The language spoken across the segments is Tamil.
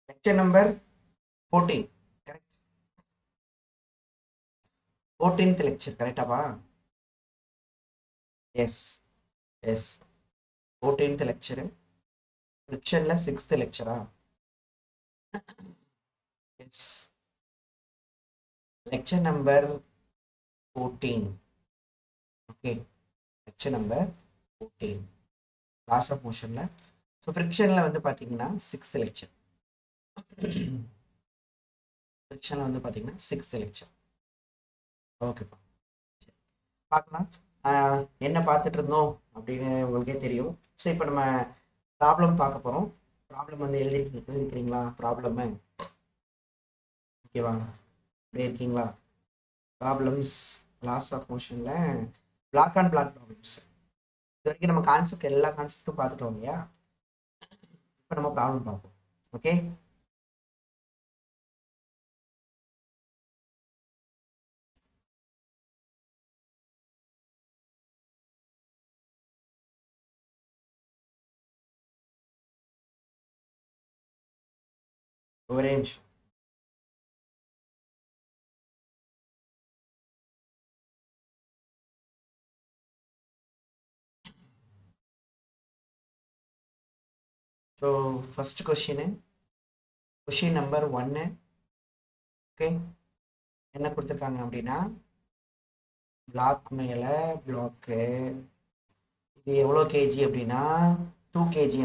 Lecture number 14. Correct. 14th lecture. Correct, Abba? Yes. Yes. 14th lecture. Friction la 6th lecture. Yes. Lecture number 14. Okay. Lecture number 14. Class of motion la. So friction la வந்து பாத்தீங்கன்னா 6th lecture. friction la வந்து பாத்தீங்கன்னா 6th lecture. ஓகேப்பா. சரி. பார்க்கலாம். என்ன பார்த்துட்டு இருந்தோம் அப்படின்னு உங்களுக்கே தெரியும். ஸோ இப்போ நம்ம ப்ராப்ளம் பார்க்க போகிறோம். ப்ராப்ளம் வந்து எழுதிக்கிறீங்களா ப்ராப்ளமு? ஓகேவா, அப்படியே இருக்கீங்களா? ப்ராப்ளம்ஸ் லாஸ் ஆஃப் மோஷனில் பிளாக் அண்ட் பிளாக் ப்ராப்ளம்ஸ். இது வரைக்கும் நம்ம கான்செப்ட் எல்லா கான்செப்டும் பார்த்துட்டோம் இல்லையா? இப்போ நம்ம ப்ராப்ளம் பார்ப்போம். ஓகே, ஒரே நிமிஷம். So first question number 1. Okay, என்ன கொடுத்துருக்காங்க அப்படின்னா பிளாக் மேலே பிளாக்கு, இது எவ்வளோ கேஜி அப்படின்னா 2 kg.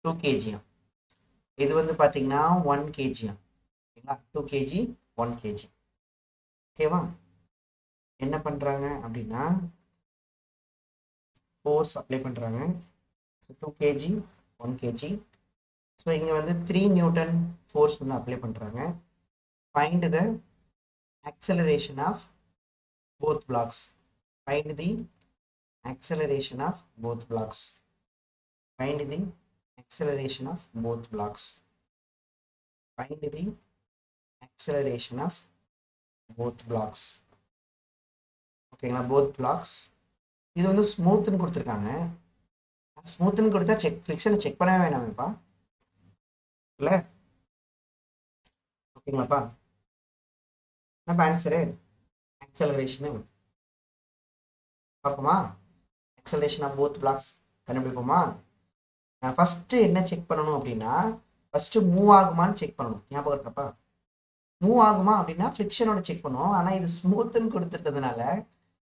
2 kg. இது வந்து பார்த்தீங்கன்னா 1 kg. ஓகேங்களா, 2 kg 1 kg. ஓகேவா, என்ன பண்ணுறாங்க அப்படின்னா ஃபோர்ஸ் அப்ளை பண்ணுறாங்க. So 2 kg 1 kg. ஸோ இங்கே வந்து 3 Newton ஃபோர்ஸ் வந்து அப்ளை பண்ணுறாங்க. Find the acceleration of both blocks. Find the acceleration of both blocks. Find the acceleration of both blocks. Find the acceleration of both blocks. ஓகேங்களா, both blocks. இது வந்து ஸ்மூத்னு கொடுத்துருக்காங்க. ஸ்மூத்னு கொடுத்தா ஃப்ரிக்ஷனை செக் பண்ணவே வேணாமேப்பா, இல்லை? ஓகேங்களாப்பா, நம்ம ஆன்சரு ஆக்சலரேஷனு பார்ப்போமா? acceleration of both blocks கண்டுபிடிப்போமா? ஃபர்ஸ்ட் என்ன செக் பண்ணணும் அப்படின்னா ஃபர்ஸ்ட் மூவ் ஆகுமான்னு செக் பண்ணணும். ஞாபகம் இருக்கப்பா? மூவ் ஆகுமா அப்படின்னா ஃப்ரிக்ஷனோட செக் பண்ணுவோம். ஆனால் இது ஸ்மூத்துன்னு கொடுத்துட்டதுனால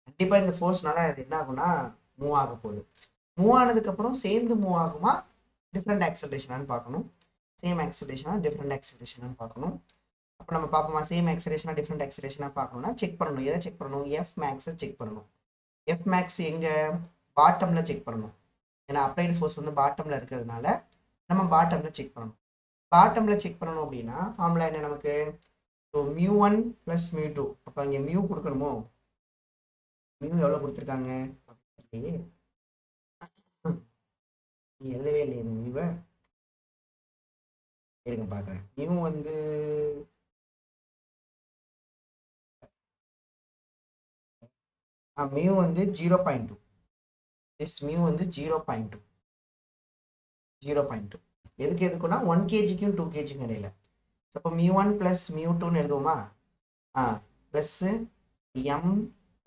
கண்டிப்பாக இந்த ஃபோர்ஸ்னால அது என்ன ஆகும்னா மூவ் ஆக போகுது. மூவ் ஆனதுக்கப்புறம் சேர்ந்து மூவ் ஆகுமா, டிஃப்ரெண்ட் ஆக்சலரேஷனான்னு பார்க்கணும். சேம் ஆக்சலரேஷனா டிஃப்ரெண்ட் ஆக்சலரேஷனான்னு பார்க்கணும். அப்போ நம்ம பார்ப்போமா? சேம் ஆக்சலரேஷனா டிஃப்ரெண்ட் ஆக்சலரேஷனாக பார்க்கணும்னா செக் பண்ணணும். எதை செக் பண்ணணும்? எஃப் மேக்ஸை செக் பண்ணணும். எஃப் மேக்ஸ் எங்கே? பாட்டமில் செக் பண்ணணும். ஏன்னா அப்ளைடு ஃபோர்ஸ் வந்து பாட்டமில் இருக்கிறதுனால நம்ம பாட்டமில் செக் பண்ணணும். பாட்டமில் செக் பண்ணணும் அப்படின்னா ஃபார்முலா என்ன நமக்கு? ஸோ μ1 + μ2. அப்போ இங்கே மியூ கொடுக்கணுமோ? மியூ எவ்வளோ கொடுத்துருக்காங்க? நீ எழுதவே இல்லையே இந்த மியூவை. இருங்க பார்க்குறேன். மியூ வந்து மியூ வந்து 0.2. திஸ் மியூ வந்து 0.2. 0.2 எதுக்கு எதுக்குன்னா 1 kgக்கும் 2 kgக்கும் இடையில. அப்போ μ1 + μ2ன்னு எழுதுவோமா? ப்ளஸ் m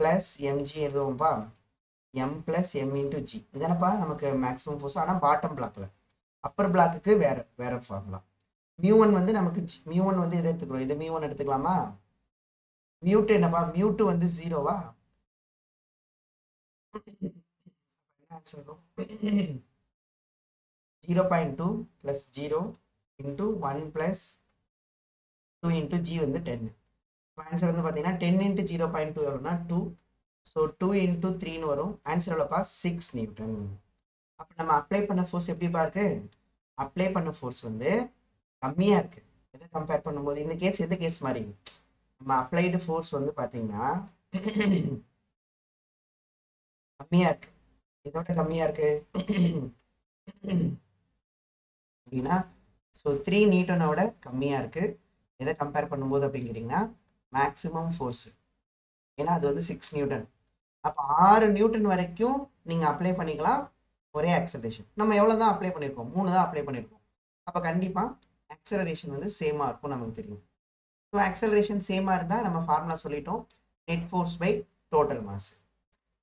+ mg எழுதுவோம்ப்பா. m + m × g இதானப்பா நமக்கு மேக்ஸிமம் ஃபோர்ஸ். ஆனால் பாட்டம் பிளாக்ல, அப்பர் பிளாக்குக்கு வேற ஃபார்முலா. μ1 வந்து நமக்கு μ1 வந்து எதை எடுத்துக்கிறோம்? இது μ1 எடுத்துக்கலாமா? μ2 என்னப்பா? μ2 வந்து 0வா? என்ன ஆன்சர் வரும்? 0.2 + 0 × 1 + 2 × g வந்து 10. ஆன்சர் வந்து பார்த்தீங்கன்னா 10 × 0.2 எவ்வளோனா 2. ஸோ 2 × 3ன்னு வரும். ஆன்சர் எவ்வளோப்பா? 6 Newton. அப்போ நம்ம அப்ளை பண்ண ஃபோர்ஸ் எப்படிப்பா இருக்கு? அப்ளை பண்ண ஃபோர்ஸ் வந்து கம்மியாக இருக்கு. எதை கம்பேர் பண்ணும்போது இந்த கேஸ் எந்த கேஸ் மாதிரி? நம்ம அப்ளைடு ஃபோர்ஸ் வந்து பார்த்தீங்கன்னா கம்மியாக இருக்கு. இதோட கம்மியாக இருக்கு அப்படின்னா ஸோ 3 Newtonோட கம்மியாக இருக்கு. எதை கம்பேர் பண்ணும்போது அப்படிங்கிறீங்கன்னா மேக்ஸிமம் ஃபோர்ஸ். ஏன்னா அது வந்து 6 Newton. அப்போ 6 Newton வரைக்கும் நீங்கள் அப்ளை பண்ணிக்கலாம் ஒரே ஆக்சலரேஷன். நம்ம எவ்வளோ தான் அப்ளை பண்ணியிருக்கோம்? 3 தான் அப்ளை பண்ணியிருக்கோம். அப்போ கண்டிப்பாக ஆக்சலரேஷன் வந்து சேமாக இருக்கும் நமக்கு தெரியும். ஸோ ஆக்சலரேஷன் சேமாக இருந்தால் நம்ம ஃபார்முலா சொல்லிட்டோம், net force by total mass,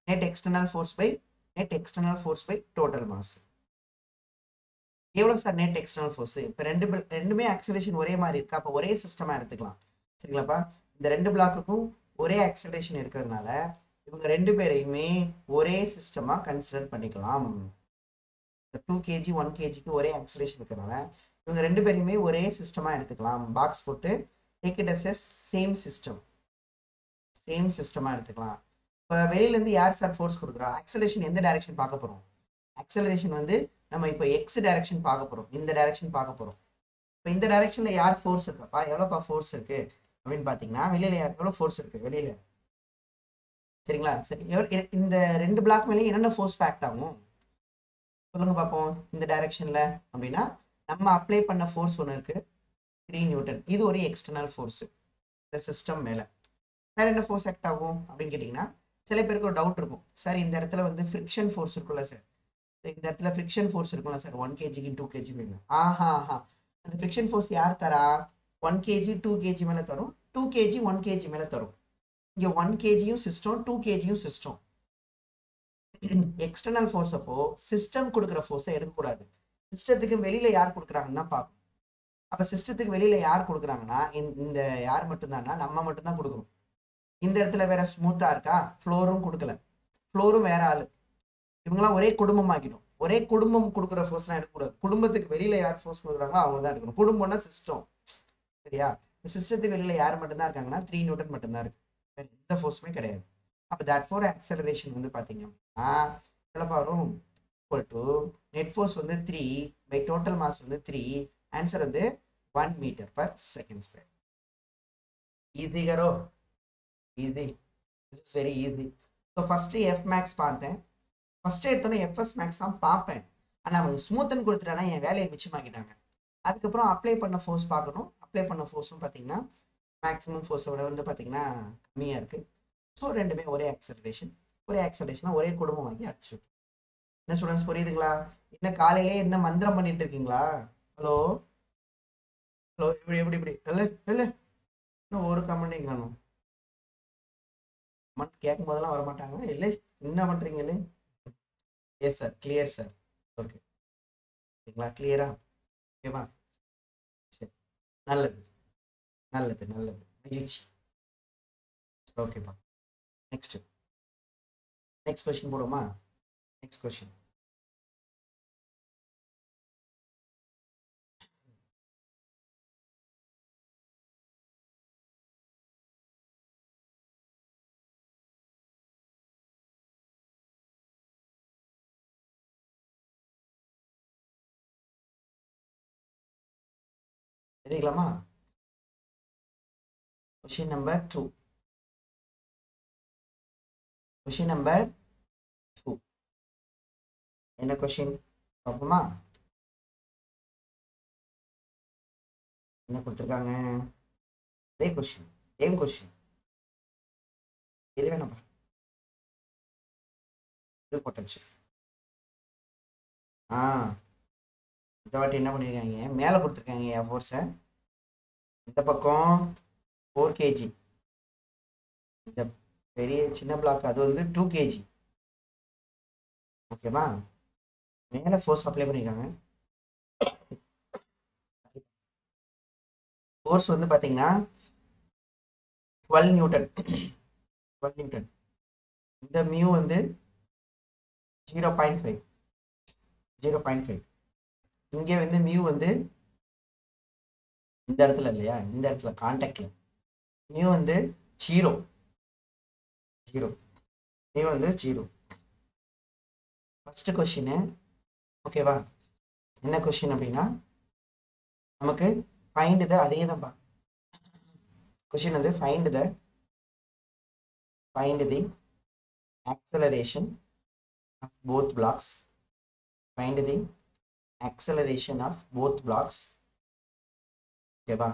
net external force by total mass. எவ்வளோ சார் நெட் எக்ஸ்டர்னல் ஃபோர்ஸ்? இப்போ ரெண்டுமே ஆக்சலரேஷன் ஒரே மாதிரி இருக்கா, அப்போ ஒரே சிஸ்டமாக எடுத்துக்கலாம். சரிங்களாப்பா? இந்த 2 பிளாக்குக்கும் ஒரே ஆக்சலரேஷன் இருக்கிறதுனால இவங்க 2 பேரையுமே ஒரே சிஸ்டமாக கன்சிடர் பண்ணிக்கலாம். 2 kg 1 kgக்கு ஒரே ஆக்சலரேஷன் இருக்கிறதுனால இவங்க 2 பேரையுமே ஒரே சிஸ்டமாக எடுத்துக்கலாம். பாக்ஸ் போட்டு take it as a same சிஸ்டமாக எடுத்துக்கலாம். இப்போ வெளியிலேருந்து யார் சார் ஃபோர்ஸ் கொடுக்குறா? ஆக்சலரேஷன் எந்த டைரக்ஷன் பார்க்க போகிறோம்? ஆக்சலரேஷன் வந்து நம்ம இப்போ எக்ஸ் டைரக்ஷன் பார்க்க போகிறோம், இந்த டைரக்ஷன் பார்க்க போகிறோம். இப்போ இந்த டைரக்ஷனில் யார் ஃபோர்ஸ் இருக்காப்பா, எவ்வளோப்பா ஃபோர்ஸ் இருக்குது அப்படின்னு பார்த்தீங்கன்னா, வெளியில் எவ்வளோ ஃபோர்ஸ் இருக்குது வெளியில்? சரிங்களா? சரி, இந்த 2 பிளாக் மேலேயும் என்னென்ன ஃபோர்ஸ் ஆக்ட் ஆகும் சொல்லுங்க பார்ப்போம். இந்த டைரக்ஷனில் அப்படின்னா நம்ம அப்ளை பண்ண ஃபோர்ஸ் ஒன்று இருக்குது, 3 நியூட்டன். இது ஒரு எக்ஸ்டர்னல் ஃபோர்ஸு இந்த சிஸ்டம் மேலே. வேறு என்ன ஃபோர்ஸ் ஆக்ட் ஆகும் அப்படின்னு கேட்டிங்கன்னா, சில பேருக்கு ஒரு டவுட் இருக்கும், சார் இந்த இடத்துல வந்து ஃப்ரிக்ஷன் ஃபோர்ஸ் இருக்குல்ல சார், இந்த இடத்துல ஃப்ரிக்ஷன் ஃபோர்ஸ் இருக்கும்ல சார் 1 kgக்கு 2 kg மேலே. ஆஹா, அந்த ஃப்ரிக்ஷன் ஃபோர்ஸ் யார் தரா? 1 kg 2 kg மேலே தரும், 2 kg 1 kg மேலே தரும். இங்கே 1 kgயும் சிஸ்டம், 2 kgயும் சிஸ்டம். எக்ஸ்டர்னல் ஃபோர்ஸ் அப்போ சிஸ்டம் கொடுக்குற ஃபோர்ஸை எடுக்கக்கூடாது, சிஸ்டத்துக்கு வெளியில் யார் கொடுக்குறாங்கன்னு தான் பார்க்கணும். அப்போ சிஸ்டத்துக்கு வெளியில் யார் கொடுக்குறாங்கன்னா இந்த யார் மட்டும்தான்னா நம்ம மட்டும்தான் கொடுக்குறோம். இந்த இடத்துல வேற ஸ்மூத்தாக இருக்கா, ஃப்ளோரும் கொடுக்கல, ஃப்ளோரும் வேற ஆள், இவங்கெல்லாம் ஒரே குடும்பம் ஆக்கிடும். ஒரே குடும்பம் கொடுக்குற ஃபோர்ஸ்லாம் எடுக்கக்கூடாது, குடும்பத்துக்கு வெளியில் யார் ஃபோர்ஸ் கொடுக்குறாங்களோ அவங்க தான் எடுக்கணும். குடும்பம்னா சிஸ்டம், சரியா? சிஸ்டத்துக்கு வெளியில் யார் மட்டும்தான் இருக்காங்கன்னா 3 நியூட்டன் மட்டும்தான் இருக்கு, வேற எந்த ஃபோர்ஸுமே கிடையாது. அப்போ தட் ஃபோர் ஆக்சலரேஷன் வந்து பார்த்தீங்க அப்படின்னா எவ்வளோ வரும்? ஈக்குவல் டு நெட் ஃபோர்ஸ் வந்து 3 பை டோட்டல் மாஸ் வந்து 3, ஆன்சர் வந்து 1 மீட்டர்/செகண்ட் ஸ்கொயர். ஈஸி கரோ, easy, this is very easy. So first F max பார்த்தேன், ஃபஸ்ட்டு எடுத்தோன்னே எஃப்எஸ் மேக்ஸ் தான் பார்ப்பேன், ஆனால் அவங்க ஸ்மூத்தன் கொடுத்துட்டானா என் வேலையை மிச்சமாக்கிட்டாங்க. அதுக்கப்புறம் அப்ளை பண்ண ஃபோர்ஸ் பார்க்கணும், அப்ளை பண்ண ஃபோர்ஸும் பார்த்தீங்கன்னா மேக்ஸிமம் ஃபோர்ஸை விட வந்து பார்த்தீங்கன்னா கம்மியாக இருக்குது. ஸோ ரெண்டுமே ஒரே ஆக்சலரேஷனாக ஒரே குடும்பம் வாங்கி அடிச்சு. என்ன ஸ்டூடெண்ட்ஸ் புரியுதுங்களா? இன்னும் காலையிலே என்ன மந்திரம் பண்ணிட்டு இருக்கீங்களா? ஹலோ ஹலோ, இப்படி இல்லை இல்லை, இன்னும் ஒரு கமெண்டையும் காணும். கமெண்ட் கேட்கும் போதெல்லாம் வரமாட்டாங்களா? இல்லை, என்ன பண்ணுறீங்களே? Yes sir, clear sir. Okay, ஓகேங்களா? கிளியரா? ஓகேவா? சரி, நல்லது நல்லது நல்லது, மகிழ்ச்சி. ஓகேப்பா, நெக்ஸ்ட் கொஸ்டின் போடுவோமா? Next question. எழுதிக்கலாமா? Question number 2. கொஸ்டின் நம்பர் 2 என்ன கொஸ்டின் பார்ப்போமா? என்ன கொடுத்துருக்காங்க? அதே கொஸ்டின், சேம் கொஸ்டின். இது வேணாப்பா, இது போட்டாச்சு. இந்த வாட்டி என்ன பண்ணியிருக்காங்க, மேலே கொடுத்துருக்காங்க என் ஃபோர்ஸை, இந்த பக்கம் 4 kg, இந்த பெரிய சின்ன பிளாக் அது வந்து 2 kg. ஓகேவா? மேலே ஃபோர்ஸ் அப்ளை பண்ணியிருக்காங்க. ஃபோர்ஸ் வந்து பார்த்தீங்கன்னா 12 நியூட்டன். 12 நியூட்டன். இந்த மியூ வந்து 0.5. இங்கே வந்து மியூ வந்து இந்த இடத்துல இல்லையா, இந்த இடத்துல கான்டாக்ட்ல மியூ வந்து 0. மியூ வந்து 0. First question. ஓகேவா? என்ன கொஸ்டின் அப்படின்னா நமக்கு ஃபைண்ட் த, அதே தான்ப்பா கொஸ்டின் வந்து find the acceleration of both blocks. Find the acceleration of both blocks. ஓகேவா?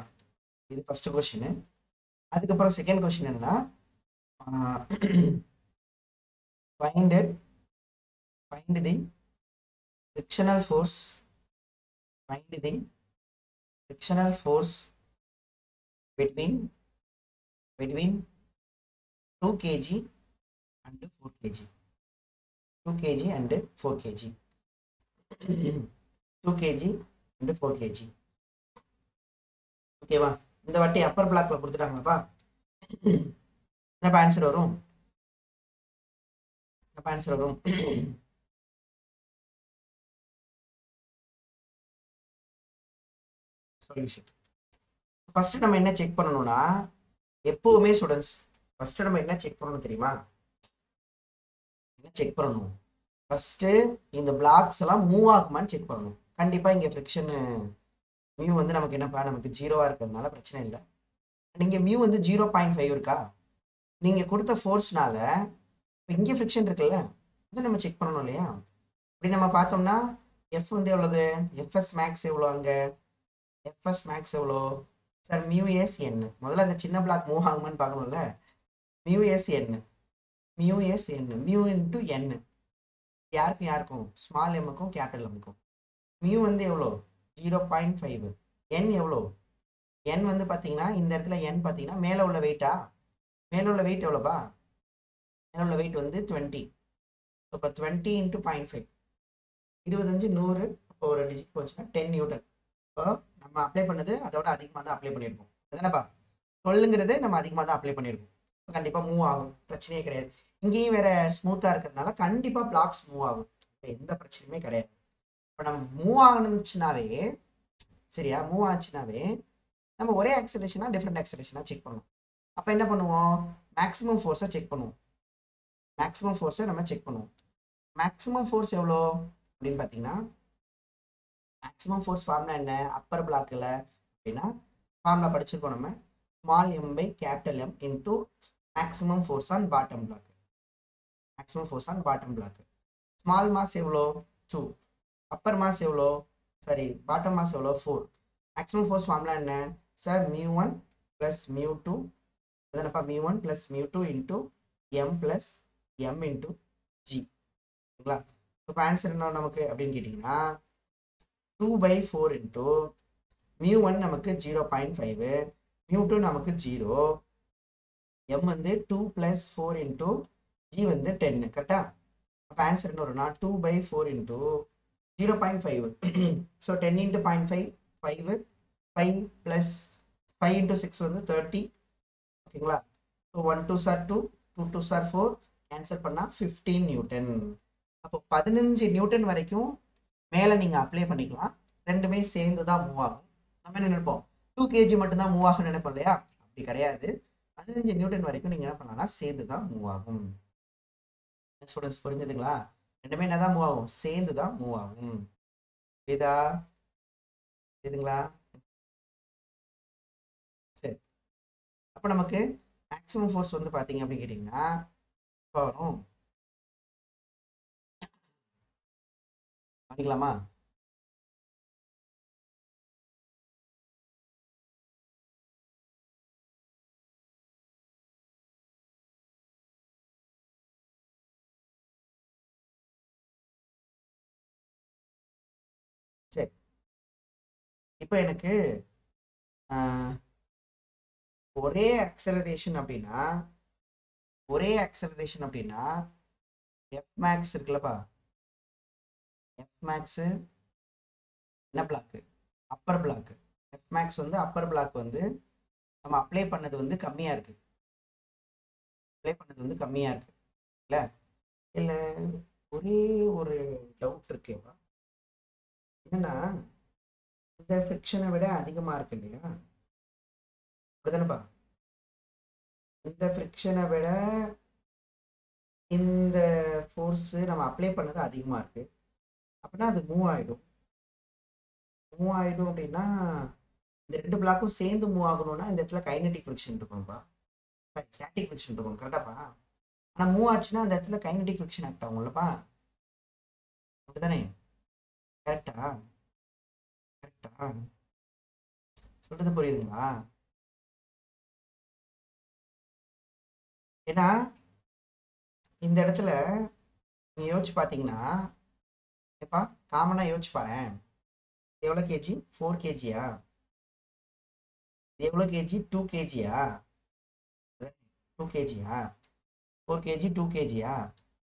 இது ஃபர்ஸ்ட் கொஸ்டின். அதுக்கப்புறம் செகண்ட் கொஸ்டின் என்னன்னா find the frictional force. Find the frictional force between 2 kg and 4 kg, 2 kg and 4 kg, 2 kg and 4 kg. ஓகேவா? இந்த வாட்டி அப்பர் பிளாக்ல கொடுத்துட்டாங்கப்பா. என்னப்பா ஆன்சர் வரும்? என்னப்பா ஆன்சர் வரும்? சொல்யூஷன். ஃபர்ஸ்ட் நம்ம என்ன செக் பண்ணணும்னா, எப்பவுமே ஸ்டூடெண்ட்ஸ் ஃபர்ஸ்ட் நம்ம என்ன செக் பண்ணணும் தெரியுமா? என்ன செக் பண்ணணும்? ஃபர்ஸ்ட் இந்த பிளாக்ஸ் எல்லாம் மூவ் ஆகுமான்னு செக் பண்ணணும். கண்டிப்பா இங்க ஃப்ரிக்ஷன் மியூ வந்து நமக்கு என்னப்பா, நமக்கு 0வா இருக்கிறதுனால பிரச்சனை இல்லை. நீங்க மியூ வந்து 0.5 இருக்கா? நீங்க கொடுத்த ஃபோர்ஸ்னால இங்க ஃப்ரிக்ஷன் இருக்குல்ல, அதை நம்ம செக் பண்ணணும் இல்லையா? அப்படி நம்ம பார்த்தோம்னா எஃப் வந்து எவ்வளவு? எஃப்எஸ் மேக்ஸ் எவ்வளோ? அங்க எஃப்எஸ் மேக்ஸ் எவ்வளோ சார்? Mu S N. முதல்ல அந்த சின்ன பிளாக் மூவ் ஆகுமான்னு பார்க்கணும்ல. Mu S N, mu S N, mu into N. யாருக்கும் யாருக்கும்? ஸ்மால் எம்முக்கும் கேபிட்டல் எம்முக்கும். மியூ வந்து எவ்வளோ? 0.5. என் எவ்வளோ? என் வந்து பார்த்தீங்கன்னா இந்த இடத்துல என் பார்த்தீங்கன்னா மேலே உள்ள வெயிட்டா? மேலே உள்ள வெயிட் எவ்வளோப்பா? மேலே உள்ள வெயிட் வந்து 20. இப்போ 20 இன்ட்டு 0.5, 25, 100. இப்போ ஒரு டிஜிட் போச்சுன்னா 10 நியூட்டன். இப்போ நம்ம அப்ளை பண்ணது அதோட அதிகமாக தான் அப்ளை பண்ணியிருக்கோம். அதுதானப்பா? 12ங்கிறது நம்ம அதிகமாக தான் அப்ளை பண்ணியிருக்கோம். கண்டிப்பாக மூவ் ஆகும், பிரச்சனையே கிடையாது. இங்கேயும் வேற ஸ்மூத்தாக இருக்கிறதுனால கண்டிப்பாக பிளாக்ஸ் மூவ் ஆகும், எந்த பிரச்சனையுமே கிடையாது. இப்போ நம்ம மூவ் ஆகணுச்சுனாவே, சரியா, மூவ் ஆச்சுனாவே நம்ம ஒரே ஆக்சலேஷனா டிஃப்ரெண்ட் ஆக்சலேஷனா செக் பண்ணுவோம். அப்போ என்ன பண்ணுவோம்? மேக்ஸிமம் ஃபோர்ஸை செக் பண்ணுவோம். மேக்ஸிமம் ஃபோர்ஸை நம்ம செக் பண்ணுவோம். மேக்ஸிமம் ஃபோர்ஸ் எவ்வளோ அப்படின்னு பார்த்தீங்கன்னா, மேக்ஸிமம் ஃபோர்ஸ் ஃபார்முலா என்ன? அப்பர் பிளாக்கில் அப்படின்னா ஃபார்முலா படிச்சிருக்கோம் நம்ம. Small M by capital M into maximum force on bottom block. Maximum force on bottom block. Small mass எவ்வளோ? 2. அப்பர் மாஸ் எவ்வளோ? சாரி, பாட்டம் மாஸ் எவ்வளோ? 4. மேக்ஸிமம் ஃபோர்ஸ் ஃபார்முலா என்ன சார்? μ1 ப்ளஸ் μ2. அதானப்பா? μ1 plus μ2 into M plus M into G. ஓகேங்களா? இப்போ ஆன்சர் என்ன நமக்கு அப்படின்னு கேட்டிங்கன்னா 2/4 இன்டூ μ1 நமக்கு 0.5, μ2 நமக்கு 0, எம் வந்து 2 + 4 இன்டூ ஜி வந்து 10. கரெக்டா? அப்போ ஆன்சர் என்ன வரும்னா 2/4 இன்டூ 0.5. ஸோ 10 இன்ட்டு 0.5, 5, 5 + 5 இன்டூ 6 வந்து 30. ஓகேங்களா? So 1 2s are 2, 2 2s are 4, cancel பண்ணால் 15 நியூட்டன். அப்போ 15 நியூட்டன் வரைக்கும் மேலே நீங்கள் அப்ளை பண்ணிக்கலாம். ரெண்டுமே சேர்ந்து தான் மூவ் ஆகும். நம்ம என்ன நினைப்போம்? 2 kg மட்டும்தான் மூவ் ஆகும் நினைப்போம் இல்லையா? அப்படி கிடையாது. 15 நியூட்டன் வரைக்கும் நீங்கள் என்ன பண்ணலாம்னா சேர்ந்து தான் மூவ் ஆகும். ஸ்டூடெண்ட்ஸ் புரிஞ்சுதுங்களா? ரெண்டுமே என்ன தான் மூவ் ஆகும்? சேர்ந்து தான் மூவ் ஆகும். இதா இதுங்களா? சரி, அப்போ நமக்கு மேக்ஸிமம் ஃபோர்ஸ் வந்து பார்த்தீங்க அப்படின்னு கேட்டிங்கன்னா இப்போ வரும். பண்ணிக்கலாமா? சரி, இப்போ எனக்கு ஒரே ஆக்சலரேஷன் அப்படின்னா எஃப் மேக்ஸ் இருக்குல்லப்பா, எஃப் மேக்ஸ் என்ன பிளாக்கு? Upper block. எஃப் மேக்ஸ் வந்து அப்பர் பிளாக் வந்து நம்ம அப்ளை பண்ணது வந்து கம்மியாக இருக்கு. இல்லை இல்லை, ஒரே ஒரு டவுட் இருக்கேவா, என்னன்னா இந்த ஃப்ரிக்ஷனை விட அதிகமாக இருக்கு இல்லையா? அப்படிதானப்பா? இந்த ஃப்ரிக்ஷனை விட இந்த ஃபோர்ஸு நம்ம அப்ளை பண்ணது அதிகமாக இருக்கு. அப்படின்னா அது மூவ் ஆகிடும். அப்படின்னா இந்த ரெண்டு பிளாக்கும் சேர்ந்து மூவ் ஆகணும்னா இந்த இடத்துல கைனடிக் ஃப்ரிக்ஷன் இருக்கணும்ப்பா, ஸ்டாட்டிக் ஃப்ரிக்ஷன் இருக்கணும். கரெக்டாப்பா? ஆனால் மூவ் ஆச்சுன்னா அந்த இடத்துல கைனடிக் ஃப்ரிக்ஷன் ஆக்ட் ஆகும்லப்பா, அப்படிதானே? கரெக்டா சொல்றது புரியுதுங்களா? ஏன்னா இந்த இடத்துல நீங்க யோசிச்சு பார்த்தீங்கன்னா, எப்பா காமனாக யோசிச்சு பாரு, எவ்வளோ கேஜி? 4 kgயா? இது எவ்வளோ கேஜி? 2 கேஜியா? 2 கேஜியா? 4 கேஜி 2 கேஜியா?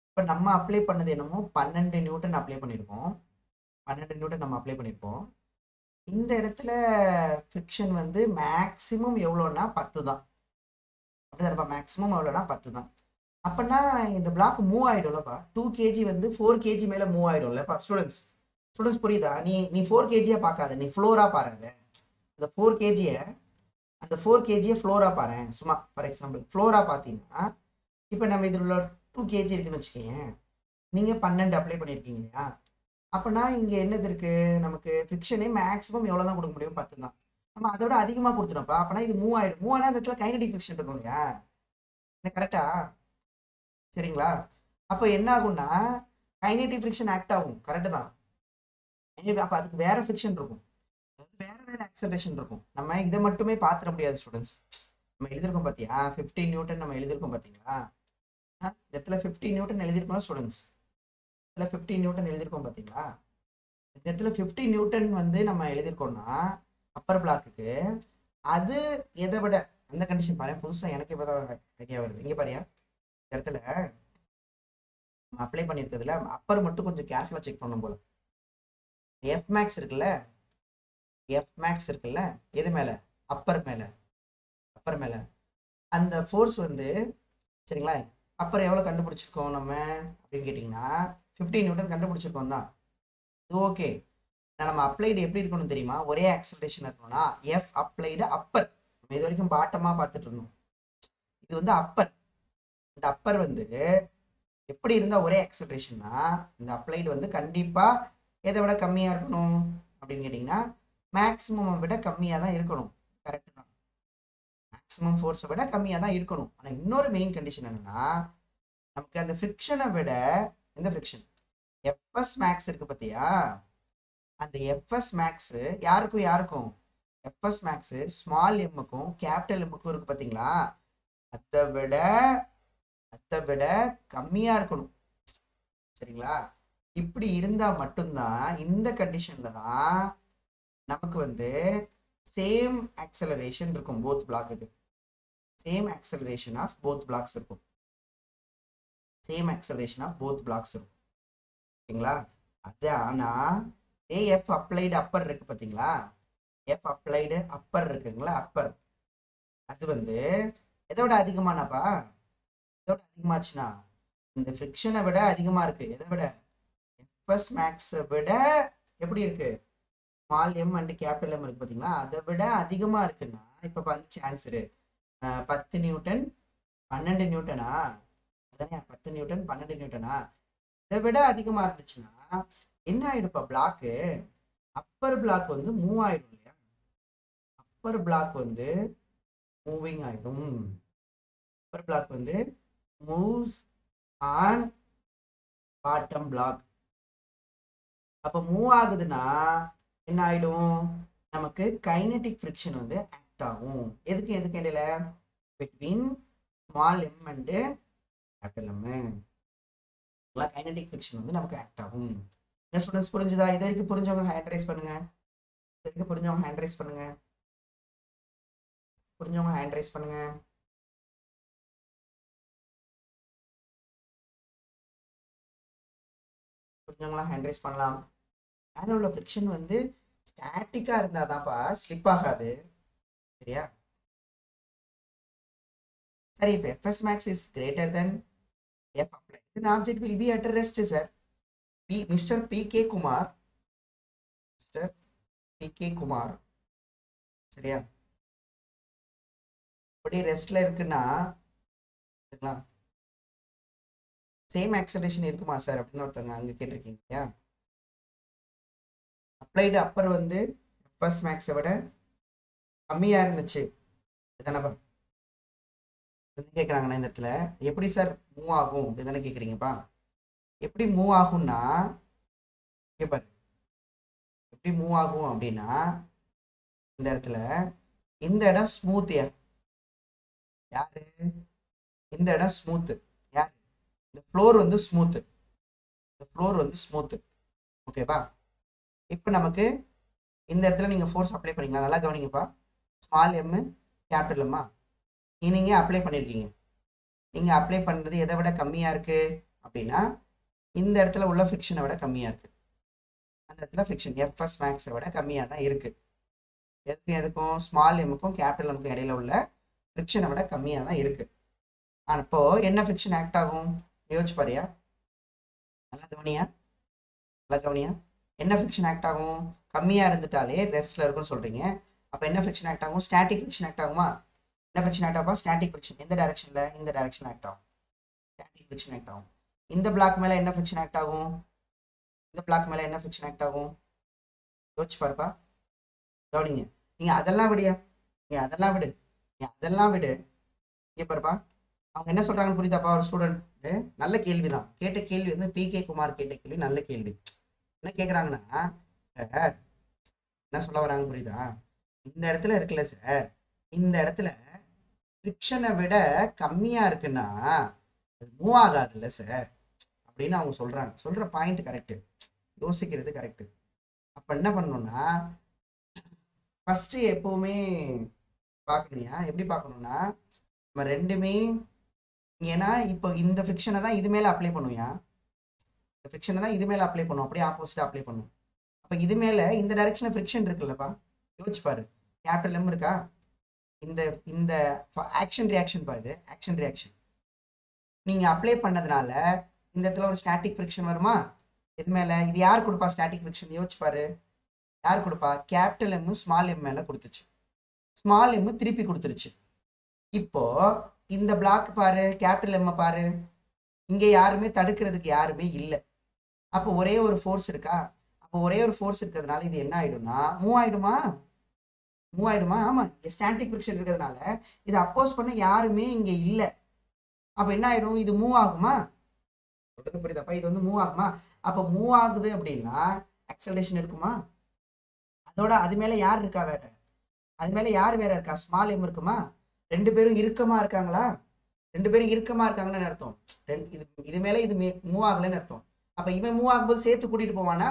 இப்போ நம்ம அப்ளை பண்ணது என்னமோ 12 நியூட்டன் அப்ளை பண்ணியிருக்கோம். 12 நியூட்டன் நம்ம அப்ளை பண்ணியிருக்கோம். இந்த இடத்துல ஃப்ரிக்ஷன் வந்து மேக்ஸிமம் எவ்வளோன்னா 10 தான். அப்படிதானப்பா? மேக்ஸிமம் எவ்வளோனா 10 தான். அப்போனா இந்த பிளாக் மூவ் ஆகிடும்லப்பா. 2 கேஜி வந்து 4 கேஜி மேலே மூவ் ஆகிடும்லப்பா. ஸ்டூடெண்ட்ஸ் புரியுதா? நீ 4 கேஜியாக பார்க்காத, நீ ஃப்ளோராக பாருங்க. இந்த 4 கேஜியை அந்த 4 கேஜியை ஃப்ளோராக பாரு. சும்மா ஃபார் எக்ஸாம்பிள் ஃப்ளோராக பார்த்தீங்கன்னா, இப்போ நம்ம இதில் உள்ள 2 கேஜி இருக்குன்னு வச்சுக்கோங்க. நீங்கள் 12 அப்ளை பண்ணியிருக்கீங்க இல்லையா? அப்போனா இங்கே என்னது இருக்குது? நமக்கு ஃப்ரிக்ஷனே மேக்ஸிமம் எவ்வளோ தான் கொடுக்க முடியும்? 10 தான். நம்ம அதை விட அதிகமாக கொடுத்துட்டோம்ப்பா. அப்போனா இது மூவ் ஆகிடும். மூவ் ஆனால் அந்த இடத்துல கைனடிக் ஃப்ரிக்ஷன் இருக்கும் இல்லையா? இது கரெக்டா? சரிங்களா? அப்போ என்ன ஆகும்னா கைனடிக் ஃப்ரிக்ஷன் ஆக்ட் ஆகும். கரெக்டு தான். அப்போ அதுக்கு வேற ஃப்ரிக்ஷன் இருக்கும், வேற ஆக்சலரேஷன் இருக்கும். நம்ம இதை மட்டுமே பார்த்துட முடியாது ஸ்டூடெண்ட்ஸ். நம்ம எழுதியிருக்கோம் பார்த்தியா? 15 நியூட்டன் நம்ம எழுதியிருக்கோம் பார்த்தீங்களா? இந்த இடத்துல 15 நியூட்டன் எழுதியிருக்கோம் ஸ்டூடெண்ட்ஸ். இதில் 15 நியூட்டன் எழுதியிருக்கோம் பார்த்தீங்களா? இந்த இடத்துல 15 நியூட்டன் வந்து நம்ம எழுதியிருக்கோம்னா அப்பர் பிளாக்குக்கு, அது எதை விட அந்த கண்டிஷன் பாரு. புதுசாக எனக்கு இப்போ தான் ஐடியா வருது. இங்கே பாரியா, இந்த இடத்துல அப்ளை பண்ணியிருக்கிறதுல அப்பர் மட்டும் கொஞ்சம் கேர்ஃபுல்லாக செக் பண்ணும் போல. எஃப் மேக்ஸ் இருக்குல்ல, எது மேலே? அப்பர் மேலே அந்த ஃபோர்ஸ் வந்து, சரிங்களா? அப்பர் எவ்வளோ கண்டுபிடிச்சிருக்கோம் நம்ம அப்படின்னு கேட்டிங்கன்னா 15 நியூட்டன் கண்டுபிடிச்சிருக்கோம் தான். இது ஓகே. நம்ம அப்ளைடு எப்படி இருக்கணும் தெரியுமா? ஒரே ஆக்சலரேஷன் இருக்கணும்னா எஃப் அப்ளைடு அப்பர். நம்ம இது வரைக்கும் பாட்டமாக பார்த்துட்டு இருந்தோம். இது வந்து அப்பர். இந்த அப்பர் வந்து எப்படி இருந்தால் ஒரே ஆக்சலரேஷன்னா, இந்த அப்ளைடு வந்து கண்டிப்பாக எதை விட கம்மியாக இருக்கணும் அப்படின்னு கேட்டிங்கன்னா மேக்ஸிமம் விட கம்மியாக தான் இருக்கணும். கரெக்டு தான். மேக்ஸிமம் ஃபோர்ஸை விட கம்மியாக தான் இருக்கணும். ஆனால் இன்னொரு மெயின் கண்டிஷன் என்னன்னா, நமக்கு அந்த ஃப்ரிக்ஷனை விட எந்த ஃப்ரிக்ஷன்? எஃப்எஸ் மேக்ஸ் இருக்கு பார்த்தியா? அந்த எஃப்எஸ் மேக்ஸ் யாருக்கும்? எஃப்எஸ் மேக்ஸ் ஸ்மால் எம்முக்கும் கேபிட்டல் எம்முக்கும் இருக்கு பார்த்தீங்களா? அதை விட கம்மியாக இருக்கணும். சரிங்களா? இப்படி இருந்தால் மட்டும்தான், இந்த கண்டிஷன்ல தான் நமக்கு வந்து சேம் ஆக்சலரேஷன் இருக்கும். போத் பிளாக்குக்கு same acceleration of both blocks இருக்கும். ஓகேங்களா? அது ஆனால் எஃப் அப்ளைடு அப்பர் இருக்கு பார்த்தீங்களா? எஃப் அப்ளைடு அப்பர் இருக்குங்களா? அப்பர் அது வந்து எதை விட அதிகமானாப்பா? எதோட அதிகமாச்சுன்னா இந்த ஃப்ரிக்ஷனை விட அதிகமாக இருக்கு. எதை விட? எஃப்எஸ் மேக்ஸை விட எப்படி இருக்கு? Small M and capital M இருக்கு பார்த்தீங்களா? அதை விட அதிகமாக இருக்குன்னா இப்போ வந்துச்சு ஆன்சரு 10 நியூட்டன் 12 நியூட்டனா? அதானே 10 நியூட்டன் 12 நியூட்டனா? இதை விட அதிகமாக இருந்துச்சுன்னா என்ன ஆயிடுப்பா? பிளாக்கு அப்பர் பிளாக் வந்து மூவ் ஆயிடும் இல்லையா? அப்பர் பிளாக் வந்து மூவிங் ஆயிடும். அப்பர் பிளாக் வந்து மூவ்ஸ் ஆன் பாட்டம் பிளாக். அப்போ மூவ் ஆகுதுன்னா என்ன ஆயிடும்? நமக்கு கைனடிக் ஃப்ரிக்ஷன் வந்து ஆக்ட் ஆகும். எதுக்கு இடையில? Between small M and capital M. Kinetic friction வந்து நமக்கு ஆக்ட் ஆகும். என்ன ஸ்டூடெண்ட்ஸ் புரிஞ்சுதா? இது வரைக்கும் புரிஞ்சவங்க ஹேண்ட் ரைஸ் பண்ணுங்க. புரிஞ்சவங்க ஹேண்ட் ரைஸ் பண்ணுங்க. புரிஞ்சவங்க ஹேண்ட் ரைஸ் பண்ணலாம். மேலே உள்ள ஃப்ரிக்ஷன் வந்து ஸ்டாட்டிக்காக இருந்தால் தான்ப்பா ஸ்லிப் ஆகாது. சரியா? சரி, if fs max is greater than f applied, then object will be at rest, sir. Mr. P.K. Kumar. சரியா? அப்படி ரெஸ்ட்ல இருக்குன்னா சேம் ஆக்சலரேஷன் இருக்குமா சார் அப்படின்னு ஒருத்தவங்க அங்கே கேட்டிருக்கீங்க இல்லையா? அப்ளைடு அப்பர் வந்து எஃப்எஸ் மேக்ஸை விட கம்மியாக இருந்துச்சு தானேப்பா கேட்குறாங்கண்ணா. இந்த இடத்துல எப்படி சார் மூவ் ஆகும் அப்படி தானே கேட்குறீங்கப்பா? எப்படி மூவ் ஆகும்னா, பாரு எப்படி மூவ் ஆகும் அப்படின்னா, இந்த இடத்துல இந்த இடம் ஸ்மூத். யாரு? இந்த இடம் ஸ்மூத்து. யாரு? இந்த ஃப்ளோர் வந்து ஸ்மூத்து. ஓகேவா? இப்போ நமக்கு இந்த இடத்துல நீங்கள் ஃபோர்ஸ் அப்ளை பண்ணிக்கலாம். நல்லா கவனிங்கப்பா. ஸ்மால் எம் கேபிட்டல் எம்மா நீங்கள் அப்ளை பண்ணியிருக்கீங்க. நீங்கள் அப்ளை பண்ணுறது எதை விட கம்மியாக இருக்குது அப்படின்னா இந்த இடத்துல உள்ள ஃபிக்ஷனை விட கம்மியாக இருக்குது. அந்த இடத்துல ஃபிக்ஷன் எஃப்எஸ் மேக்ஸை விட கம்மியாக தான் இருக்குது. எதுக்கும் ஸ்மால் எம்முக்கும் கேபிட்டல் எம்முக்கும் இடையில உள்ள ஃபிக்ஷனை விட கம்மியாக தான் இருக்குது. அப்போ என்ன ஃபிக்ஷன் ஆக்ட் ஆகும் யோசிச்சு பாரியா? நல்லா கவனியா என்ன ஃபிக்ஷன் ஆக்ட் ஆகும்? கம்மியாக இருந்துட்டாலே ரெஸ்ட்ல இருக்குன்னு சொல்றீங்க. அப்போ என்ன ஃபிக்ஷன் ஆக்ட் ஆகும்? ஸ்டாட்டிக் ஃபிக்ஷன் ஆக்ட் ஆகுமா? என்ன ஃபிக்ஷன் ஆக்ட் ஆகும்? Static fiction. எந்த டைரக்ஷன்ல? இந்த டைரக்ஷன் ஆக்ட் ஆகும். ஸ்டாட்டிக் ஃபிக்ஷன் ஆக்ட் ஆகும். இந்த பிளாக் மேல என்ன ஃபிக்ஷன் ஆக்ட் ஆகும்? இந்த பிளாக் மேல என்ன ஃபிக்ஷன் ஆக்ட் ஆகும்? யோசிச்சு பாருப்பா, கவனிங்க. நீங்க அதெல்லாம் விடு. இங்க பாருப்பா, அவங்க என்ன சொல்றாங்கன்னு புரியுதாப்பா? ஒரு ஸ்டூடெண்ட் நல்ல கேள்விதான் கேட்ட கேள்வி வந்து PK குமார் கேட்ட கேள்வி நல்ல கேள்வி. என்ன கேட்குறாங்கன்னா, சார் என்ன சொல்ல வராங்க புரியுதா? இந்த இடத்துல இருக்குல்ல சார், இந்த இடத்துல ஃப்ரிக்ஷனை விட கம்மியா இருக்குன்னா அது மூவ் ஆகாதுல்ல சார் அப்படின்னு அவங்க சொல்றாங்க. சொல்ற பாயிண்ட் கரெக்டு, யோசிக்கிறது கரெக்டு. அப்ப என்ன பண்ணணும்னா ஃபர்ஸ்ட் எப்பவுமே பார்க்கணும்யா. எப்படி பார்க்கணும்னா நம்ம ரெண்டுமே, ஏன்னா இப்போ இந்த ஃப்ரிக்ஷனை தான் இது மேல அப்ளை பண்ணுவியா, இந்த ஃப்ரிக்ஷனை தான் இது மேல அப்ளை பண்ணும், அப்படியே ஆப்போசிட்டா அப்ளை பண்ணும். அப்ப இது மேல இந்த டைரக்ஷன்ல ஃப்ரிக்ஷன் இருக்குல்லப்பா, யோசிச்சு பாரு. கேபிட்டல் எம் இருக்கா? இந்த இந்த ஆக்ஷன் ரியாக்ஷன் பா, இது ஆக்ஷன் ரியாக்ஷன் நீங்க அப்ளை பண்ணதுனால இந்த இடத்துல ஒரு ஸ்டாட்டிக் ஃப்ரிக்ஷன் வருமா? இது மேல இது யார் கொடுப்பா ஸ்டாட்டிக் ஃப்ரிக்ஷன்? யோசிச்சு பாரு, யார் கொடுப்பா? கேபிட்டல் எம் ஸ்மால் எம் மேல கொடுத்துச்சு, ஸ்மால் எம் திருப்பி கொடுத்துருச்சு. இப்போ இந்த பிளாக் பாரு, கேபிட்டல் எம் பாரு, இங்க யாருமே தடுக்கிறதுக்கு யாருமே இல்லை. அப்போ ஒரே ஒரு ஃபோர்ஸ் இருக்கா? அப்போ ஒரே ஒரு ஃபோர்ஸ் இருக்கிறதுனால இது என்ன ஆயிடும்னா மூவ் ஆயிடுமா? ஆமா, ஸ்டாட்டிக் ஃப்ரிக்ஷன் இருக்கிறதுனால இது அப்போஸ் பண்ண யாருமே இங்க இல்லை. அப்ப என்ன ஆயிடும்? இது மூவ் ஆகுமா? சொல்றது புரியுதாப்பா? இது வந்து மூவ் ஆகுமா? அப்ப மூவ் ஆகுது அப்படின்னா ஆக்சலரேஷன் இருக்குமா? அதோட அது மேல யார் இருக்கா? வேற அது மேல யார் வேற இருக்கா? ஸ்மால் எம் இருக்குமா? ரெண்டு பேரும் இறுக்கமா இருக்காங்களா? ரெண்டு பேரும் இறுக்கமா இருக்காங்கன்னு அர்த்தம். இது மேல இது மூவ் ஆகலன்னு அர்த்தம். அப்ப இவன் மூவ் ஆகும்போது சேர்த்து கூட்டிட்டு போவானா?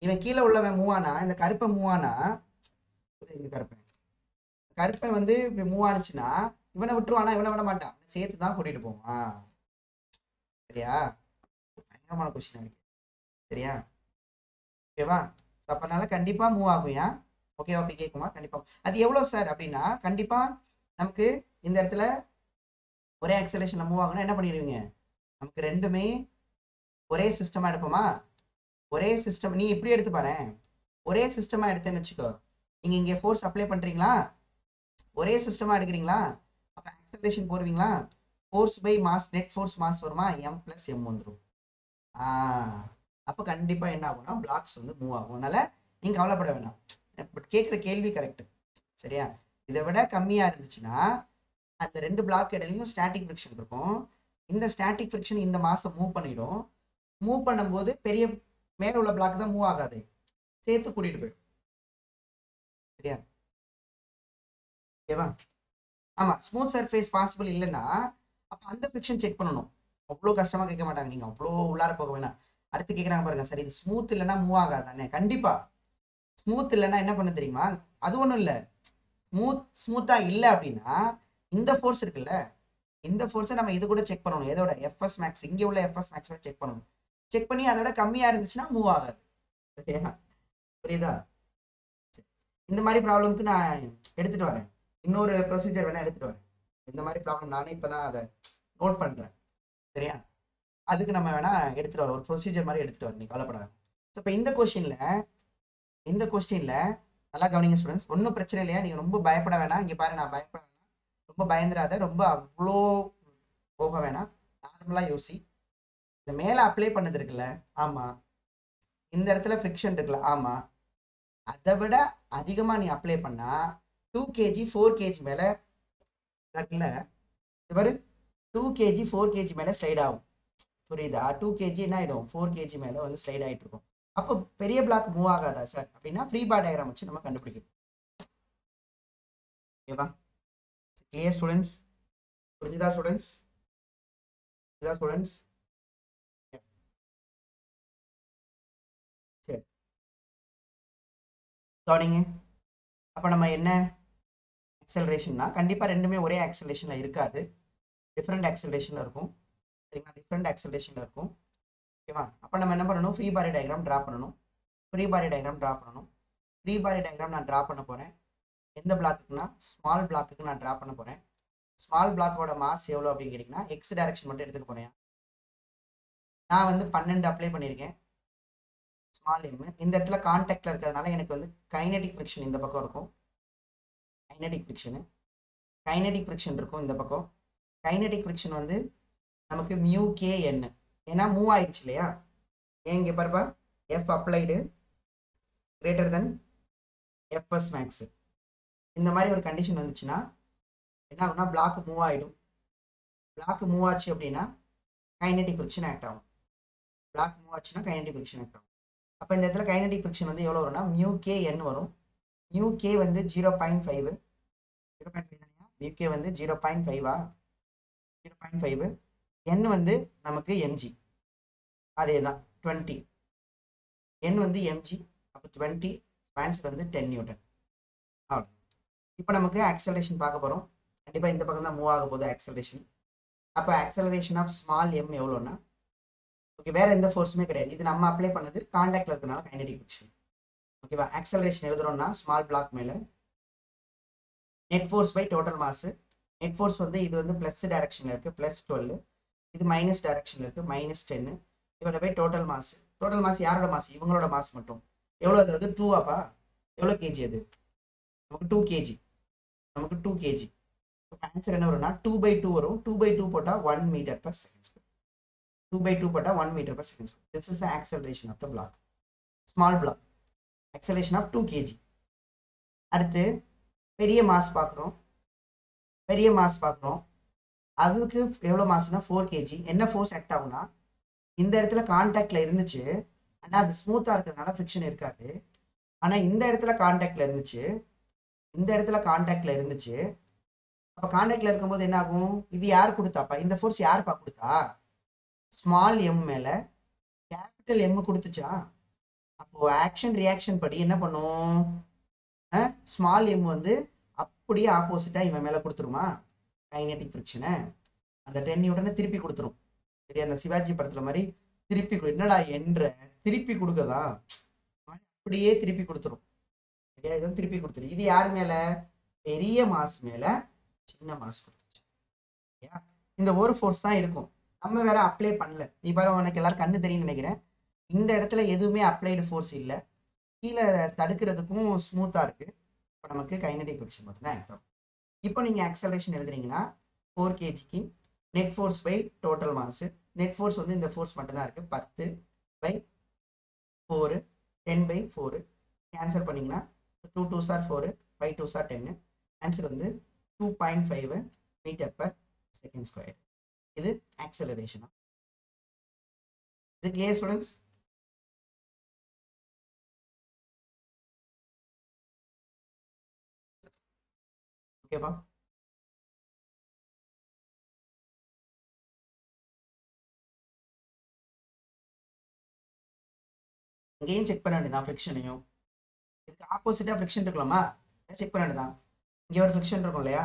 இவன் கீழே உள்ளவன் மூவ் ஆனா, இந்த கருப்பை மூவ் ஆனா, கருப்பை வந்து இப்படி மூவ் ஆனிச்சுன்னா இவனை விட்டுருவானா? இவனை விட மாட்டான், சேர்த்து தான் கூட்டிட்டு போவான். சரியா? பயங்கரமான கொஸ்டின் இருக்கு. சரியா? ஓகேவா? அப்பனால கண்டிப்பா மூவ் ஆகும். ஓகேவா PK குமார்? கண்டிப்பா. அது எவ்வளவு சார் அப்படின்னா, கண்டிப்பா நமக்கு இந்த இடத்துல ஒரே ஆக்சலேஷன்ல மூவ் ஆகணும். என்ன பண்ணிடுவீங்க? நமக்கு ரெண்டுமே ஒரே சிஸ்டமா எடுப்போமா? ஒரே சிஸ்டம் நீ இப்படி எடுத்து பாரு, ஒரே சிஸ்டமா எடுத்தேன்னு வச்சுக்கோ. நீங்க இங்க ஃபோர்ஸ் அப்ளை பண்றீங்களா? ஒரே சிஸ்டமா எடுக்கிறீங்களா? அப்ப ஆக்சலரேஷன் போடுவீங்களா? Force by mass, net force mass வருமா? M + M வந்துடும். அப்ப கண்டிப்பா என்ன ஆகும்னா பிளாக்ஸ் வந்து மூவ் ஆகும். அதனால நீங்க கவலைப்பட வேணாம். பட் கேட்குற கேள்வி கரெக்ட். சரியா? இதை விட கம்மியா இருந்துச்சுன்னா அந்த ரெண்டு பிளாக் இடையிலையும் ஸ்டாட்டிக் ஃப்ரிக்ஷன் இருக்கும். இந்த ஸ்டாட்டிக் ஃப்ரிக்ஷன் இந்த மாசம் மூவ் பண்ணிடும். மூவ் பண்ணும்போது பெரிய மேல உள்ள பிளாக் தான் மூவ் ஆகாது, சேர்த்து கூட்டிட்டு போயிடும். சரியா? ஓகேவா? ஆமா, ஸ்மூத் சர்ஃபேஸ் பாசிபிள் இல்லைன்னா அப்ப அந்த ஃப்ரிக்ஷன் செக் பண்ணணும். அவ்வளோ கஷ்டமா கேட்க மாட்டாங்க, நீங்க அவ்வளோ உள்ளார போக வேணாம். அடுத்து கேட்குறாங்க பாருங்க, சரி இது ஸ்மூத் இல்லைன்னா மூவ் ஆகாதானே? கண்டிப்பா ஸ்மூத் இல்லைன்னா என்ன பண்ண தெரியுமா? அது ஒன்றும் இல்லை, ஸ்மூத்தா இல்லை அப்படின்னா இந்த ஃபோர்ஸ் இருக்குல்ல, இந்த ஃபோர்ஸை நம்ம இது கூட செக் பண்ணணும். எதோட? எஃப்எஸ் மேக்ஸ், இங்கே உள்ள எஃப்எஸ் மேக்ஸோட செக் பண்ணணும். செக் பண்ணி அதோட கம்மியா இருந்துச்சுன்னா மூவ் ஆகாது. சரியா? புரியுதா? இந்த மாதிரி ப்ராப்ளம்க்கு நான் எடுத்துட்டு வரேன், இன்னொரு ப்ரொசீஜர் வேணா எடுத்துட்டு வரேன். இந்த மாதிரி ப்ராப்ளம் நானே இப்பதான் அதை நோட் பண்றேன். சரியா? அதுக்கு நம்ம வேணா எடுத்துட்டு வரோம், ஒரு ப்ரொசீஜர் மாதிரி எடுத்துட்டு வரேன், நீ கவலைப்படாத. ஸோ இப்போ இந்த கொஸ்டின்ல நல்லா கவனிங்க ஸ்டூடெண்ட்ஸ், ஒன்றும் பிரச்சனை இல்லையா? நீங்க ரொம்ப பயப்பட வேணாம். இங்க பாரு, நான் பயப்பட வேணாம், ரொம்ப பயந்துடாத, ரொம்ப அவ்வளோ போக வேணாம், நார்மலா யோசி. இந்த மேல அப்ளை பண்ணது இருக்குல்ல, ஆமா. இந்த இடத்துல ஃப்ரிக்ஷன் இருக்குல்ல, ஆமா. அதை விட அதிகமா நீ அப்ளை பண்ணா 2 kg 4 kg மேல இருக்குல்ல, இது பாரு 2 kg 4 kg மேல ஸ்லைட் ஆகும். புரியுதா? 2 kg என்ன ஆயிடும்? 4 kg மேல வந்து ஸ்லைட் ஆயிட்டு இருக்கும். அப்போ பெரிய பிளாக் மூவ் ஆகாதா சார் அப்படின்னா ஃப்ரீ பாடி டயக்ராம் வச்சு நம்ம கண்டுபிடிக்கணும். ஓகேவா? Clear students? புரிஞ்சுதா ஸ்டூடெண்ட்ஸ்? சரி, கவனிங்க. அப்போ நம்ம என்ன ஆக்சலரேஷன்னா கண்டிப்பாக ரெண்டுமே ஒரே ஆக்சலரேஷனில் இருக்காது, டிஃப்ரெண்ட் ஆக்சலரேஷனில் இருக்கும். சரிங்களா, டிஃப்ரெண்ட் ஆக்சலரேஷனில் இருக்கும். ஓகேவா, அப்போ நம்ம என்ன பண்ணணும், ஃப்ரீ பாடி டயக்ராம் ட்ரா பண்ணணும். ஃப்ரீ பாடி டயக்ராம் ட்ரா பண்ணணும். ஃப்ரீ பாடி டயக்ராம் நான் ட்ரா பண்ண போகிறேன். எந்த பிளாக்குக்குன்னா ஸ்மால் பிளாக்குக்கு நான் ட்ரா பண்ண போகிறேன். ஸ்மால் பிளாக்கோட மாஸ் எவ்வளோ அப்படின்னு கேட்டிங்கன்னா எக்ஸ் டைரக்ஷன் மட்டும் எடுத்துக்க போகிறேன். நான் வந்து 12 அப்ளை பண்ணியிருக்கேன். ஸ்மால் எம் இந்த இடத்துல கான்டாக்டில் இருக்கிறதுனால எனக்கு வந்து கைனடிக் ஃப்ரிக்ஷன் இந்த பக்கம் இருக்கும். கைனடிக் ஃப்ரிக்ஷன் இருக்கும் இந்த பக்கம். கைனடிக் ஃப்ரிக்ஷன் வந்து நமக்கு மியூ கே என், ஏன்னா மூவ் ஆயிடுச்சு இல்லையா. ஏன் இங்கே பாருப்பா, F applied greater than FS max. இந்த மாதிரி ஒரு கண்டிஷன் வந்துச்சுன்னா என்ன ஆகும்னா பிளாக் மூவ் ஆகிடும். பிளாக் மூவ் ஆச்சு அப்படின்னா கைனடிக் ஃப்ரிக்ஷன் ஆக்ட் ஆகும். பிளாக் மூவ் ஆச்சுன்னா கைனடிக் ஃப்ரிக்ஷன் ஆக்ட் ஆகும். அப்போ இந்த இடத்துல கைனடிக் ஃப்ரிக்ஷன் வந்து எவ்வளோ வரும்னா மியூ கே என் வரும். மியூ கே வந்து 0.5. 0.5 தானே, மியூ கே வந்து 0.5 0.5. என் வந்து நமக்கு எம்ஜி, அதே தான் 20. என் வந்து எம்ஜி, அப்போ 20. ஆன்சர் வந்து 10 நியூட்டன். அவ்வளோ. இப்போ நமக்கு ஆக்சலரேஷன் பார்க்க போகிறோம். கண்டிப்பாக இந்த பக்கம் தான் மூவ் ஆக போகுது ஆக்சலரேஷன். அப்போ ஆக்சலரேஷன் ஆஃப் ஸ்மால் எம் எவ்வளோன்னா, ஓகே, வேற எந்த ஃபோர்ஸுமே கிடையாது, இது நம்ம அப்ளை பண்ணது கான்டாக்ட்ல இருக்கனால கைனடிக் ஃப்ரிக்ஷன். ஓகேவா, ஆக்சலரேஷன் எழுதுறோம்னா ஸ்மால் பிளாக் மேலே net force by total mass. Net force வந்து இது வந்து ப்ளஸ் டைரக்ஷனில் இருக்குது, +12. இது மைனஸ் டைரக்ஷனில் இருக்குது, -10. இவரை by total mass. Total mass யாரோட மாஸ், இவங்களோட மாஸ் மட்டும். எவ்வளோ அது வந்து 2ஆப்பா, எவ்வளோ கேஜி அது, நமக்கு 2 கேஜி. நமக்கு 2 கேஜி. ஆன்சர் என்ன வரும்னா 2/2 வரும். 2/2 போட்டால் 1 மீட்டர்/செகண்ட் ஸ்கொயர். 2/2 போட்டால் 1 metre per second square. This is the acceleration of the block, small block. Acceleration of 2 kg. அடுத்து பெரிய மாஸ் பார்க்குறோம். அதுக்கு எவ்வளோ மாஸ்னா 4 கேஜி. என்ன ஃபோர்ஸ் ஆக்ட் ஆகும்னா, இந்த இடத்துல கான்டாக்ட்ல இருந்துச்சு, ஆனால் அது ஸ்மூத்தாக இருக்கிறதுனால ஃப்ரிக்ஷன் இருக்காது. ஆனால் இந்த இடத்துல கான்டாக்ட்ல இருந்துச்சு. அப்போ கான்டாக்ட்ல இருக்கும்போது என்ன ஆகும், இது யார் கொடுத்தாப்பா, இந்த ஃபோர்ஸ் யாருப்பா கொடுத்தா, ஸ்மால் எம் மேல கேபிட்டல் எம் கொடுத்துச்சா. அப்போ ஆக்ஷன் ரியாக்ஷன் படி என்ன பண்ணும், ஸ்மால் எம் வந்து அப்படியே ஆப்போசிட்டா இவன் மேல கொடுத்துருமா கைனடிக் ஃப்ரிக்ஷனை. அந்த 10 நியூட்டனை திருப்பி கொடுத்துரும். சரி, அந்த சிவாஜி படத்துல மாதிரி திருப்பி என்னடா என்ற திருப்பி கொடுக்கதான், அப்படியே திருப்பி கொடுத்துரும். சரியா, இதை திருப்பி கொடுத்துரும். இது யார் மேல, பெரிய மாஸ் மேல சின்ன மாஸ் கொடுத்துச்சு. இந்த ஒரு ஃபோர்ஸ் தான் இருக்கும், நம்ம வேற அப்ளை பண்ணல. நீ பாரு, உனக்கு எல்லாரும் கண்ணு தெரியும்னு நினைக்கிறேன். இந்த இடத்துல எதுவுமே அப்ளைடு ஃபோர்ஸ் இல்லை, கீழே தடுக்கிறதுக்கும் ஸ்மூத்தா இருக்கு. இப்போ நமக்கு கைனடிக் ஃப்ரிக்ஷன் மட்டும் தான் ஆக்ட். இப்போ நீங்க ஆக்சலரேஷன் எழுதுறீங்கன்னா 4 கேஜிக்கு net force by total mass. Net force வந்து இந்த ஃபோர்ஸ் மட்டும் தான் இருக்கு, 10/4, 10/4. கேன்சல் பண்ணீங்கன்னா 2 2s are 4, 5 2s are 10. Answer வந்து 2.5 மீட்டர்/செகண்ட் ஸ்கொயர். இது ஆக்சலரேஷன். இது கிளியர் ஸ்டூடெண்ட்ஸ்? ஓகேப்பா, இங்கேயும் செக் பண்ண வேண்டியதான் ஃப்ரிக்ஷனையும். இதுக்கு ஆப்போசிட்டா ஃப்ரிக்ஷன் இருக்கலாமா, செக் பண்ண வேண்டியதான். இங்கே ஒரு ஃப்ரிக்ஷன் இருக்கும் இல்லையா,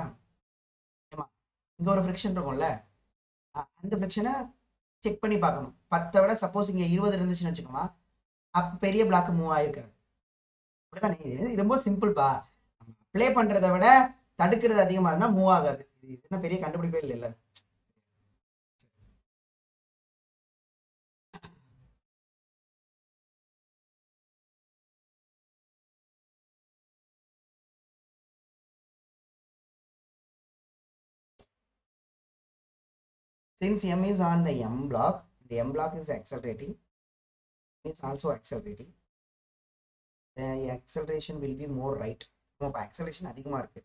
ஏமா இங்கே ஒரு ஃப்ரிக்ஷன் இருக்கும்ல, அந்த ஃப்ரிக்ஷனை செக் பண்ணி பார்க்கணும். 10 விட சப்போஸ் இங்கே 20 இருந்துச்சுன்னு வச்சுக்கோமா, அப்போ பெரிய பிளாக் மூவ் ஆயிருக்காது. அப்படிதானே, ரொம்ப சிம்பிள்பா. ப்ளே பண்றதை விட தடுக்கிறது அதிகமாக இருந்தால் மூவ் ஆகாது. இது என்ன பெரிய கண்டுபிடிப்பே இல்லைல்ல. Since M is on the M block, the M block is accelerating, is also accelerating. The acceleration will be more right. இப்போ acceleration அதிகமாக இருக்கு,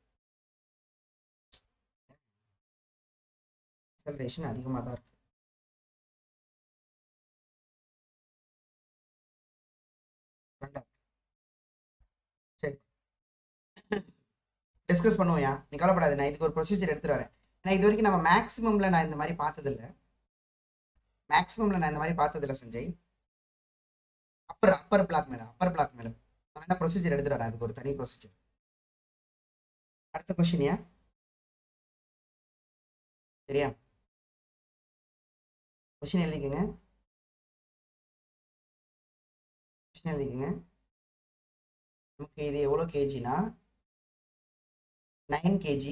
acceleration அதிகமாக தான் இருக்கு. சரி, டிஸ்கஸ் பண்ணுவோம்யா, நீ கவலைப்படாது. நான் இதுக்கு ஒரு ப்ரொசீஜர் எடுத்துட்டு வரேன். நான் இது வரைக்கும் நம்ம மேக்ஸிமம்ல நான் இந்த மாதிரி பார்த்ததில்லை. சஞ்சய். அப்பர் பிளாக் மேல நான் என்ன ப்ரொசீஜர் எடுத்துட்டு வரேன், அதுக்கு ஒரு தனி ப்ரொசீஜர். அடுத்த கொஸ்டின் சரியா? கொஸ்டின் எழுதிக்கங்க. நமக்கு இது எவ்வளோ கேஜினா 9 kg.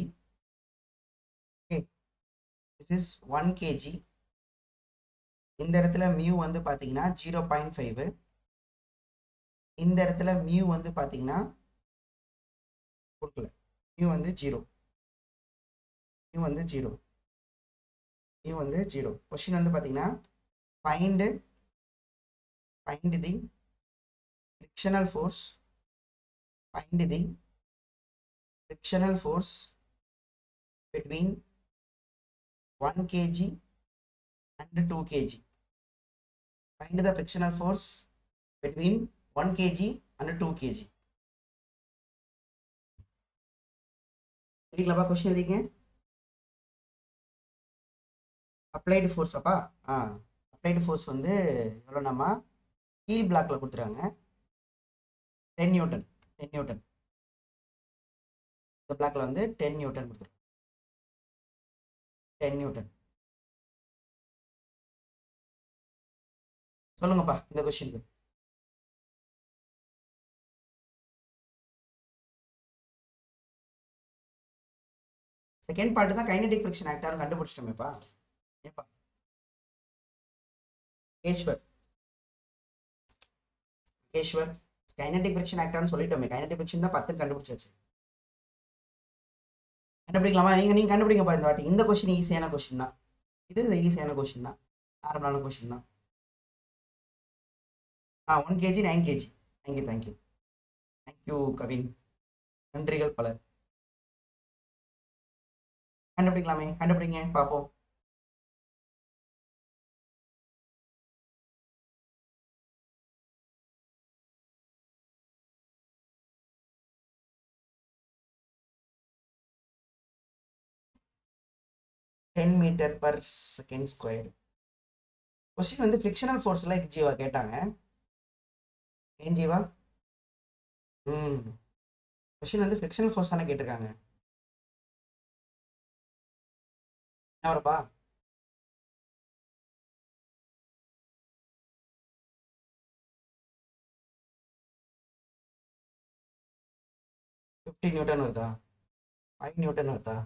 Okay, this is 1 kg. இந்த இடத்துல மியூ வந்து பார்த்தீங்கன்னா 0.5. இந்த இடத்துல மியூ வந்து பார்த்தீங்கன்னா கொடுக்கல. மியூ வந்து 0. கொஸ்டின் வந்து பார்த்தீங்கன்னா find the frictional force. Find the frictional force between 1 kg and 2 kg. Find the frictional force between 1 kg and 2 kg. எழுதிக்கலாமா? கொஸ்டின் எழுதிங்க. அப்ளைடு ஃபோர்ஸ் அப்பா. அப்ளைடு ஃபோர்ஸ் வந்து எவ்வளோ நம்ம கீழ் பிளாக்ல கொடுத்துருக்காங்க 10 நியூட்டன். இந்த பிளாக்ல வந்து 10 நியூட்டன் கொடுத்துருக்காங்க. 10 நியூட்டன். சொல்லுங்கப்பா இந்த கொஸ்டினுக்கு. செகண்ட் பார்ட் தான் கைனடிக் ஃபிரிக்ஷன் ஆக்டார் கண்டுபிடிச்சிட்டோமேப்பா. ஏப்பா கேஷ்வர் கைனடிக் ஃபிரிக்ஷன் ஆக்டார்னு சொல்லிட்டோமே. கைனடிக் ஃபிரிக்ஷன் தான் 10 கண்டுபிடிச்சாச்சு. கண்டுபிடிக்கலாமா? நீங்க கண்டுபிடிங்கப்பா இந்த வாட்டி. இந்த கொஸ்டின் ஈஸியான கொஸ்டின் தான். இது ஈஸியான கொஸ்டின் தான், நார்மலான கொஸ்டின் தான். 1 kg 9 kg. தேங்க்யூ கவின், நன்றிகள் பலர். கண்டுபிடிக்கலாமே? கண்டுபிடிங்க பார்ப்போம். Ten metre per second square. Question வந்து ஃப்ரிக்ஷனல் ஃபோர்ஸ்ல ஜீவா கேட்டாங்க. ஏன் ஜீவா? கொஸ்டின் வந்து ஃப்ரிக்ஷனல் ஃபோர்ஸ் தானே கேட்டிருக்காங்க. எவ்வளோப்பா? 50 நியூட்டன் வருதா? 5 நியூட்டன் வருதா?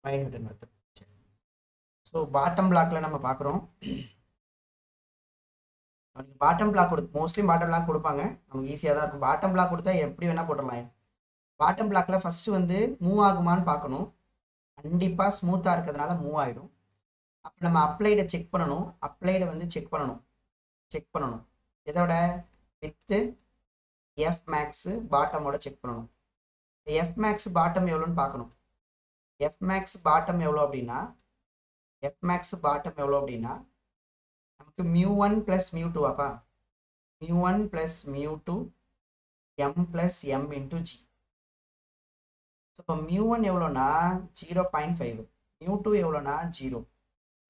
5 நியூட்டன் வருது. ஸோ பாட்டம் பிளாக்ல நம்ம பார்க்குறோம். Bottom block mostly bottom block கொடுப்பாங்க, நமக்கு ஈஸியாக தான் இருக்கும். பாட்டம் பிளாக் கொடுத்தா எப்படி வேணால் போட்டுடலாம். பாட்டம் பிளாக்ல ஃபர்ஸ்ட் வந்து மூவ் ஆகுமான்னு பார்க்கணும். கண்டிப்பாக ஸ்மூத்தாக இருக்கிறதுனால மூவ் ஆகிடும். அப்போ நம்ம அப்ளைடை செக் பண்ணணும். செக் பண்ணணும் இதோட வித்து எஃப் மேக்ஸு பாட்டமோட செக் பண்ணணும். எஃப் மேக்ஸ் பாட்டம் எவ்வளோன்னு பார்க்கணும். எஃப் மேக்ஸ் பாட்டம் எவ்வளோ அப்படின்னா நமக்கு μ1 + μ2 அப்பா. μ1 + μ2 m + m × g. ஸோ இப்போ μ1 எவ்வளோனா 0.5, μ2 எவ்வளோனா 0,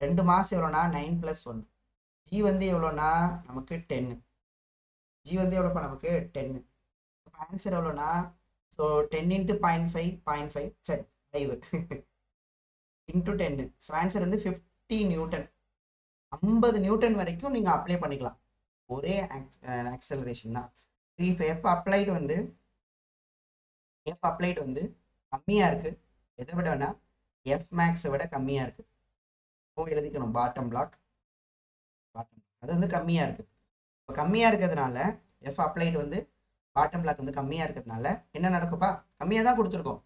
2 மாஸ் எவ்வளோனா 9 + 1. g வந்து எவ்வளோனா நமக்கு 10. நமக்கு 10. ஆன்சர் எவ்வளோனா ஸோ 10 × 0.5 சரி 5 × 10. ஸோ ஆன்சர் வந்து 50 நியூட்டன். 50 நியூட்டன் வரைக்கும் நீங்கள் அப்ளை பண்ணிக்கலாம். ஒரே ஆக்சலரேஷன் தான். இப்போ எஃப் அப்ளைடு வந்து கம்மியாக இருக்குது. எதை விடனா எஃப் மேக்ஸை விட கம்மியாக இருக்குது. எழுதிக்கணும் பாட்டம் பிளாக் அது வந்து கம்மியாக இருக்குது. இப்போ கம்மியாக இருக்கிறதுனால எஃப் அப்ளைடு வந்து பாட்டம் பிளாக் வந்து கம்மியாக இருக்கிறதுனால என்ன நடக்குப்பா? கம்மியாக தான் கொடுத்துருக்கோம்.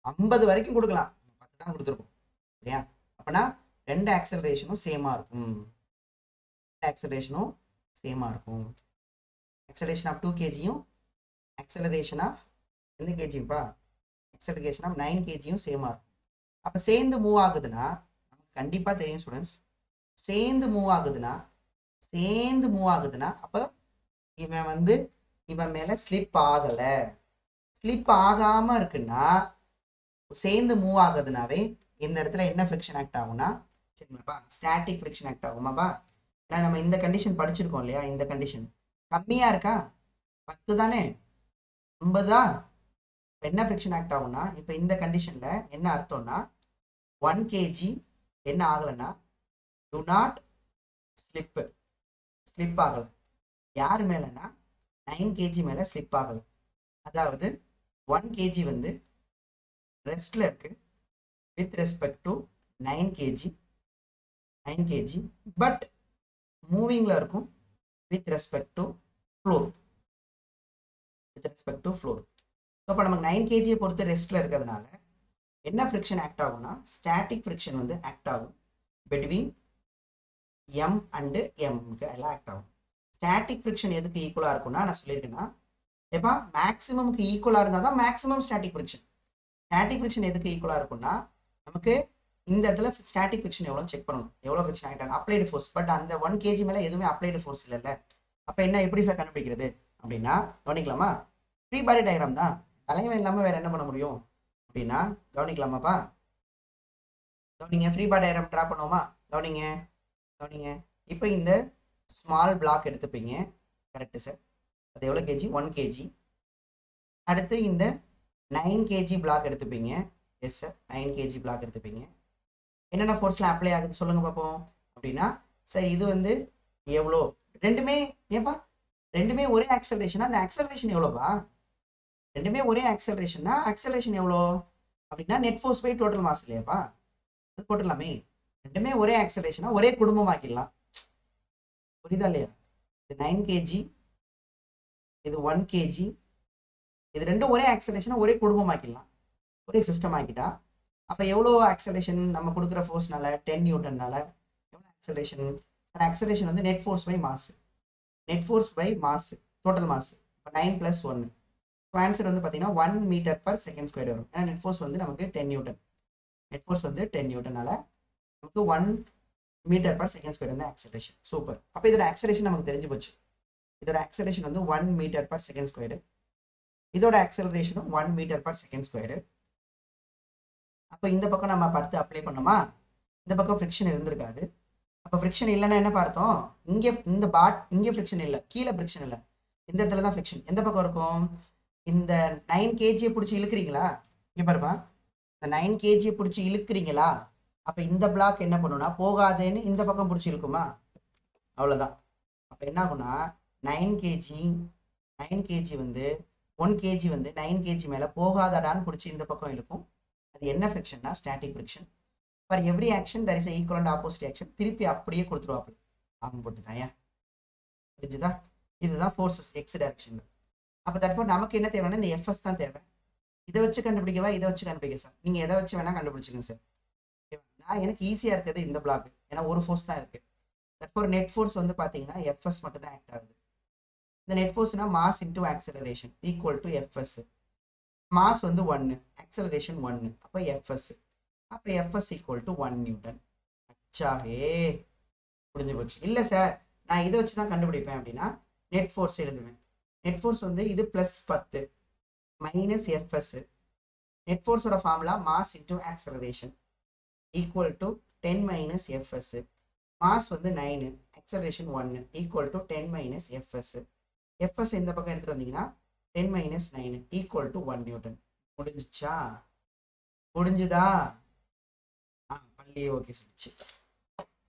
50 வரைக்கும் கொடுக்கலாம், 10 தான் கொடுத்துருக்கோம் சரியா? அப்போனா 2 ஆக்சலரேஷனும் சேமாக இருக்கும். ஆக்சலரேஷன் ஆஃப் 2 kgயும் ஆக்சலரேஷன் ஆஃப் எந்த கேஜிப்பா? ஆக்சலரேஷன் ஆஃப் 9 kgயும் சேமாக இருக்கும். அப்போ சேர்ந்து மூவ் ஆகுதுன்னா நமக்கு கண்டிப்பாக தெரியும் ஸ்டூடெண்ட்ஸ், சேர்ந்து மூவ் ஆகுதுன்னா அப்போ இவன் மேலே ஸ்லிப் ஆகாமல் இருக்குன்னா சேர்ந்து மூவ் ஆகுதுனாவே இந்த இடத்துல என்ன ஃப்ரிக்ஷன் ஆக்ட் ஆகும்னா சரிங்களாப்பா? ஸ்டாட்டிக் ஃப்ரிக்ஷன் ஆக்ட் ஆகுமாப்பா? ஏன்னா நம்ம இந்த கண்டிஷன் படிச்சிருக்கோம் இல்லையா? இந்த கண்டிஷன் கம்மியாக இருக்கா? 10 தானே, 50 என்ன ஃப்ரிக்ஷன் ஆக்ட் ஆகும்னா இப்போ இந்த கண்டிஷன்ல என்ன அர்த்தம்னா 1 kg என்ன ஆகலைன்னா டு நாட் ஸ்லிப் ஆகலை. யார் மேலன்னா 9 kg மேல ஸ்லிப் ஆகலை. அதாவது 1 kg வந்து ரெஸ்ட்ல இருக்கு with respect to 9 kg but மூவிங்ல இருக்கும் வித் ரெஸ்பெக்ட் டு ஃப்ளோர். இப்போ நமக்கு 9 kg பொறுத்து ரெஸ்ட்ல இருக்கிறதுனால என்ன ஃப்ரிக்ஷன் ஆக்ட் ஆகும்னா ஸ்டாட்டிக் ஃப்ரிக்ஷன் வந்து ஆக்ட் ஆகும் பிட்வீன் எம் அண்டு எம்க்கு எல்லாம் ஆக்ட் ஆகும். ஸ்டாட்டிக் ஃப்ரிக்ஷன் எதுக்கு ஈக்குவலா இருக்கும்னா நான் சொல்லியிருக்கேன்னா எப்பா மேக்ஸிமம்க்கு ஈக்குவலா இருந்தால் தான் maximum static friction. Static friction எதுக்கு ஈக்குவலா இருக்கும்னா நமக்கு இந்த இடத்துல ஸ்டாட்டிக் ஃப்ரிக்ஷன் எவ்வளோ செக் பண்ணணும், எவ்வளோ ஃப்ரிக்ஷன் ஆக்ட் ஆகும் அப்ளைடு ஃபோர்ஸ். பட் அந்த 1 kg மேலே எதுவுமே அப்ளைடு ஃபோர்ஸ் இல்லைல்ல. அப்போ என்ன எப்படி சார் கண்டுபிடிக்கிறது அப்படின்னா கவனிக்கலாமா? ஃப்ரீ பாடி டயக்ராம் தான், தலைவன் இல்லாமல் வேற என்ன பண்ண முடியும் அப்படின்னா கவனிக்கலாமாப்பா? கவனிங்க, ஃப்ரீ பாடி டயக்ராம் ட்ரா பண்ணுவோமா? கவனிங்க. இப்போ இந்த ஸ்மால் பிளாக் எடுத்துப்பீங்க, கரெக்டு சார். அது எவ்வளோ கேஜி? 1 kg. அடுத்து இந்த 9 kg பிளாக் எடுத்துப்பீங்க. எஸ் சார், 9 kg பிளாக் எடுத்துப்பீங்க. என்னென்ன ஃபோர்ஸ்லாம் அப்ளை ஆகுது சொல்லுங்க பார்ப்போம். அப்படின்னா சார் இது வந்து எவ்வளோ? ரெண்டுமே ஏப்பா ரெண்டுமே ஒரே ஆக்சலரேஷனா? அந்த ஆக்சலரேஷன் எவ்வளோப்பா? ரெண்டுமே ஒரே ஆக்சலரேஷன்னா ஆக்சலரேஷன் எவ்வளோ அப்படின்னா net force by total mass இல்லையாப்பா? அது போட்டுடலாமே. ரெண்டுமே ஒரே ஆக்சலரேஷனா ஒரே குடும்பமாக்கிடலாம். புரியுதா இல்லையா? இது 9 kg, இது 1 kg, இது ரெண்டும் ஒரே ஆக்சலரேஷனா ஒரே குடும்பமாக்கிடலாம், ஒரே சிஸ்டம் ஆக்கிட்டா. அப்போ எவ்வளோ ஆக்சலரேஷன் நம்ம கொடுக்குற ஃபோர்ஸ்னால 10 நியூட்டன்னால எவ்வளோ ஆக்சலரேஷன்? ஆக்சலரேஷன் வந்து net force by mass, total mass. இப்போ 9 + 1. இப்போ ஆன்சர் வந்து பார்த்தீங்கன்னா 1 m/s² வரும். ஏன்னா நெட் ஃபோர்ஸ் வந்து நமக்கு 10 நியூட்டன். நெட் ஃபோர்ஸ் வந்து 10 நியூட்டனால நமக்கு 1 m/s² வந்து ஆக்சலரேஷன். சூப்பர். அப்போ இதோட ஆக்சலரேஷன் நமக்கு தெரிஞ்சு போச்சு. இதோட ஆக்சலரேஷன் வந்து 1 m/s². இதோட ஆக்சலரேஷனும் 1 m/s². அப்போ இந்த பக்கம் நம்ம 10 அப்ளை பண்ணோமா? இந்த பக்கம் ஃப்ரிக்ஷன் இருந்திருக்காது. அப்போ ஃப்ரிக்ஷன் இல்லைன்னா என்ன பார்த்தோம்? இங்கே ஃப்ரிக்ஷன் இல்லை, கீழே ஃப்ரிக்ஷன் இல்லை, இந்த இடத்துல தான் ஃப்ரிக்ஷன். எந்த பக்கம் இருக்கும்? இந்த 9 kg பிடிச்சி இழுக்கிறீங்களா? இங்கே பாருப்பா, இந்த 9 kg பிடிச்சி இழுக்கிறீங்களா? அப்போ இந்த பிளாக் என்ன பண்ணுன்னா போகாதேன்னு இந்த பக்கம் பிடிச்சி இழுக்குமா? அவ்வளோதான். அப்போ என்ன ஆகும்னா 9 kg வந்து 1 kg வந்து 9 kg மேலே போகாதடான்னு பிடிச்சி இந்த பக்கம் இழுக்கும். அது என்ன ஃப்ரிக்ஷன்னா static friction. For every action there is equal and opposite action. திருப்பி அப்படியே கொடுத்துருவாப்பி அவங்க போட்டுட்டாயா? புரிஞ்சுதா? இதுதான் ஃபோர்ஸஸ் எக்ஸ் டைரக்ஷன். அப்போ தற்போது நமக்கு என்ன தேவைன்னா இந்த எஃப்எஸ் தான் தேவை. இதை வச்சு கண்டுபிடிக்கவா இதை வச்சு கண்டுபிடிக்க சார்? நீங்கள் எதை வச்சு வேணால் கண்டுபிடிச்சிங்க சார். நான் எனக்கு ஈஸியாக இருக்கிறது இந்த பிளாக், ஏன்னா ஒரு ஃபோர்ஸ் தான் இருக்குது. தற்போது நெட் ஃபோர்ஸ் வந்து பார்த்தீங்கன்னா எஃப்எஸ் மட்டும் தான் ஆக்ட் ஆகுது. இந்த நெட் ஃபோர்ஸ்னா mass into acceleration equal to FS. Mass வந்து 1, ஆக்சலரேஷன் 1. அப்போ எஃப்எஸ், அப்போ எஃப்எஸ் ஈக்குவல் டு 1 நியூட்டன். அச்சாவே புரிஞ்சு போச்சு. இல்லை சார் நான் இதை வச்சு தான் கண்டுபிடிப்பேன் அப்படின்னா நெட் ஃபோர்ஸ் எழுதுவேன். நெட் ஃபோர்ஸ் வந்து இது +10 மைனஸ் எஃப்எஸ். நெட் ஃபோர்ஸோட formula mass into acceleration equal to 10 - FS. Mass வந்து 9, acceleration 1 equal to 10 - FS. FS இந்த பக்கம் எடுத்துட்டு வந்தீங்கன்னா 10 - 9 ஈக்குவல் டு 1 நியூட்டன். முடிஞ்சிச்சா? முடிஞ்சுதா? பள்ளியே ஓகே சொல்லிச்சு.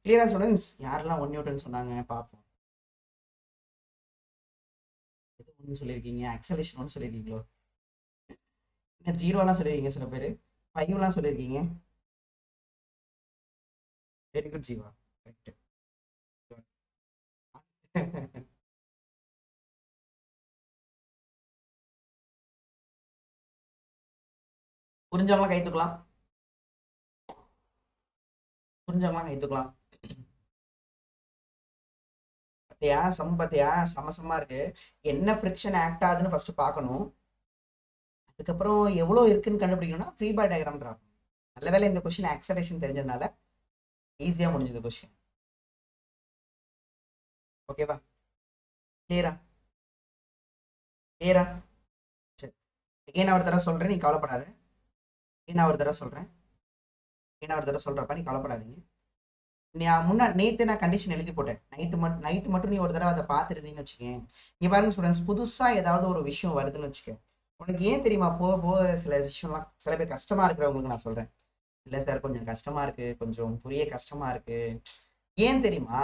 கிளியரா ஸ்டூடெண்ட்ஸ்? யாரெல்லாம் 1 நியூட்டன் சொன்னாங்க பார்ப்போம். எது 1 சொல்லியிருக்கீங்க? ஆக்சலரேஷன் 1 சொல்லியிருக்கீங்களோ? என்ன 0லாம் சொல்லியிருக்கீங்க, சில பேர் 5லாம் சொல்லியிருக்கீங்க. Very good Jeeva, correct. புரிஞ்சவங்களாம் கை தூக்கலாம். பார்த்தியா பார்த்தியா சமசமா இருக்கு. என்ன ஃப்ரிக்ஷன் ஆக்ட் ஆகுதுன்னு ஃபர்ஸ்ட் பார்க்கணும். அதுக்கப்புறம் எவ்வளோ இருக்குன்னு கண்டுபிடிக்கணும்னா ஃப்ரீ பாடி டயக்ராம் ட்ரா. நல்ல வேளை இந்த கொஸ்டின் ஆக்சலரேஷன் தெரிஞ்சதுனால ஈஸியாக முடிஞ்சது கொஸ்டின். ஓகேவா? கிளியரா? சரி, again ஒரு தடவை சொல்கிறேன், நீ கவலைப்படாத. again ஒரு தடவை சொல்கிறப்ப நீ கவலைப்படாதீங்க. நேற்று நான் கண்டிஷன் எழுதி போட்டேன். நைட்டு மட்டும் நீ ஒரு தடவை அதை பார்த்துருந்தீங்கன்னு வச்சுக்கேன். இங்கே பாருங்க ஸ்டூடெண்ட்ஸ், புதுசாக ஏதாவது ஒரு விஷயம் வருதுன்னு வச்சுக்கேன், உனக்கு ஏன் தெரியுமா போக போக சில விஷயம்லாம் சில பேர் கஷ்டமா இருக்கிறவங்களுக்கு நான் சொல்றேன், இல்லை சார் கொஞ்சம் கஷ்டமா இருக்கு, கொஞ்சம் புரிய கஷ்டமா இருக்கு. ஏன் தெரியுமா?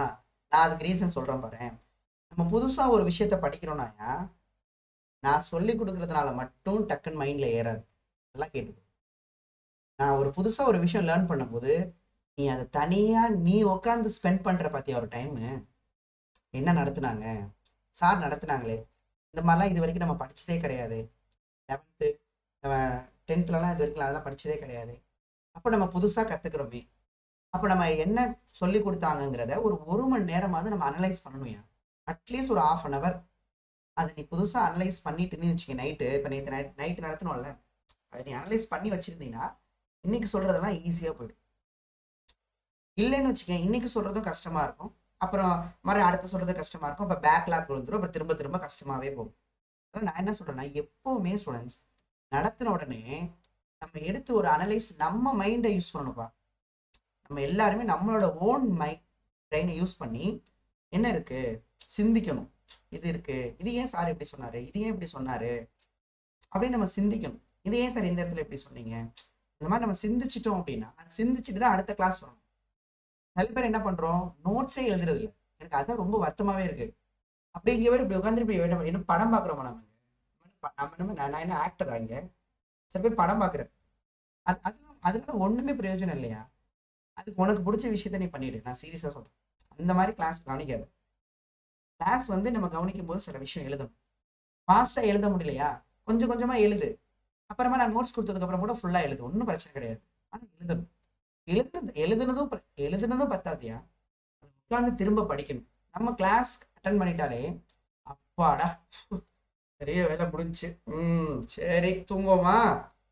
நான் அதுக்கு ரீசன் சொல்றேன் பாரு. நம்ம புதுசா ஒரு விஷயத்த படிக்கிறோம்னா நான் சொல்லி கொடுக்கறதுனால மட்டும் டக்குன்னு மைண்ட்ல ஏறாது. நல்லா கேட்டு, நான் ஒரு புதுசா ஒரு விஷயம் லேர்ன் பண்ணும்போது நீ அதை தனியா நீ உட்காந்து ஸ்பெண்ட் பண்ற பாத்தியா ஒரு டைம். என்ன நடத்துனாங்க சார், நடத்துனாங்களே, இந்த மாதிரிலாம் இது வரைக்கும் நம்ம படிச்சதே கிடையாது. 11th 10thலாம் இது வரைக்கும் அதெல்லாம் படிச்சதே கிடையாது. அப்போ நம்ம புதுசா கத்துக்கிறோமே, அப்போ நம்ம என்ன சொல்லி கொடுத்தாங்கிறத ஒரு மணி நேரமாவது நம்ம அனலைஸ் பண்ணணும். அட்லீஸ்ட் ஒரு ½ அதை நீ புதுசா அனலைஸ் பண்ணிட்டு இருந்தீங்கன்னு வச்சுக்க. நைட்டு இப்போ நேற்று நைட்டு நடத்தணும்ல, அதை நீ அனலைஸ் பண்ணி வச்சிருந்தீங்கன்னா இன்னைக்கு சொல்றதெல்லாம் ஈஸியா போயிடும். இல்லைன்னு வச்சுக்கேன், இன்னைக்கு சொல்றதும் கஷ்டமா இருக்கும், அப்புறம் மாதிரி அடுத்து சொல்றது கஷ்டமா இருக்கும், அப்போ பேக்லாக் விழுந்துடும், அப்புறம் திரும்ப திரும்ப கஷ்டமாவே போகும். அதான் நான் என்ன சொல்றேன்னா, எப்பவுமே ஸ்டூடெண்ட்ஸ் நடத்தின உடனே நம்ம எடுத்து ஒரு அனலைஸ் நம்ம மைண்டை யூஸ் பண்ணணும்ப்பா. நம்ம எல்லாருமே நம்மளோட ஓன் பிரெயினை யூஸ் பண்ணி என்ன இருக்கு சிந்திக்கணும். இது இருக்கு, இது ஏன் சார் இப்படி சொன்னாரு, இது ஏன் இப்படி சொன்னாரு அப்படின்னு நம்ம சிந்திக்கணும். இது ஏன் சார் இந்த இடத்துல இப்படி சொன்னீங்க, இந்த மாதிரி நம்ம சிந்திச்சிட்டோம் அப்படின்னா சிந்திச்சுட்டு தான் அடுத்த கிளாஸ் வரும். சில பேர் என்ன பண்றோம், நோட்ஸே எழுதுறது இல்லை. எனக்கு அதான் ரொம்ப வருத்தமாவே இருக்கு. அப்படி இங்கே இப்படி உட்காந்து இப்படி என்ன படம் பார்க்குறோமா நம்ம நான் என்ன ஆக்டர் அங்க. சில பேர் படம் பார்க்குறேன், அதனால ஒண்ணுமே பிரயோஜனம் இல்லையா? அதுக்கு உனக்கு பிடிச்ச விஷயத்த நீ பண்ணிடு. நான் சீரியஸா சொல்றேன், அந்த மாதிரி கிளாஸ் கவனிக்காது. கிளாஸ் நம்ம கவனிக்கும் போது சில விஷயம் எழுதணும். ஃபாஸ்டா எழுத முடியலையா, கொஞ்சம் கொஞ்சமா எழுது. அப்புறமா நான் நோட்ஸ் கொடுத்ததுக்கு அப்புறம் கூட ஃபுல்லா எழுது, ஒன்றும் பிரச்சனை கிடையாது. ஆனா எழுதணும். எழுதுனதும் பத்தாதியா, உட்காந்து திரும்ப படிக்கணும். நம்ம கிளாஸ் அட்டன் பண்ணிட்டாலே அப்பாடா பெரிய வேலை முடிஞ்சு சரி தூங்குவோமா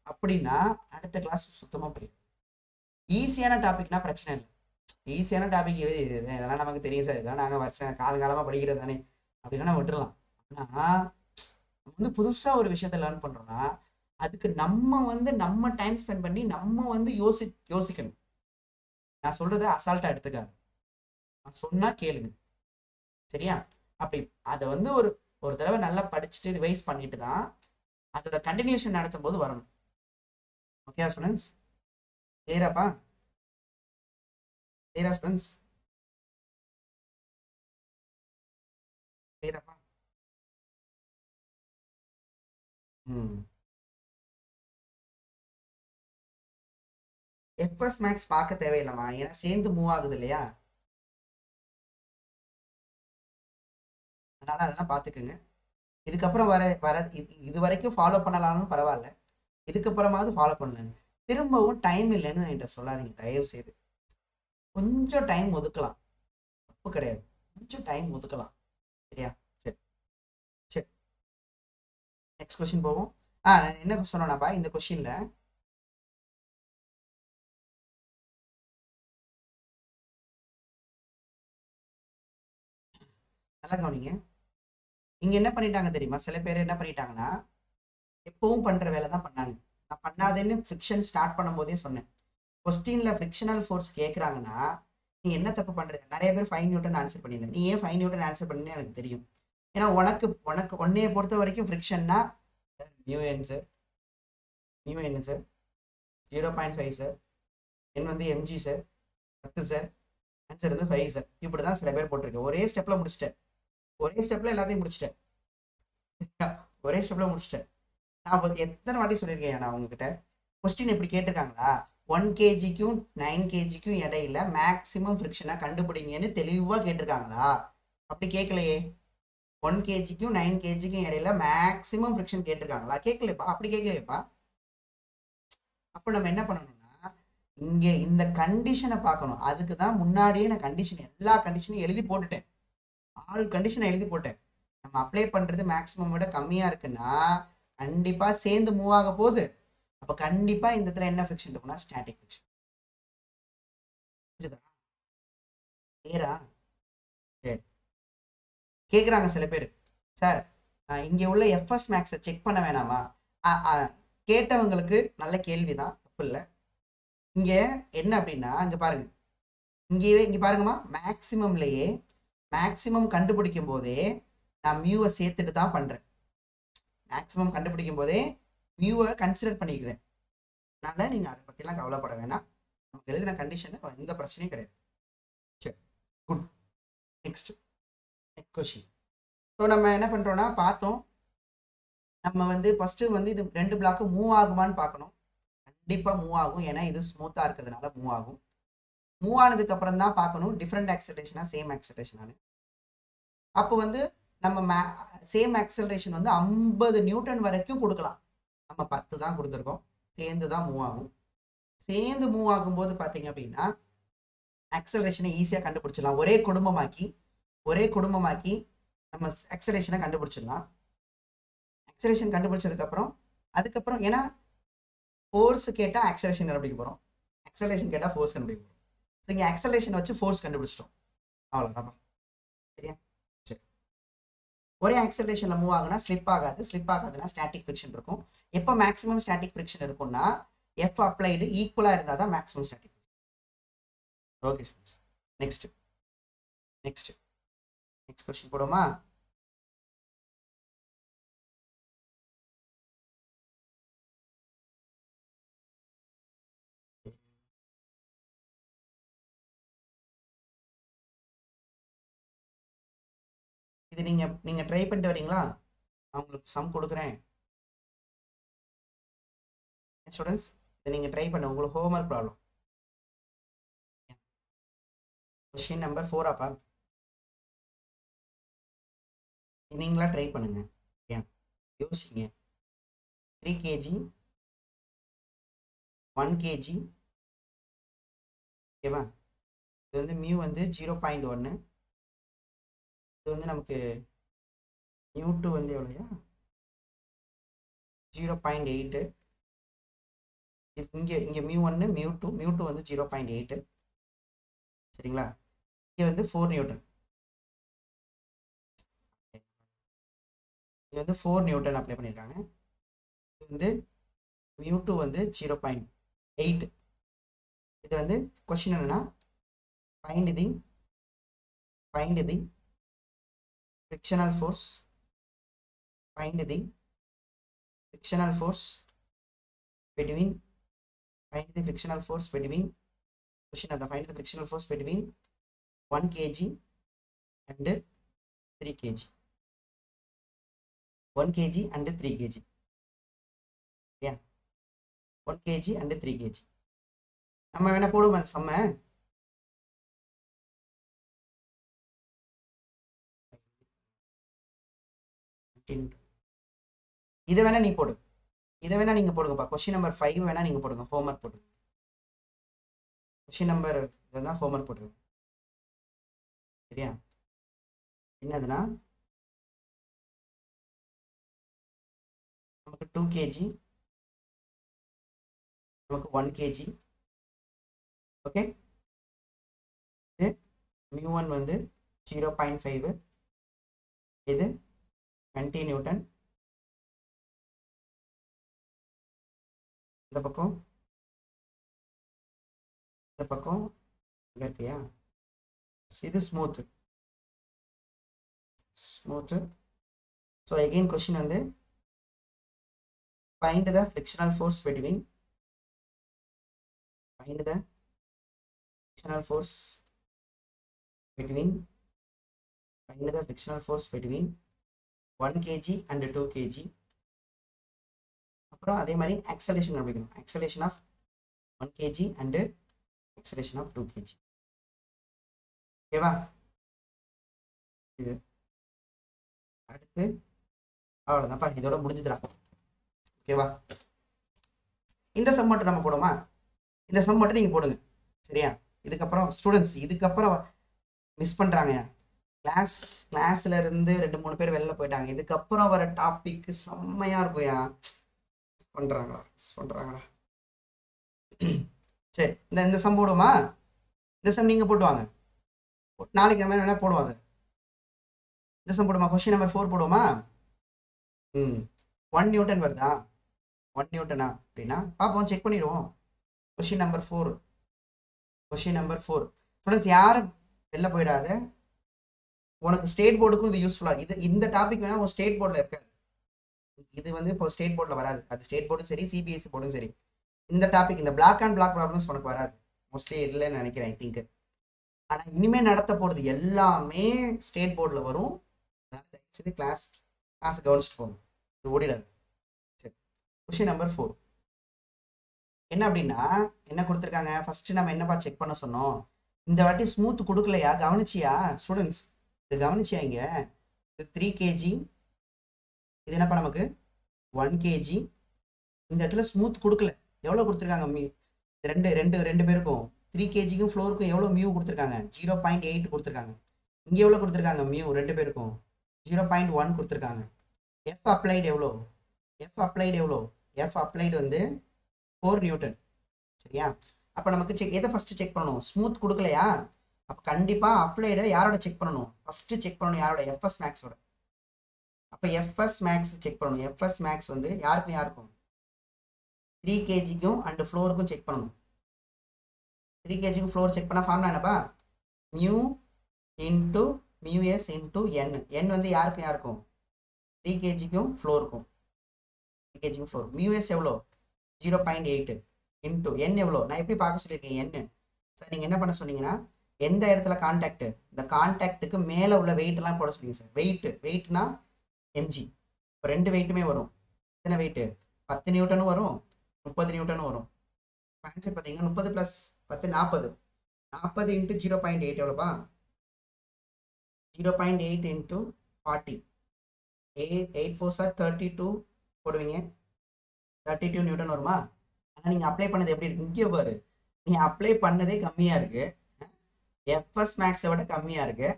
அப்படின்னா அடுத்த கிளாஸ் சுத்தமா புரியும். ஈஸியான டாபிக்னா பிரச்சனை இல்லை. ஈஸியான டாபிக் இதெல்லாம் நமக்கு தெரியும் சார், இதெல்லாம் நாங்கள் வருஷம் காலகாலமா படிக்கிறது தானே அப்படின்னா நம்ம விட்டுடலாம். ஆனா நம்ம புதுசா ஒரு விஷயத்த லேர்ன் பண்றோம்னா அதுக்கு நம்ம டைம் ஸ்பெண்ட் பண்ணி நம்ம யோசிக்கணும். நான் சொல்றத அசால்ட்டா எடுத்துக்காது, நான் சொன்னா கேளுங்க, சரியா? அப்படி அதை ஒரு தடவை நல்லா படிச்சுட்டு ரிவைஸ் பண்ணிட்டு தான் அதோட கண்டினியூஷன் நடத்தும் போது வரணும். ஓகே ஸ்டூடெண்ட்ஸ், கிளியராப்பா? கிளியரா ஸ்டூடெண்ட்ஸ்? கிளியராப்பா? எஃப்எஸ் மேக்ஸ் பார்க்க தேவையில்லைமா, ஏன்னா சேர்ந்து மூவ் ஆகுது இல்லையா, அதனால அதெல்லாம் பார்த்துக்குங்க. இதுக்கப்புறம் வர வர இது வரைக்கும் ஃபாலோ பண்ணலாம்னு பரவாயில்ல, இதுக்கப்புறமாவது ஃபாலோ பண்ணுங்க. திரும்பவும் டைம் இல்லைன்னு என்கிட்ட சொல்லாதீங்க தயவு செய்து. கொஞ்சம் டைம் ஒதுக்கலாம், தப்பு கிடையாது, கொஞ்சம் டைம் ஒதுக்கலாம், சரியா? சரி சரி, நெக்ஸ்ட் கொஸ்டின் போவோம். என்ன சொன்னோம்னாப்பா இந்த கொஸ்டின்ல நல்லா கவனிங்க. இங்க என்ன பண்ணிட்டாங்க தெரியுமா? சில பேர் என்ன பண்ணிட்டாங்கன்னா எப்பவும் பண்ற வேலை தான் பண்ணாங்க. நான் பண்ணாதேன்னு ஃபிக்ஷன் ஸ்டார்ட் பண்ணும் போதே சொன்னேன். கொஸ்டின்ல ஃபிரிக்ஷனல் ஃபோர்ஸ் கேட்குறாங்கன்னா நீ என்ன தப்பு பண்றது? நிறைய பேர் 5 நியூட்டன் ஆன்சர் பண்ணியிருந்தேன். நீ ஏன் 5 நியூட்டன் ஆன்சர் பண்ணு எனக்கு தெரியும். ஏன்னா உனக்கு ஒன்னைய பொறுத்த வரைக்கும் ஃபிரிக்ஷன்னா நியூஎன் சார், நியூஎன் சார் 0.5 சார், என் MG sir 10 sir, answer 5 sir. இப்படிதான் சில பேர் போட்டிருக்கு. ஒரே ஸ்டெப்ல முடிச்சிட்டேன், ஒரே ஸ்டெப்ல எல்லாத்தையும் முடிச்சிட்டேன், ஒரே ஸ்டெப்ல முடிச்சிட்டேன். நான் எத்தனை வாட்டி சொல்லியிருக்கேன் நான் உங்ககிட்ட, கொஸ்டின் எப்படி கேட்டிருக்காங்களா, 1 kgக்கும் 9 kgக்கும் இடையில மேக்சிமம் ஃப்ரிக்ஷனை கண்டுபிடிங்கன்னு தெளிவாக கேட்டிருக்காங்களா? அப்படி கேட்கலையே. 1 kgக்கும் 9 kgக்கும் இடையில மேக்சிமம் ஃப்ரிக்ஷன் கேட்டிருக்காங்களா? கேட்கலையப்பா, அப்படி கேட்கலையப்பா. அப்போ நம்ம என்ன பண்ணணும்னா இங்க இந்த கண்டிஷனை பார்க்கணும். அதுக்கு தான் முன்னாடியே நான் கண்டிஷன் எல்லா கண்டிஷனையும் எழுதி போட்டுட்டேன், ஆல் கண்டிஷனை எழுதி போட்டேன். நம்ம அப்ளை பண்றது மேக்சிமம் விட கம்மியா இருக்குன்னா கண்டிப்பா சேர்ந்து மூவ் ஆக போகுது. அப்ப கண்டிப்பா இந்த இடத்துல என்ன ஃபிக்ஷன் இருக்குன்னா ஸ்டாட்டிக் ஃபிக்ஷன். புரியுதா? கிளியரா? சரி. கேக்குறாங்க சில பேர், சார் இங்க உள்ள எஃப்எஸ் மேக்ஸை செக் பண்ண வேணாமா? கேட்டவங்களுக்கு நல்ல கேள்விதான், தப்பு இல்லை. இங்க என்ன அப்படின்னா இங்க பாருங்க, இங்க பாருங்கம்மா, மேக்சிமம்லயே மேக்சிமம் கண்டுபிடிக்கும் போதே நான் மியூவை சேர்த்துட்டு தான் பண்றேன். மேக்ஸிமம் கண்டுபிடிக்கும் போதே மியூவை கன்சிடர் பண்ணிக்கிறேன். அதனால நீங்கள் அதை பற்றிலாம் கவலைப்பட வேணாம். நமக்கு எழுதின கண்டிஷனில் எந்த பிரச்சனையும் கிடையாது. சரி, குட். Next question. ஸோ நம்ம என்ன பண்ணுறோன்னா பார்த்தோம், நம்ம வந்து ஃபஸ்ட்டு வந்து இது 2 பிளாக்கு மூவ் ஆகுமான்னு பார்க்கணும். கண்டிப்பாக மூவ் ஆகும், ஏன்னா இது ஸ்மூத்தாக இருக்கிறதுனால மூவ் ஆகும். மூவ் ஆனதுக்கு அப்புறம் தான் பார்க்கணும் டிஃப்ரெண்ட் ஆக்சலரேஷனா சேம் ஆக்சலரேஷனானு. அப்போ வந்து நம்ம சேம் ஆக்சலரேஷன் வந்து 50 நியூட்டன் வரைக்கும் கொடுக்கலாம். நம்ம 10 தான் கொடுத்துருக்கோம். சேர்ந்து தான் மூவ் ஆகும். சேர்ந்து மூவ் ஆகும்போது பார்த்தீங்க அப்படின்னா ஆக்சலரேஷனை ஈஸியாக கண்டுபிடிச்சிடலாம். ஒரே குடும்பமாக்கி நம்ம ஆக்சலரேஷனை கண்டுபிடிச்சிடலாம். ஆக்சலரேஷன் கண்டுபிடிச்சதுக்கப்புறம் அதுக்கப்புறம் ஏன்னா ஃபோர்ஸ் கேட்டால் ஆக்சலரேஷன் கண்டுபிடிக்க போகிறோம், ஆக்சலரேஷன் கேட்டால் ஃபோர்ஸ் கண்டுபிடிக்க போகிறோம். ஸோ இங்கே ஆக்சலரேஷன் வச்சு ஃபோர்ஸ் கண்டுபிடிச்சிட்டோம். அவ்வளோதான்ப்பா. சரியா? சரி. ஒரே ஆக்சலரேஷனில் மூவ் ஆகுனா ஸ்லிப் ஆகாதுன்னா ஸ்டாட்டிக் ஃப்ரிக்ஷன் இருக்கும். எப்போ மேக்ஸிமம் ஸ்டாட்டிக் ஃப்ரிக்ஷன் இருக்கும்னா எஃப் அப்ளைடு ஈக்குவலாக இருந்தால் தான் maximum static. Okay students, next question போடுமா? இது நீங்க ட்ரை பண்ணிட்டு வரீங்களா? நான் உங்களுக்கு சம் கொடுக்குறேன் ஸ்டூடெண்ட்ஸ். இதை நீங்க ட்ரை பண்ண, உங்களுக்கு ஹோம்ஒர்க் ப்ராப்ளம். கொஸ்டின் நம்பர் 4 அப்பா. நீங்களா ட்ரை பண்ணுங்க, யோசிங்க. 3 kg 1 kg, ஓகேவா? இது வந்து மியூ வந்து 0.1. இது வந்து நமக்கு மியூ2 வந்து எவ்வளோயா? 0.8. இங்கே மியூ1 மியூ2 வந்து 0.8. சரிங்களா? இங்கே வந்து 4 நியூட்டன். இது வந்து 4 நியூட்டன் அப்ளை பண்ணியிருக்காங்க. இது வந்து மியூ2 வந்து 0.8. இது வந்து கொஸ்டின் என்னன்னா find the frictional force, find the frictional force between question of the find the frictional force between 1 kg and 3 kg. 1 kg and 3 kg. Yeah, 1 kg and 3 kg. நம்ம வேணா போடுவோம் அந்த சம்ம. இதை வேணா நீ போடு, இதை வேணா நீங்க போடுங்கப்பா. கொஸ்டின் நம்பர் 5 வேணா நீங்க போடுங்க, ஹோம்ஒர்க் போடுங்க. கொஸ்டின் நம்பர் இதுதான் ஹோம்ஒர்க் போடுங்க. சரியா? என்னதுன்னா நமக்கு 2 kg, நமக்கு 1 kg. ஓகே, இது மியூ1 வந்து 0.5, இது 20 நியூட்டன். இந்த பக்கம் இருக்கியா? இது ஸ்மூத். ஸோ அகெயின் கொஸ்டின் வந்து find the frictional force between 1 kg and 2 kg. அப்புறம் அதே மாதிரி acceleration கண்டுபிடிக்கணும். acceleration of 1 kg and acceleration of 2 kg. ஓகேவா? இது அடுத்து அவ்வளோதான்ப்பா, இதோட முடிஞ்சுதுடா. ஓகேவா? இந்த சம் மட்டும் நம்ம போடுமா? இந்த சம் மட்டும் நீங்க போடுங்க. சரியா? இதுக்கப்புறம் ஸ்டூடெண்ட்ஸ் இதுக்கப்புறம் மிஸ் பண்றாங்க. கிளாஸ்ல இருந்து 2-3 பேர் வெளில போயிட்டாங்க. இதுக்கப்புறம் வர டாபிக் செம்மையா இருக்கும்யா. மிஸ் பண்றாங்களா? சரி, இந்த சம் போடுமா? இந்த சம் நீங்க போட்டுவாங்க, நாளைக்கு நம்ம என்ன போடுவாங்க. இந்த சம் போடுமா? கொஸ்டின் நம்பர் 4 போடுவோமா? 1 நியூட்டன் வருதா? 1 நியூட்டனா அப்படின்னா பார்ப்போம், செக் பண்ணிடுவோம். கொஸ்டின் நம்பர் 4 ஸ்டூடெண்ட்ஸ் யாரும் வெளில போயிடாத. உனக்கு ஸ்டேட் போர்டுக்கும் இது யூஸ்ஃபுல்லாக. இந்த டாபிக் வேணா உன் ஸ்டேட் போர்டில் இருக்காது. இது வந்து இப்போ ஸ்டேட் போர்டில் வராது, அது ஸ்டேட் போர்டும் சரி சிபிஎஸ்சி போர்டும் சரி. இந்த டாபிக் இந்த பிளாக் அண்ட் பிளாக் ப்ராப்ளம்ஸ் உனக்கு வராது, மோஸ்ட்லி இல்லைன்னு நினைக்கிறேன் ஐ திங்க். ஆனால் இனிமேல் நடத்த போகிறது எல்லாமே ஸ்டேட் போர்டில் வரும். சரி, கிளாஸ் கவனிச்சுட்டு போகணும், இது ஓடிடாது. சரி, கொஸ்டின் நம்பர் 4 என்ன அப்படின்னா, என்ன கொடுத்துருக்காங்க, ஃபர்ஸ்ட் நம்ம என்னப்பா செக் பண்ண சொன்னோம், இந்த வாட்டி ஸ்மூத் கொடுக்கலையா, கவனிச்சியா ஸ்டூடெண்ட்ஸ், இது கவனிச்சியா? இங்கே இது 3 kg, இது என்னப்பா நமக்கு 1 kg. இந்த இடத்துல ஸ்மூத் கொடுக்கல, எவ்வளோ கொடுத்துருக்காங்க மியூ, ரெண்டு ரெண்டு ரெண்டு பேருக்கும் 3 kgக்கும் ஃப்ளோருக்கும் எவ்வளோ மியூ கொடுத்துருக்காங்க, 0.8 கொடுத்துருக்காங்க. இங்கே எவ்வளோ கொடுத்துருக்காங்க மியூ, ரெண்டு பேருக்கும் 0.1 கொடுத்துருக்காங்க. எஃப் அப்ளைடு எவ்வளோ, எஃப் அப்ளைடு எவ்வளோ, எஃப் அப்ளைடு வந்து 4 நியூட்டன். சரியா? அப்போ நமக்கு எதை ஃபர்ஸ்ட் செக் பண்ணணும், ஸ்மூத் கொடுக்கலையா, அப்போ கண்டிப்பாக அப்ளைடை யாரோட செக் பண்ணணும், ஃபர்ஸ்ட் செக் பண்ணணும் யாரோட, எஃப்எஸ் மேக்ஸோட. அப்போ எஃப்எஸ் மேக்ஸ் செக் பண்ணணும். எஃப்எஸ் மேக்ஸ் வந்து யாருக்கும் யாருக்கும் 3 kgக்கும் அண்ட் ஃப்ளோருக்கும் செக் பண்ணணும். 3 kgக்கும் ஃப்ளோர் செக் பண்ணால் ஃபார்முலா என்னப்பா, mu into mu s into n. என் வந்து யாருக்கும் யாருக்கும் 3 kgக்கும் ஃப்ளோருக்கும், 3 kgக்கும் ஃப்ளோர். மியூஎஸ் எவ்வளோ 0.8 இன்ட்டு என் எவ்வளோ, நான் எப்படி பார்க்க சொல்லியிருக்கேன் என். சார் நீங்கள் என்ன பண்ண சொன்னீங்கன்னா, எந்த இடத்துல கான்டாக்ட், இந்த கான்டாக்டுக்கு மேலே உள்ள வெயிட்லாம் போட சொன்னீங்க சார். வெயிட்னா எம்ஜி. இப்போ ரெண்டு வெயிட்டுமே வரும். எத்தனை வெயிட்டு, 10 நியூட்டனும் வரும் 30 நியூட்டனும் வரும். ஆன்சர் பார்த்தீங்கன்னா 30 + 10 40. 40 இன்ட்டு 0.8 எவ்வளோப்பா, 0.8 இன்ட்டு 40, 8 4 சார் 32 போடுவீங்க, 32 நியூட்டன் வருமா? ஆனால் நீங்கள் அப்ளை பண்ணது எப்படி இருக்கு, இங்கே பாரு, நீங்கள் அப்ளை பண்ணதே கம்மியாக இருக்கு, எஃப்எஸ் மேக்ஸை விட கம்மியாக இருக்கு,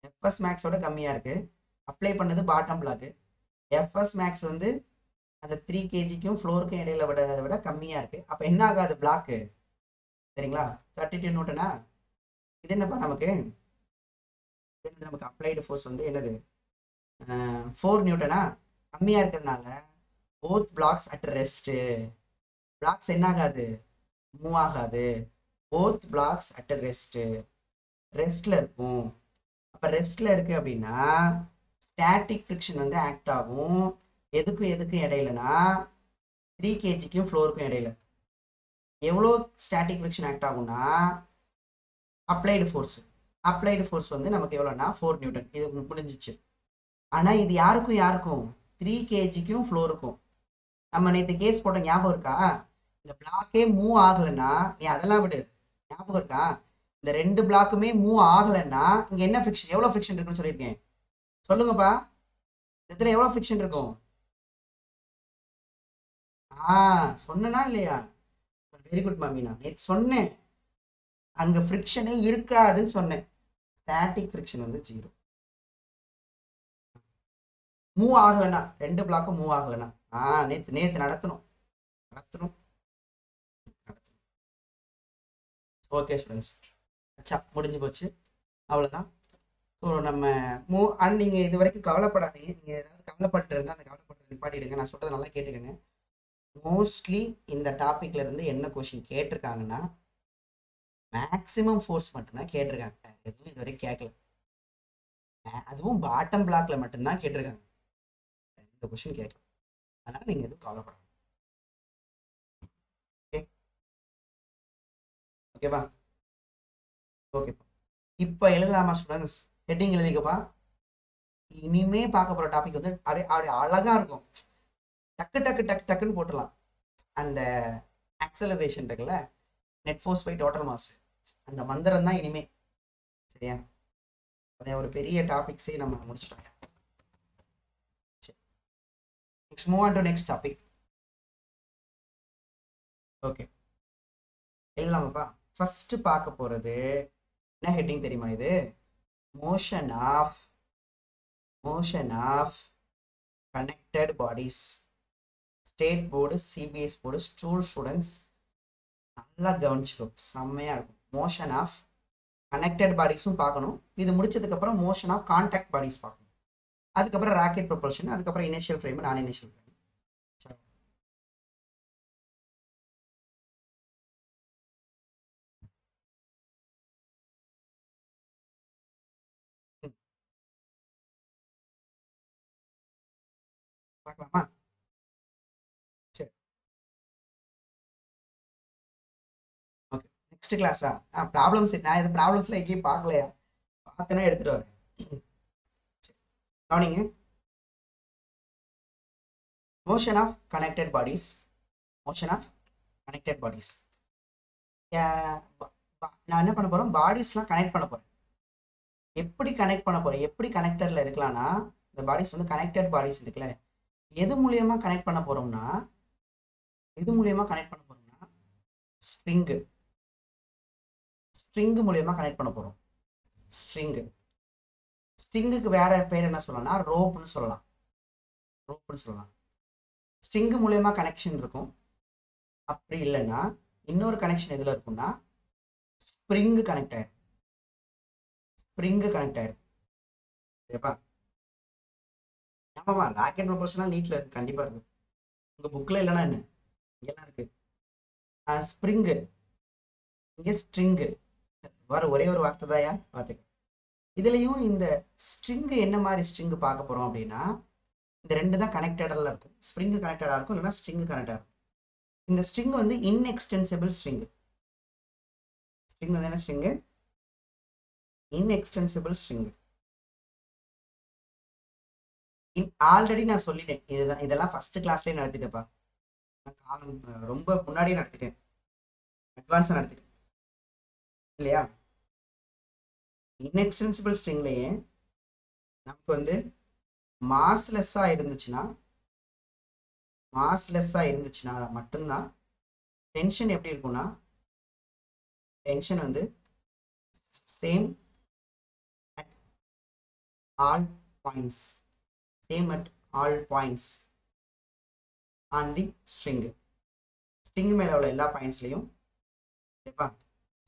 எஃப்எஸ் மேக்ஸோட கம்மியாக இருக்கு. அப்ளை பண்ணது பாட்டம் பிளாக்கு. எஃப்எஸ் மேக்ஸ் வந்து அந்த 3 kgக்கும் ஃப்ளோருக்கும் இடையில விட கம்மியாக இருக்குது. அப்போ என்ன ஆகாது பிளாக்கு, சரிங்களா? 32 நியூட்டனா. இது என்னப்பா நமக்கு, நமக்கு அப்ளைடு ஃபோர்ஸ் வந்து என்னது 4 நியூட்டனா. கம்மியாக இருக்கிறதுனால both blocks at rest, blocks என்ன ஆகாது, மூவ் ஆகாது. போத் பிளாக்ஸ் அட் ரெஸ்ட்டு, ரெஸ்ட்ல இருக்கும். அப்போ ரெஸ்ட்ல இருக்கு அப்படின்னா ஸ்டாட்டிக் ஃப்ரிக்ஷன் வந்து ஆக்ட் ஆகும். எதுக்கும் இடையிலனா 3 kgக்கும் ஃப்ளோருக்கும் இடையில. எவ்வளோ ஸ்டாட்டிக் ஃப்ரிக்ஷன் ஆக்ட் ஆகும்னா, அப்ளைடு ஃபோர்ஸ் வந்து நமக்கு எவ்வளோனா 4 நியூட்டன். இது முடிஞ்சிச்சு. ஆனால் இது யாருக்கும் 3 kgக்கும் ஃப்ளோருக்கும். நம்ம நேற்று கேஸ் போட்ட ஞாபகம் இருக்கா, இந்த பிளாக்கே மூவ் ஆகலைன்னா, நீ அதெல்லாம் விடு, ஞாபகம் இருக்கா, இந்த ரெண்டு பிளாக்குமே மூவ் ஆகலைன்னா இங்கே என்ன ஃப்ரிக்ஷன், எவ்வளோ ஃப்ரிக்ஷன் இருக்குன்னு சொல்லியிருக்கேன், சொல்லுங்கப்பா. இதில் எவ்வளோ ஃப்ரிக்ஷன் இருக்கும்? சொன்னா இல்லையா? வெரி குட் மாமி, நான் நேற்று சொன்னேன் அங்கே ஃப்ரிக்ஷனே இருக்காதுன்னு சொன்னேன். ஸ்டாட்டிக் ஃப்ரிக்ஷன் வந்து 0. மூவ் ஆகலைன்னா, ரெண்டு பிளாக்கும் மூவ் ஆகலைன்னா, நேற்று நடத்தணும். ஓகே ஸ்டூடெண்ட்ஸ், அச்சா முடிஞ்சு போச்சு, அவ்வளோதான். ஸோ நம்ம நீங்கள் இது வரைக்கும் கவலைப்படாதீங்க. நீங்கள் ஏதாவது கவலைப்பட்டு இருந்தால் அந்த கவலைப்பட்டு நிப்பாட்டிடுங்க. நான் சொல்கிறத நல்லா கேட்டுக்கோங்க. மோஸ்ட்லி இந்த டாப்பிக்ல இருந்து என்ன கொஷின் கேட்டிருக்காங்கன்னா, மேக்ஸிமம் ஃபோர்ஸ் மட்டும்தான் கேட்டிருக்காங்க, எதுவும் இது வரைக்கும் கேட்கல. அதுவும் பாட்டம் பிளாக்ல மட்டும்தான் கேட்டிருக்காங்க, இந்த கொஷின் கேட்கல. அதனால நீங்கள் எதுவும் கவலைப்படாது. ஓகேவா? ஓகேப்பா. இப்போ எழுதலாமா ஸ்டூடெண்ட்ஸ்? ஹெட்டிங் எழுதிக்கப்பா. இனிமே பார்க்க போகிற டாபிக் வந்து அப்படியே அழகாக இருக்கும். டக்குன்னு போட்டுடலாம். அந்த ஆக்சலரேஷன் இருக்குல்ல, net force by total mass, அந்த மந்திரம் தான் இனிமே. சரியா? அதே ஒரு பெரிய டாபிக்ஸே நம்ம முடிச்சிட்டோம். Next move on to next topic. Okay, எழுதலாமாப்பா. ஃபர்ஸ்ட் பார்க்க போகிறது என்ன ஹெட்டிங் தெரியுமா? இது motion of connected bodies. State board, CBS board, students நல்லா கவனிச்சுக்கும், செம்மையாக இருக்கும். மோஷன் ஆஃப் கனெக்டட் பாடிஸும் பார்க்கணும். இது முடிச்சதுக்கப்புறம் மோஷன் ஆஃப் கான்டாக்ட் பாடிஸ் பார்க்கணும். அதுக்கப்புறம் ராக்கெட் ப்ரொபல்ஷன், அதுக்கப்புறம் இனிஷியல் ஃப்ரேம், நான் இனிஷியல் ஃப்ரேம். பார்க்கலாமா? சரி, ஓகே. நெக்ஸ்ட் கிளாஸா? ப்ராப்ளம்ஸ் நான் இது ப்ராப்ளம்ஸ்லாம் எங்கேயும் பார்க்கலையா? பார்த்தேன்னா எடுத்துட்டு வரேன். சரி, கவனிங்க. Motion of connected bodies. Motion of connected bodies. நான் என்ன பண்ண போறேன்? பாடிஸ்லாம் கனெக்ட் பண்ண போறேன். எப்படி கனெக்ட் பண்ண போறேன்? எப்படி கனெக்டர்ல இருக்கலாம்னா, இந்த பாடிஸ் வந்து கனெக்டட் பாடிஸ் இருக்குல்ல, எது மூலியமா கனெக்ட் பண்ண போறோம்னா, எது மூலியமா கனெக்ட் பண்ண போறோம்னா, ஸ்ட்ரிங்கு. ஸ்ட்ரிங் மூலியமா கனெக்ட் பண்ண போறோம். ஸ்ட்ரிங்கு. ஸ்ட்ரிங்குக்கு வேற பேர் என்ன சொல்லலாம்னா ரோப்னு சொல்லலாம். ரோப்னு சொல்லலாம். ஸ்ட்ரிங் மூலியமா கனெக்ஷன் இருக்கும். அப்படி இல்லைன்னா இன்னொரு கனெக்ஷன் எதுல இருக்கும்னா ஸ்ப்ரிங் கனெக்ட் ஆயிடும். ஸ்ப்ரிங் கனெக்ட் ஆயிடும். சரிப்பா? ஆமாமா, ராக்கெட் ப்ரொபோஷனல் நீட்ல இருக்கு, கண்டிப்பா இருக்கு. உங்க புக்ல இல்லைன்னா என்ன, இங்கெல்லாம் இருக்கு. ஸ்ப்ரிங்கு, இங்க ஸ்ட்ரிங்கு வர ஒரே ஒரு வார்த்தை தாயா பார்த்துக்க. இதுலயும் இந்த ஸ்ட்ரிங் என்ன மாதிரி ஸ்ட்ரிங் பார்க்க போறோம் அப்படின்னா, இந்த ரெண்டு தான் கனெக்டடா இருக்கும். ஸ்ப்ரிங் கனெக்டடா இருக்கும், இல்லைன்னா ஸ்ட்ரிங் கனெக்டா இருக்கும். இந்த ஸ்ட்ரிங் வந்து இன்எக்ஸ்டென்சிபிள் ஸ்ட்ரிங். ஸ்ட்ரிங் வந்து என்ன ஸ்ட்ரிங்? Inextensible string. ஆல்ரெடி நான் சொல்லிட்டேன், இதுதான், இதெல்லாம் ஃபர்ஸ்ட் கிளாஸ்லயே நடத்திட்டேப்பா. காலம் ரொம்ப முன்னாடியே நடத்திட்டேன், அட்வான்ஸா நடத்திட்டேன் இல்லையா? இன்எக்ஸ்டென்சிபிள் ஸ்ட்ரிங்லயே நமக்கு வந்து மாஸ்லெஸ்ஸா இருந்துச்சுன்னா, மட்டும்தான் டென்ஷன் எப்படி இருக்கும்னா, டென்ஷன் வந்து same at all points. Same at all points on the string. String மேல உள்ள எல்லா பாயிண்ட்ஸ்லையும்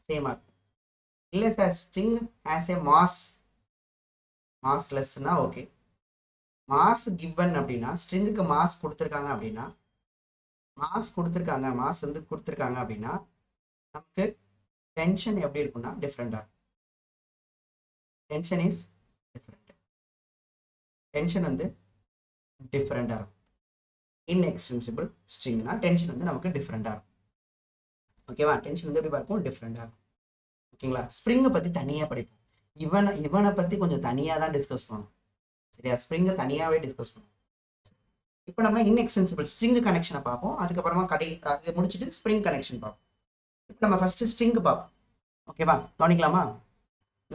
சேமா இருக்கும். இல்லை சார், ஸ்ட்ரிங் ஆஸ் ஏ மாஸ்லெஸ்னா ஓகே. மாஸ் கிவன் அப்படின்னா, ஸ்ட்ரிங்குக்கு மாஸ் கொடுத்துருக்காங்க அப்படின்னா, மாஸ் வந்து கொடுத்துருக்காங்க அப்படின்னா நமக்கு டென்ஷன் எப்படி இருக்கும்னா டிஃப்ரெண்டா இருக்கும். Tension is different. டென்ஷன் வந்து டிஃப்ரெண்டா இருக்கும். இன்எக்ஸ்டென்சிபிள் ஸ்ட்ரிங்னா டென்ஷன் வந்து நமக்கு டிஃப்ரெண்டா இருக்கும். ஓகேவா? டென்ஷன் வந்து எப்படி இருக்கும்? டிஃப்ரெண்டா இருக்கும். ஓகேங்களா? ஸ்ப்ரிங்கை பத்தி தனியா படிப்போம். இவனை பத்தி கொஞ்சம் தனியா தான் டிஸ்கஸ் பண்ணணும். சரியா? ஸ்ப்ரிங்கை தனியாவே டிஸ்கஸ் பண்ணுவோம். இப்போ நம்ம இன்எக்ஸ்டென்சிபிள் ஸ்ட்ரிங் கனெக்ஷனை பார்ப்போம். அதுக்கப்புறமா இதை முடிச்சுட்டு ஸ்ப்ரிங் கனெக்ஷன் பார்ப்போம். இப்போ நம்ம ஃபர்ஸ்ட் ஸ்ட்ரிங் பார்ப்போம். ஓகேவா? கவனிக்கலாமா?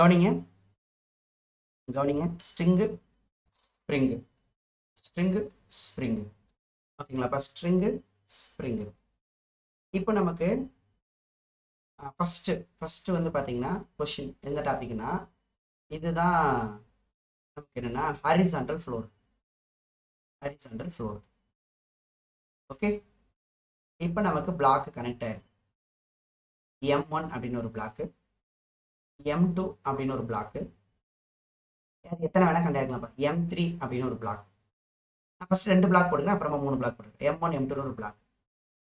கவனிங்க. String, spring, string, spring. ஓகேங்களா? String, spring. இப்போ நமக்கு ஃபர்ஸ்ட் வந்து பார்த்தீங்கன்னா கொஸ்டின் எந்த டாபிக்னா, இதுதான் நமக்கு என்னன்னா ஹாரிசான்டல் ஃப்ளோர். ஓகே. இப்போ நமக்கு பிளாக் கனெக்ட் ஆயிடும். M1 அப்படின்னு ஒரு பிளாக்கு, M2 அப்படின்னு ஒரு பிளாக்கு, எத்தனை வேணா கண்டாயிருக்கலாம்ப்பா. M3 அப்படின்னு ஒரு பிளாக். நான் ஃபர்ஸ்ட் 2 பிளாக் போட்டுக்கிறேன், அப்புறமா 3 பிளாக் போட்டுக்கிறேன். M1 M2 ஒரு பிளாக்.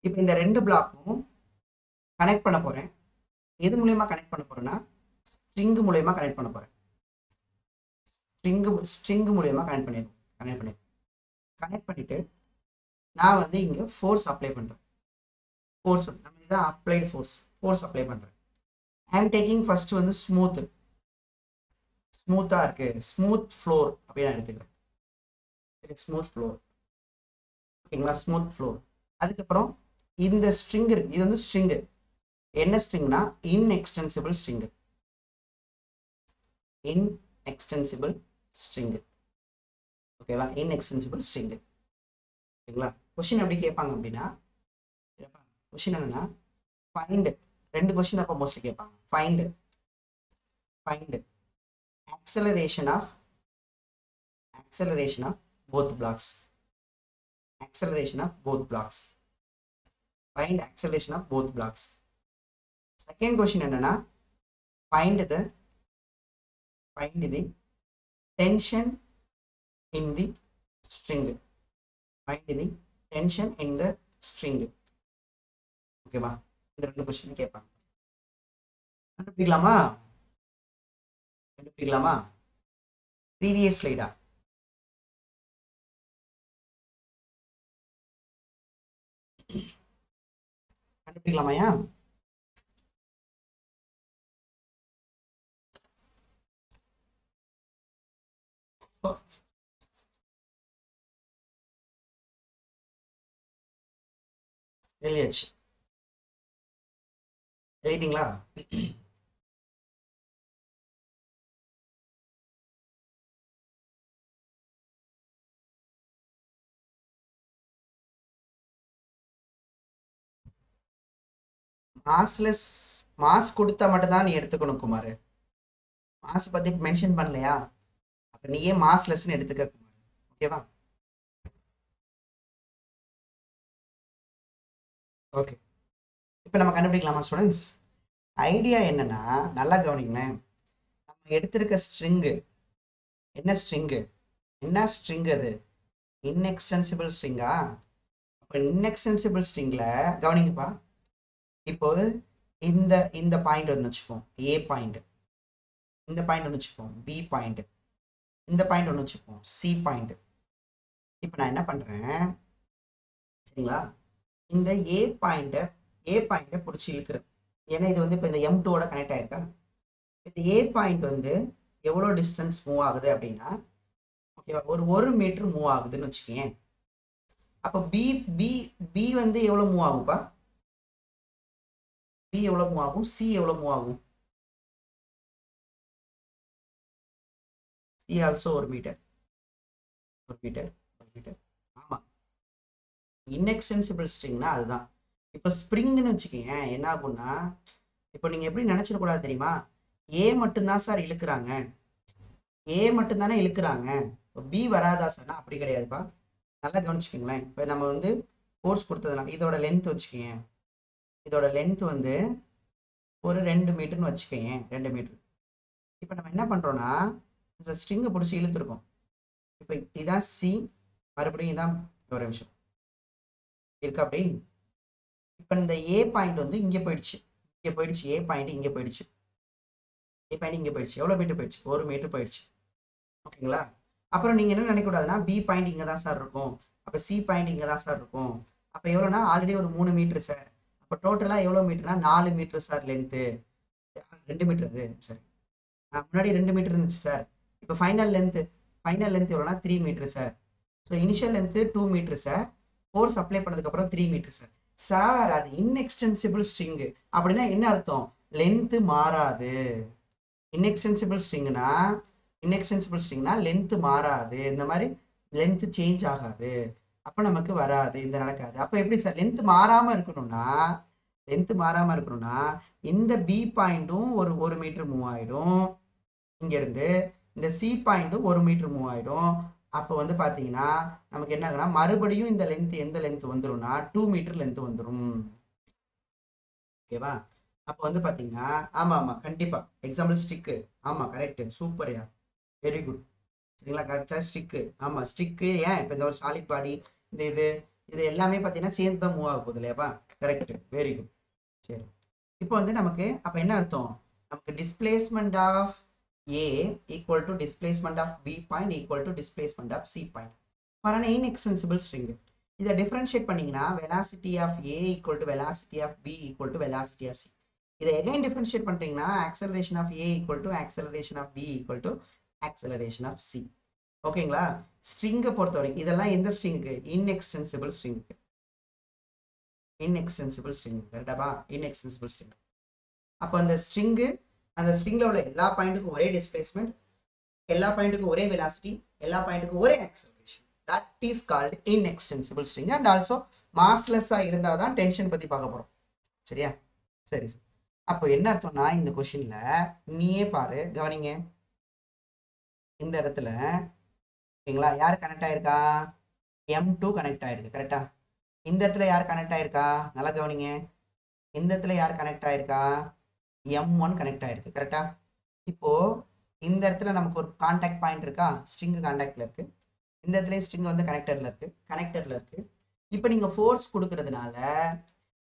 இப்போ இந்த 2 பிளாக்கும் கனெக்ட் பண்ண போறேன். எது மூலயமா கனெக்ட் பண்ண போறேன்னா ஸ்ட்ரிங் மூலயமா கனெக்ட் பண்ண போறேன். ஸ்ட்ரிங் மூலயமா கனெக்ட் பண்ணிட்டு நான் வந்து இங்க ஃபோர்ஸ் அப்ளை பண்றேன். ஃபோர்ஸ் நம்ம இதான் அப்ளைடு ஃபோர்ஸ் அப்ளை பண்றேன். ஐ அம் டேக்கிங் ஃபர்ஸ்ட் வந்து ஸ்மூத்தா இருக்கு, ஸ்மூத் ஃப்ளோர் அப்படின்னு நான் எடுத்துக்கிறேன். Smooth floor. ஓகேங்களா? Smooth floor. அதுக்கப்புறம் இந்த ஸ்ட்ரிங் இருக்கு, இது வந்து ஸ்ட்ரிங். என்ன ஸ்ட்ரிங்னா இன்எக்ஸ்டென்சிபிள் ஸ்ட்ரிங். ஓகேவா? Inextensible string. ஓகேங்களா? கொஸ்டின் எப்படி கேட்பாங்க அப்படின்னா, கொஸ்டின் என்னன்னா ஃபைண்ட். 2 கொஸ்டின் அப்போ மோஸ்ட்லி கேட்பாங்க. Find acceleration of both blocks. Find acceleration of both blocks. Second question என்னன்னா find the tension in the string. ஓகேவா? இந்த 2 கொஸ்டின் கேட்பாங்க. கண்டுபிடிக்கலாமா? ப்ரீவியஸ் ஸ்லைடா? கண்டுபிடிக்கலாமாயா? எழுதியாச்சு. எழுதிட்டீங்களா? மாஸ்லெஸ் மாஸ் கொடுத்தா மட்டும்தான் நீ எடுத்துக்கணும் குமார். மாஸ் பத்தி மென்ஷன் பண்ணலையா? அப்ப நீயே மாஸ்லெஸ்ன்னு எடுத்துக்க குமார். ஓகேவா? ஓகே, இப்போ நம்ம கண்டுபிடிக்கலாமா ஸ்டூடெண்ட்ஸ்? ஐடியா என்னன்னா, நல்லா கவனிங்களேன். நம்ம எடுத்திருக்க ஸ்ட்ரிங்கு என்ன ஸ்ட்ரிங்கு? என்ன ஸ்ட்ரிங் அது? இன்எக்ஸ்டென்சிபிள் ஸ்ட்ரிங்கா? அப்போ இன்எக்ஸ்டென்சிபிள் ஸ்ட்ரிங்ல கவனிங்கப்பா. இப்போ இந்த இந்த பாயிண்ட் ஒன்று வச்சுப்போம், ஏ பாயிண்ட். இந்த பாயிண்ட் ஒன்று வச்சுப்போம், பி பாயிண்ட். இந்த பாயிண்ட் ஒன்று வச்சுப்போம், சி பாயிண்ட். இப்போ நான் என்ன பண்றேன் சரிங்களா, இந்த ஏ பாயிண்ட்டை பிடிச்சி இழுக்கிறேன். ஏன்னா இது வந்து இப்போ இந்த M2ஓட கனெக்ட் ஆயிருக்கா. இந்த ஏ பாயிண்ட் வந்து எவ்வளோ டிஸ்டன்ஸ் மூவ் ஆகுது அப்படின்னா, ஓகேவா, ஒரு மீட்டர் மூவ் ஆகுதுன்னு வச்சுக்கேன். அப்போ பி பி பி வந்து எவ்வளோ மூவ் ஆகும்ப்பா? பி எவ்வளோ மூவ் ஆகும்? சி எவ்வளோ மூவ் ஆகும்? சி ஆல்சோ ஒரு மீட்டர். ஆமா, இன்எக்ஸ்டென்சிபிள் ஸ்ட்ரிங்னா அதுதான். இப்போ ஸ்ப்ரிங்னு வச்சுக்கோங்க, என்ன ஆகும்னா, இப்போ நீங்க எப்படி நினைச்சிடக்கூடாது தெரியுமா, ஏ மட்டும்தான் சார் இழுக்கிறாங்க, ஏ மட்டும்தானே இழுக்கிறாங்க, பி வராதா சார்னா அப்படி கிடையாதுப்பா. நல்லா கவனிச்சுக்கோங்களேன். இப்போ நம்ம வந்து ஃபோர்ஸ் கொடுத்ததுனால இதோட லென்த் வச்சுக்கோங்க, இதோட லென்த் வந்து ஒரு 2 மீட்டர்னு வச்சுக்கோங்க, 2 மீட்டர். இப்போ நம்ம என்ன பண்றோம்னா, இந்த ஸ்ட்ரிங்கை பிடிச்சி இழுத்துருக்கோம். இப்போ இதான் சி, மறுபடியும் இதான், ஒரு நிமிஷம் இருக்கா அப்படி. இப்போ இந்த ஏ பாயிண்ட் வந்து இங்கே போயிடுச்சு, ஏ பாயிண்ட் இங்கே போயிடுச்சு, எவ்வளோ மீட்டர் போயிடுச்சு? 1 மீட்டர் போயிடுச்சு. ஓகேங்களா? அப்புறம் நீங்க என்ன நினைக்கக்கூடாதுன்னா, பி பாயிண்ட் இங்கே தான் சார் இருக்கும், அப்போ சி பாயிண்ட் இங்கே தான் சார் இருக்கும். அப்போ எவ்வளோனா ஆல்ரெடி ஒரு 3 மீட்டர் சார். அப்போ டோட்டலாக எவ்வளோ மீட்டர்னா 4 மீட்டர் சார் லென்த்து. 2 மீட்டர் அது சரி, முன்னாடி 2 மீட்டர் இருந்துச்சு சார். இப்போ ஃபைனல் லென்த் எவ்வளோனா 3 metre sir. So initial length 2 metre sir, force apply பண்ணதுக்கப்புறம் 3 மீட்டர் சார். சார் அது இன்எக்ஸ்டென்சிபிள் ஸ்ட்ரிங்கு அப்படின்னா என்ன அர்த்தம்? லென்த்து மாறாது. இன்எக்ஸ்டென்சிபிள் ஸ்ட்ரிங்னா லென்த்து மாறாது, இந்த மாதிரி லென்த்து சேஞ்ச் ஆகாது, அப்போ நமக்கு வராது, இந்த நடக்காது. அப்போ எப்படி சார் லென்த்து மாறாமல் இருக்கணும்னா, இந்த பி பாயிண்ட்டும் ஒரு மீட்டர் மூவ் ஆயிடும் இங்கேருந்து, இந்த சி பாயிண்ட்டும் 1 மீட்டர் மூவ் ஆயிடும். அப்போ வந்து பார்த்தீங்கன்னா நமக்கு என்ன ஆகுனா, மறுபடியும் இந்த லென்த் எந்த லென்த் வந்துடும்னா 2 மீட்டர் லென்த் வந்துடும். ஓகேவா? அப்போ வந்து பார்த்தீங்கன்னா, ஆமாம் கண்டிப்பாக எக்ஸாம்பிள் ஸ்டிக்கு. ஆமாம் கரெக்டு, சூப்பர்யா, வெரி குட். சரிங்களா, கரெக்டாக ஸ்டிக்கு. ஆமாம் ஸ்டிக்கு. ஏன் இப்போ இந்த ஒரு சாலிட் பாடி இந்த இது எல்லாமே பார்த்தீங்கன்னா சேர்ந்து தான் மூவ் ஆக போகுது இல்லையாப்பா? Correct, very good. சரி, இப்போ வந்து நமக்கு அப்போ என்ன அர்த்தம்? நமக்கு displacement of A equal to displacement of B point equal to displacement of C point for an inextensible string. இதை differentiate பண்ணீங்கன்னா velocity of A equal to velocity of B equal to velocity of C. இதை again differentiate பண்ணுறீங்கன்னா acceleration of A equal to acceleration of B equal to acceleration of C. ஓகேங்களா? ஸ்ட்ரிங்கை பொறுத்த வரைக்கும் இதெல்லாம் எந்த ஸ்ட்ரிங்குக்கு? இன்எக்ஸ்டென்சிபிள் ஸ்ட்ரிங்குக்கு. கரெக்டாப்பா? Inextensible string. அப்போ அந்த ஸ்ட்ரிங்ல உள்ள எல்லா பாயிண்ட்டுக்கும் ஒரே டிஸ்பிளேஸ்மெண்ட், எல்லா பாயிண்ட்டுக்கும் ஒரே வெலாசிட்டி, எல்லா பாயிண்ட்டுக்கும் ஒரே acceleration. That is called inextensible string. And also மாஸ்லெஸ்ஸா இருந்தால் தான் டென்ஷன் பத்தி பார்க்க போறோம். சரியா? சரி சார். அப்போ என்ன அர்த்தம்னா, இந்த கொஸ்டின்ல நீயே பாரு, கவனிங்க. இந்த இடத்துல ஓகேங்களா, யார் கனெக்ட் ஆயிருக்கா? M2 கனெக்ட் ஆயிருக்கு. கரெக்டா? இந்த இடத்துல யார் கனெக்ட் ஆயிருக்கா? நல்லா கவனிங்க. இந்த இடத்துல யார் கனெக்ட் ஆயிருக்கா? M1 கனெக்ட் ஆயிருக்கு. கரெக்டா? இப்போ இந்த இடத்துல நமக்கு ஒரு கான்டாக்ட் பாயிண்ட் இருக்கா? ஸ்ட்ரிங் கான்டாக்ட்ல இருக்கு. இந்த இடத்துல ஸ்ட்ரிங் வந்து கனெக்டர்ல இருக்கு. இப்போ நீங்க ஃபோர்ஸ் கொடுக்கறதுனால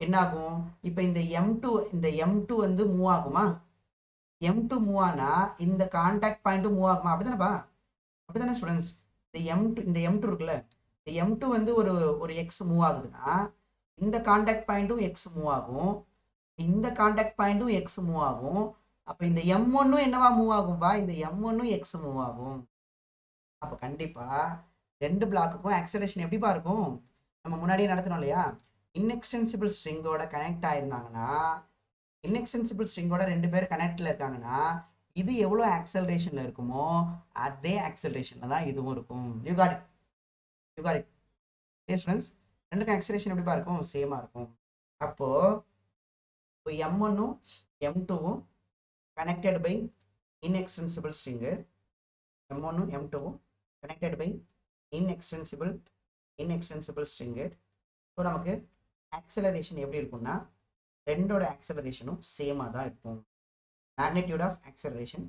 என்ன ஆகும்? இப்போ இந்த M2 வந்து மூவ் ஆகுமா? M2 மூவ் ஆனா இந்த கான்டாக்ட் பாயிண்ட்டும் மூவ் ஆகுமா? அப்படிதானப்பா? அப்படிதானே ஸ்டூடெண்ட்ஸ்? இந்த M2 இருக்குல்ல, இந்த M2 வந்து ஒரு X மூவ் ஆகுதுன்னா இந்த காண்டாக்ட் பாயிண்ட்டும் எக்ஸ் மூவ் ஆகும், இந்த காண்டாக்ட் பாயிண்ட்டும் எக்ஸ் மூவ் ஆகும். அப்போ இந்த M1 என்னவா மூவ் ஆகும்பா, இந்த M1 எக்ஸ் மூவ் ஆகும். அப்போ கண்டிப்பா ரெண்டு பிளாக்குக்கும் ஆக்சலரேஷன் எப்படிப்பா இருக்கும், நம்ம முன்னாடியே நடத்தணும் இல்லையா, இன்எக்ஸ்டென்சிபிள் ஸ்ட்ரிங்கோட கனெக்ட் ஆயிருந்தாங்கன்னா, இன்எக்ஸ்டென்சிபிள் ஸ்ட்ரிங்கோட ரெண்டு பேர் கனெக்ட்ல இருக்காங்கன்னா இது எவ்வளோ ஆக்சலரேஷன்ல இருக்குமோ அதே ஆக்சலரேஷன்ல தான் இதுவும் இருக்கும். You got it, you got it. Okay students, ரெண்டுக்கும் ஆக்சலரேஷன் எப்படிப்பா இருக்கும், சேமா இருக்கும். அப்போ M1ம் M2ம் connected by inextensible string, M1ம் M2ம் connected by inextensible string. So நமக்கு ஆக்சலரேஷன் எப்படி இருக்கும்னா ரெண்டோட ஆக்சலரேஷனும் சேமாக தான் இருக்கும். மேக்னிடியூட் ஆஃப் ஆக்சலரேஷன்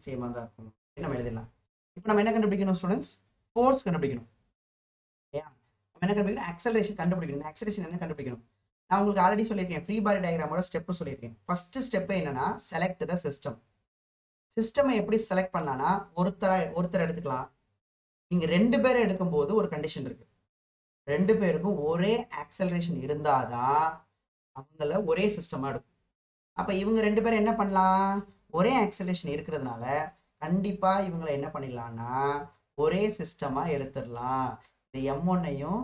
சேமாக தான் இருக்கும். நம்ம எழுதிடலாம். இப்போ நம்ம என்ன கண்டுபிடிக்கணும் ஸ்டூடெண்ட்ஸ், ஃபோர்ஸ் கண்டுபிடிக்கணும். ஏன் நம்ம என்ன கண்டுபிடிக்கணும், ஆக்சலரேஷன் கண்டுபிடிக்கணும். இந்த ஆக்சலரேஷன் என்ன கண்டுபிடிக்கணும், நான் உங்களுக்கு ஆல்ரெடி சொல்லியிருக்கேன், ஃப்ரீ பாடி டயக்ராமோட ஸ்டெப்பு சொல்லியிருக்கேன். ஃபர்ஸ்ட் ஸ்டெப் என்னன்னா செலக்ட் த சிஸ்டம். சிஸ்டமை எப்படி செலக்ட் பண்ணலாம்னா ஒருத்தர் எடுத்துக்கலாம். நீங்க ரெண்டு பேரை எடுக்கும்போது ஒரு கண்டிஷன் இருக்கு, ரெண்டு பேருக்கும் ஒரே ஆக்சலரேஷன் இருந்தாதான் அவங்கள ஒரே சிஸ்டமா எடுக்கும். அப்ப இவங்க ரெண்டு பேரும் என்ன பண்ணலாம், ஒரே ஆக்சலரேஷன் இருக்கிறதுனால கண்டிப்பா இவங்களை என்ன பண்ணிடலாம்னா ஒரே சிஸ்டமா எடுத்துடலாம். இந்த M1ஐயும்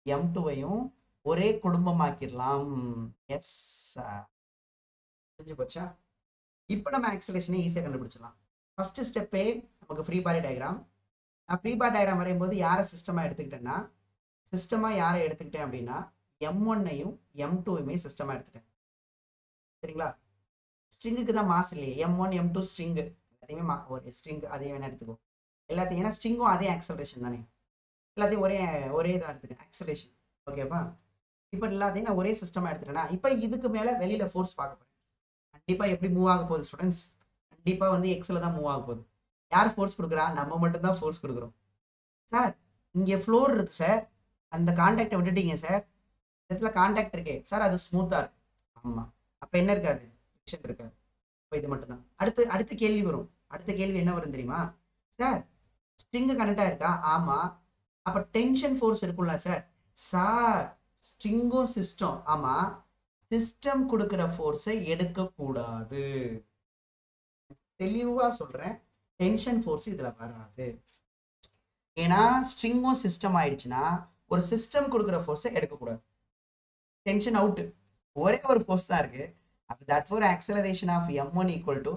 M2வையும் ஒரே குடும்பமாக்கிடலாம். எஸ், புரிஞ்சு போச்சா? இப்போ நம்ம ஆக்சலரேஷனை ஈஸியாக கண்டுபிடிச்சிடலாம். ஃபர்ஸ்ட் ஸ்டெப்பே நமக்கு ஃப்ரீ பாடி டயக்ராம். நான் ஃப்ரீ பாடி டயக்ராம் வரையும்போது யாரை சிஸ்டமாக எடுத்துக்கிட்டேன்னா, யாரை எடுத்துக்கிட்டேன் அப்படின்னா M1ஐயும் M2வையுமே சிஸ்டமாக எடுத்துட்டேன். சரிங்களா? ஸ்ட்ரிங்குக்கு தான் மாஸ் இல்லையே, M1 M2 ஸ்ட்ரிங்கு எல்லாத்தையுமே ஒரு ஸ்ட்ரிங் அதையும் வேணா எடுத்துக்கோ எல்லாத்தையும், ஏன்னா ஸ்ட்ரிங்கும் அதே ஆக்சலரேஷன் தானே, எல்லாத்தையும் ஒரே இதாக எடுத்துக்கேன் ஆக்சலரேஷன். ஓகேப்பா? இப்போ எல்லாத்தையும் நான் ஒரே சிஸ்டமாக எடுத்துட்டேன்னா இப்போ இதுக்கு மேலே வெளியில ஃபோர்ஸ் பார்க்க போறேன். கண்டிப்பா எப்படி மூவ் ஆக போகுது ஸ்டூடெண்ட்ஸ், கண்டிப்பா வந்து எக்ஸ்ல தான் மூவ் ஆக போகுது. யார் ஃபோர்ஸ் கொடுக்குறா, நம்ம மட்டும் தான் ஃபோர்ஸ் கொடுக்குறோம். சார் இங்கே ஃப்ளோர் இருக்கு சார், அந்த கான்டாக்டை விட்டுட்டீங்க சார், இடத்துல கான்டாக்ட் இருக்கே சார், அது ஸ்மூத்தா இருக்கு. ஆமா, அப்ப என்ன இருக்காது, ஃபிக்ஷன் இருக்காது. இப்போ இது மட்டும் தான். அடுத்த கேள்வி வரும். அடுத்த கேள்வி என்ன வரும் தெரியுமா, சார் ஸ்ட்ரிங் கனெக்ட் ஆயிருக்கா, ஆமா, அப்ப டென்ஷன் ஃபோர்ஸ் இருக்கும்ல சார். சார் ஸ்ட்ரிங்கும் சிஸ்டம், ஆமா, சிஸ்டம் கொடுக்கிற ஃபோர்ஸை எடுக்க கூடாது. தெளிவா சொல்றேன், டென்ஷன் ஃபோர்ஸ் இதுல வராது. ஏன்னா ஸ்ட்ரிங்கும் சிஸ்டம் ஆயிடுச்சுன்னா ஒரு சிஸ்டம் கொடுக்கிற ஃபோர்ஸை எடுக்கக்கூடாது. டென்ஷன் அவுட், ஒரே ஒரு ஃபோர்ஸ் தான் இருக்கு. அப்ப that for acceleration of M1 equal to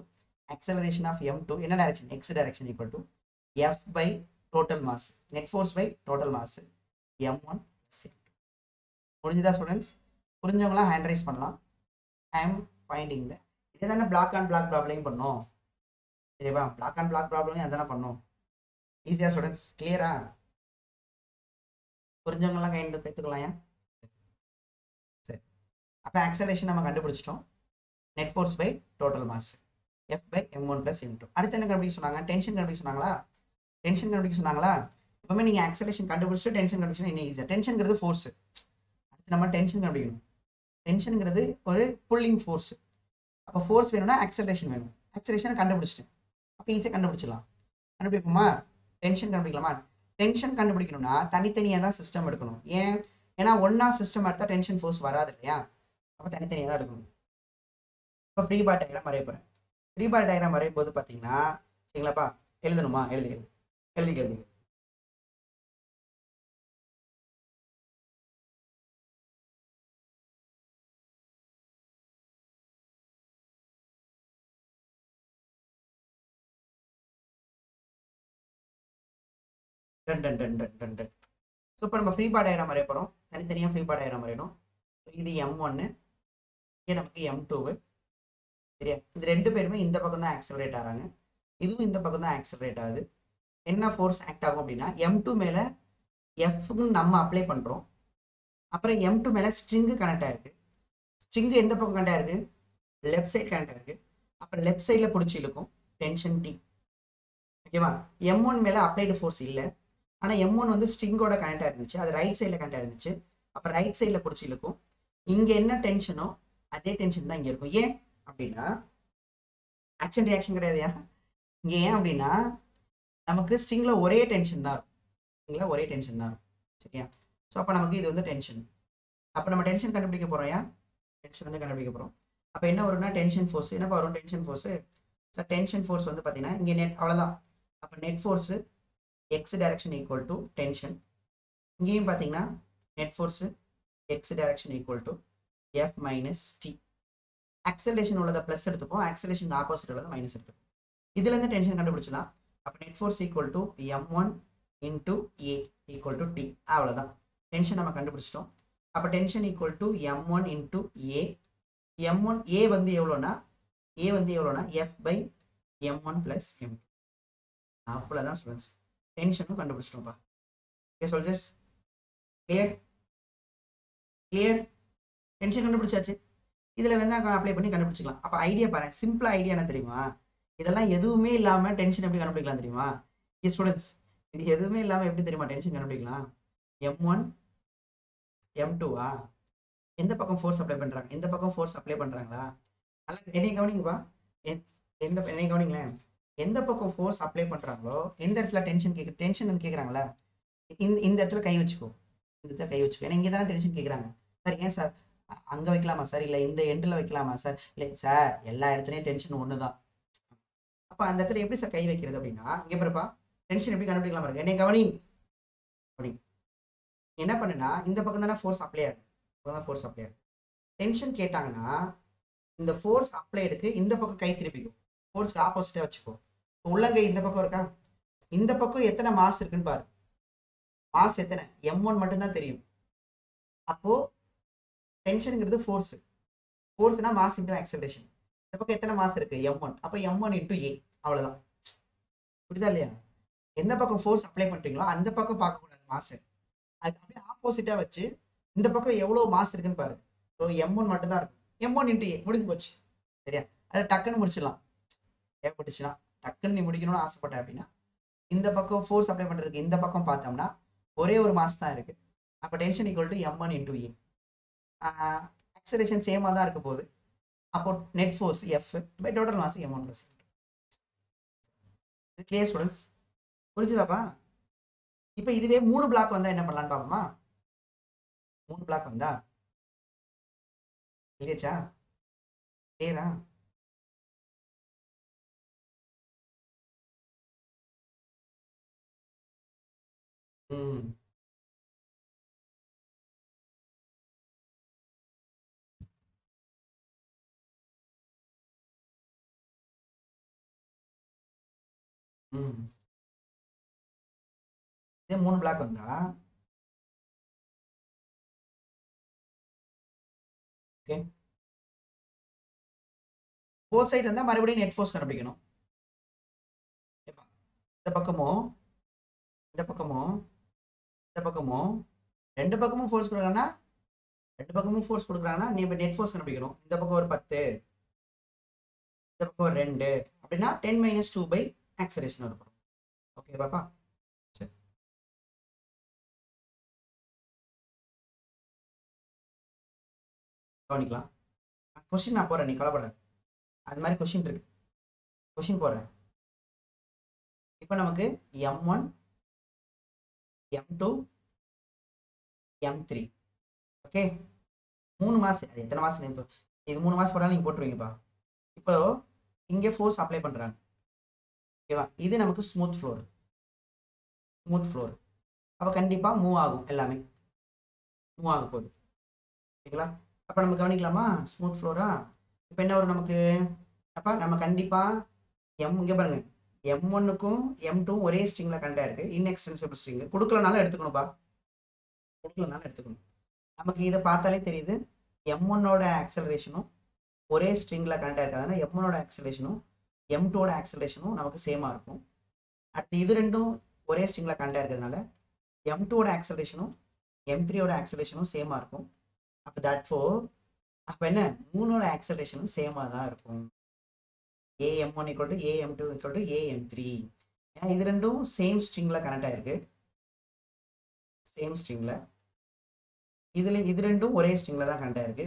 acceleration of M2 என்ன direction, x direction equal to F by total mass, net force by total mass M1 + M2. புரிஞ்சுதா ஸ்டூடெண்ட்ஸ்? புரிஞ்சவங்களாம் ஹேண்ட் ரைஸ் பண்ணலாம். ஐ எம் ஃபைண்டிங் த, இது தானே பிளாக் அண்ட் பிளாக் ப்ராப்ளம் பண்ணோம். சரிவா? பிளாக் அண்ட் பிளாக் ப்ராப்ளம் அதானே பண்ணோம். ஈஸியா ஸ்டூடெண்ட்ஸ், கிளியரா? புரிஞ்சவங்கலாம் கற்றுக்கலாம். சரி, அப்போ ஆக்சலரேஷன் நம்ம கண்டுபிடிச்சிட்டோம். Net force by total mass F by M1 + M2. அடுத்து என்ன கண்டுபிடிக்க சொன்னாங்க, டென்ஷன் கண்டுபிடிக்க சொன்னாங்களா? டென்ஷன் கண்டுபிடிக்க சொன்னாங்களா? எப்பவுமே நீங்கள் ஆக்சலரேஷன் கண்டுபிடிச்சிட்டு டென்ஷன் கண்டுபிடிச்சா இன்னும் ஈஸியாக. டென்ஷன்ங்கிறது ஃபோர்ஸ். அடுத்து நம்ம டென்ஷன் கண்டுபிடிக்கணும். டென்ஷனுங்கிறது ஒரு புல்லிங் ஃபோர்ஸ். அப்போ ஃபோர்ஸ் வேணும்னா ஆக்சலரேஷன் வேணும். ஆக்சலரேஷனை கண்டுபிடிச்சிட்டேன், அப்போ ஈஸியாக கண்டுபிடிச்சிடலாம். கண்டுபிடிப்போமா? டென்ஷன் கண்டுபிடிக்கலாமா? டென்ஷன் கண்டுபிடிக்கணும்னா தனித்தனியாக தான் சிஸ்டம் எடுக்கணும். ஏன்னா ஒன்னா சிஸ்டம் எடுத்தால் டென்ஷன் ஃபோர்ஸ் வராது இல்லையா? அப்போ தனித்தனியாக தான் எடுக்கணும். இப்போ ஃப்ரீ பாடி டயக்ராம் வரைய போகிறேன். ஃப்ரீ பாடி டயக்ராம் வரையும் போது பார்த்தீங்கன்னா, சரிங்களாப்பா, எழுதணுமா? எழுதி ஸோ இப்போ நம்ம ஃப்ரீ பாடி டயக்ராம் வரைய போகிறோம். தனித்தனியாக ஃப்ரீ பாடி டயக்ராம் வரையணும். இது M1, இது நமக்கு M2. சரியா? இது ரெண்டு பேருமே இந்த பக்கம் தான் ஆக்சலரேட் ஆகிறாங்க, இதுவும் இந்த பக்கம் தான் ஆக்சலரேட் ஆகுது. என்ன ஃபோர்ஸ் ஆக்ட் ஆகும் அப்படின்னா M2 மேலே Fன்னு நம்ம அப்ளை பண்ணுறோம். அப்புறம் M2 மேலே ஸ்ட்ரிங்கு கனெக்ட் ஆயிருக்கு. ஸ்ட்ரிங்கு எந்த பக்கம் கனெக்ட் ஆயிருக்கு, லெஃப்ட் சைட் கனெக்ட் ஆயிருக்கு. அப்புறம் லெஃப்ட் சைடில் பிடிச்சி இழுக்கும், டென்ஷன் T. ஓகேவா? M1 மேலே அப்ளைடு ஃபோர்ஸ் இல்லை, ஆனால் M1 வந்து ஸ்ட்ரிங்கோட கனெக்ட் ஆயிருந்துச்சு, அது ரைட் சைடில் கனெக்ட் ஆயிருந்துச்சு. அப்போ ரைட் சைடில் பிடிச்சி இழுக்கும். இங்கே என்ன டென்ஷனோ அதே டென்ஷன் தான் இங்கே இருக்கும். ஏன் அப்படின்னா ஆக்ஷன் ரியாக்ஷன் கிடையாதுயா. இங்கே ஏன் அப்படின்னா நமக்கு ஸ்ட்ரிங்கில் ஒரே டென்ஷன் தான் இருக்கும். ஸ்ட்ரிங்கில் ஒரே டென்ஷன் தான் இருக்கும். சரியா? ஸோ அப்போ நமக்கு இது வந்து டென்ஷன். அப்போ நம்ம டென்ஷன் கண்டுபிடிக்க போகிறோம். ஏன் டென்ஷன் வந்து கண்டுபிடிக்க போகிறோம். அப்போ என்ன வரும்னா டென்ஷன் ஃபோர்ஸ் என்னப்பா வரும்? Tension force sir tension force வந்து பார்த்தீங்கன்னா இங்கே நெட் அவ்வளோதான். அப்போ net force x direction equal to tension. இங்கேயும் பார்த்தீங்கன்னா net force x direction equal to F minus T. Acceleration உள்ளதை ப்ளஸ் எடுத்துப்போம், ஆக்சலேஷன் ஆப்போசிட் உள்ளதை மைனஸ் எடுத்துப்போம். இதுலேருந்து டென்ஷன் கண்டுபிடிச்சலாம். அப்போ net force equal to m1 into A equal to T. அவ்வளோதான், டென்ஷன் நம்ம கண்டுபிடிச்சிட்டோம். அப்போ tension equal to m1 into A. m1 A வந்து எவ்வளோனா F by m1 plus m2. அவ்வளோதான் ஸ்டூடெண்ட்ஸ், டென்ஷனும் கண்டுபிடிச்சிட்டோம்ப்பா. Okay soldiers, clear clear. Tension கண்டுபிடிச்சாச்சு. இதில் வந்து அப்ளை பண்ணி கண்டுபிடிச்சிக்கலாம். அப்போ ஐடியா பாருங்க, சிம்பிளாக ஐடியா என்ன தெரியுமா? இதெல்லாம் எதுவுமே இல்லாமல் டென்ஷன் எப்படி கண்டுபிடிக்கலாம் தெரியுமா? ஸ்டூடெண்ட்ஸ், இது எதுவுமே இல்லாமல் எப்படி தெரியுமா டென்ஷன் கண்டுபிடிக்கலாம்? m1 m2வா எந்த பக்கம் ஃபோர்ஸ் அப்ளை பண்ணுறாங்க, எந்த பக்கம் ஃபோர்ஸ் அப்ளை பண்ணுறாங்களா? நல்லா என்னைய கவனிங்கப்பா, என்னைய கவனிங்களேன். எந்த பக்கம் ஃபோர்ஸ் அப்ளை பண்ணுறாங்களோ எந்த இடத்துல டென்ஷன் வந்து கேட்குறாங்களா, இந்த இடத்துல கை வச்சுக்கோ, இந்த இடத்துல கை வச்சுக்கோ. ஏன்னா இங்கே தானே டென்ஷன் கேட்குறாங்க. சார் ஏன் சார் அங்கே வைக்கலாமா சார், இல்லை இந்த எண்டில் வைக்கலாமா சார்? இல்லை சார், எல்லா இடத்துலையும் டென்ஷன் ஒன்று தான். அப்போ அந்த இடத்துல எப்படி சார் கை வைக்கிறது அப்படின்னா, இங்கே பாருப்பா டென்ஷன் எப்படி கண்டுபிடிக்கலாம் பாருங்க. என்னை கவனி அப்படி என்ன பண்ணுனா, இந்த பக்கம் தானே ஃபோர்ஸ் அப்ளை ஆகுது, தான் ஃபோர்ஸ் அப்ளை ஆகுது. டென்ஷன் கேட்டாங்கன்னா இந்த ஃபோர்ஸ் அப்ளைடுக்கு இந்த பக்கம் கை திருப்பிக்கும், ஃபோர்ஸ்க்கு ஆப்போசிட்டாக வச்சுக்கோ. உள்ளங்கை இந்த பக்கம் இருக்கா, இந்த பக்கம் எத்தனை மாஸ் இருக்குன்னு பாரு. மாஸ் எத்தனை? m1 மட்டும்தான் தெரியும். அப்போ டென்ஷனுங்கிறது ஃபோர்ஸ், ஃபோர்ஸ்னா மாஸ் இன்டூ ஆக்சலரேஷன். இந்த பக்கம் எத்தனை மாஸ் இருக்கு? m1. அப்போ m1 இன்டூ ஏ. அவ்வளோதான், புரியுதா இல்லையா? எந்த பக்கம் ஃபோர்ஸ் அப்ளை பண்ணுறீங்களோ அந்த பக்கம் பார்க்கக்கூடாது மாஸ், அது அப்படியே ஆப்போசிட்டாக வச்சு இந்த பக்கம் எவ்வளோ மாஸ் இருக்குன்னு பாரு. ஸோ m1 மட்டும்தான் இருக்கும். m1 இன்டூ ஏ முடிஞ்சு போச்சு, சரியா? அதை டக்குன்னு முடிச்சிடலாம். ஏற்பட்டுச்சுன்னா டக்குன்னு நீ முடிக்கணும்னு ஆசைப்பட்டேன் அப்படின்னா இந்த பக்கம் ஃபோர்ஸ் அப்ளை பண்ணுறதுக்கு இந்த பக்கம் பார்த்தோம்னா ஒரே ஒரு மாஸ் தான் இருக்குது. அப்போ tension equal to m1 into A. Acceleration சேமாக தான் இருக்க போகுது. அப்போ net force F by total mass m1 plus m2. இது கிளியர் ஸ்டூடெண்ட்ஸ், புரிஞ்சுதாப்பா? இப்போ இதுவே 3 பிளாக் வந்தால் என்ன பண்ணலான்னு பார்ப்போமா? 3 பிளாக் வந்தா இல்லையாச்சா? கிளியரா? ம் ம் இதே 3 பிளாக் வந்தா ஓகே, போத் சைடு இருந்தால் மறுபடியும் நெட் ஃபோர்ஸ் கண்டுபிடிக்கணும். இந்த பக்கமும் இந்த பக்கமும் இந்த பக்கமும் ரெண்டு பக்கமும் ஃபோர்ஸ் கொடுக்குறாங்கன்னா நீ இப்போ நெட் ஃபோர்ஸ் கண்டுபிடிக்கணும். இந்த பக்கம் ஒரு 10, இந்த பக்கம் ஒரு 2 அப்படின்னா 10 - 2 பை ஆக்சலேஷன் இருக்கும். ஓகே பாப்பா, சரி கவனிக்கலாம். கொஸ்டின் நான் போடுறேன், நீ கவலைப்படாத. அது மாதிரி கொஸ்டின் இருக்கு, கொஸ்டின் போடுறேன். இப்போ நமக்கு m1 m2 m3 okay, 3 mass. அது எத்தனை மாஸ்? இப்போ இது 3 மாஸ் போட்டாலும் நீங்கள் போட்டுருவீங்கப்பா. இப்போ இங்கே ஃபோர்ஸ் அப்ளை பண்ணுறாங்க, ஓகேவா? இது நமக்கு ஸ்மூத் ஃப்ளோர். அப்போ கண்டிப்பாக மூவ் ஆகும், எல்லாமே மூவ் ஆக போகுது, ஓகேங்களா? அப்போ நம்ம கவனிக்கலாமா? Smooth Flora. இப்போ என்ன வரும் நமக்கு? அப்போ நம்ம கண்டிப்பாக இங்கே பாருங்க, m1க்கும் m2ம் ஒரே ஸ்ட்ரிங்கில் கரெக்டாக இருக்குது. இன்எக்ஸ்டென்சிபிள் ஸ்ட்ரிங் கொடுக்கலனாலும் எடுத்துக்கணும்ப்பா, நமக்கு இதை பார்த்தாலே தெரியுது m1ஓட ஆக்சலரேஷனும் ஒரே ஸ்ட்ரிங்கில் கரெக்டாக இருக்காதுன்னா m1ஓட ஆக்சலரேஷனும் m2ஓட ஆக்சலரேஷனும் நமக்கு சேமாக இருக்கும். அடுத்து இது ரெண்டும் ஒரே ஸ்ட்ரிங்கில் கரெக்டாக இருக்கிறதுனால m2ஓட ஆக்சலரேஷனும் m3ஓட ஆக்சலரேஷனும் சேமாக இருக்கும். அப்போ தட் ஃபோர் அப்போ என்ன, 3ஓட ஆக்சலரேஷனும் சேமாக தான் இருக்கும். am1 = am2 = am3. ஏன்னா இது ரெண்டும் சேம் ஸ்ட்ரிங்கில் கனெக்ட் ஆகிருக்கு, சேம் ஸ்ட்ரிங்கில். இது ரெண்டும் ஒரே ஸ்ட்ரிங்கில் தான் கனெக்ட் ஆகிருக்கு,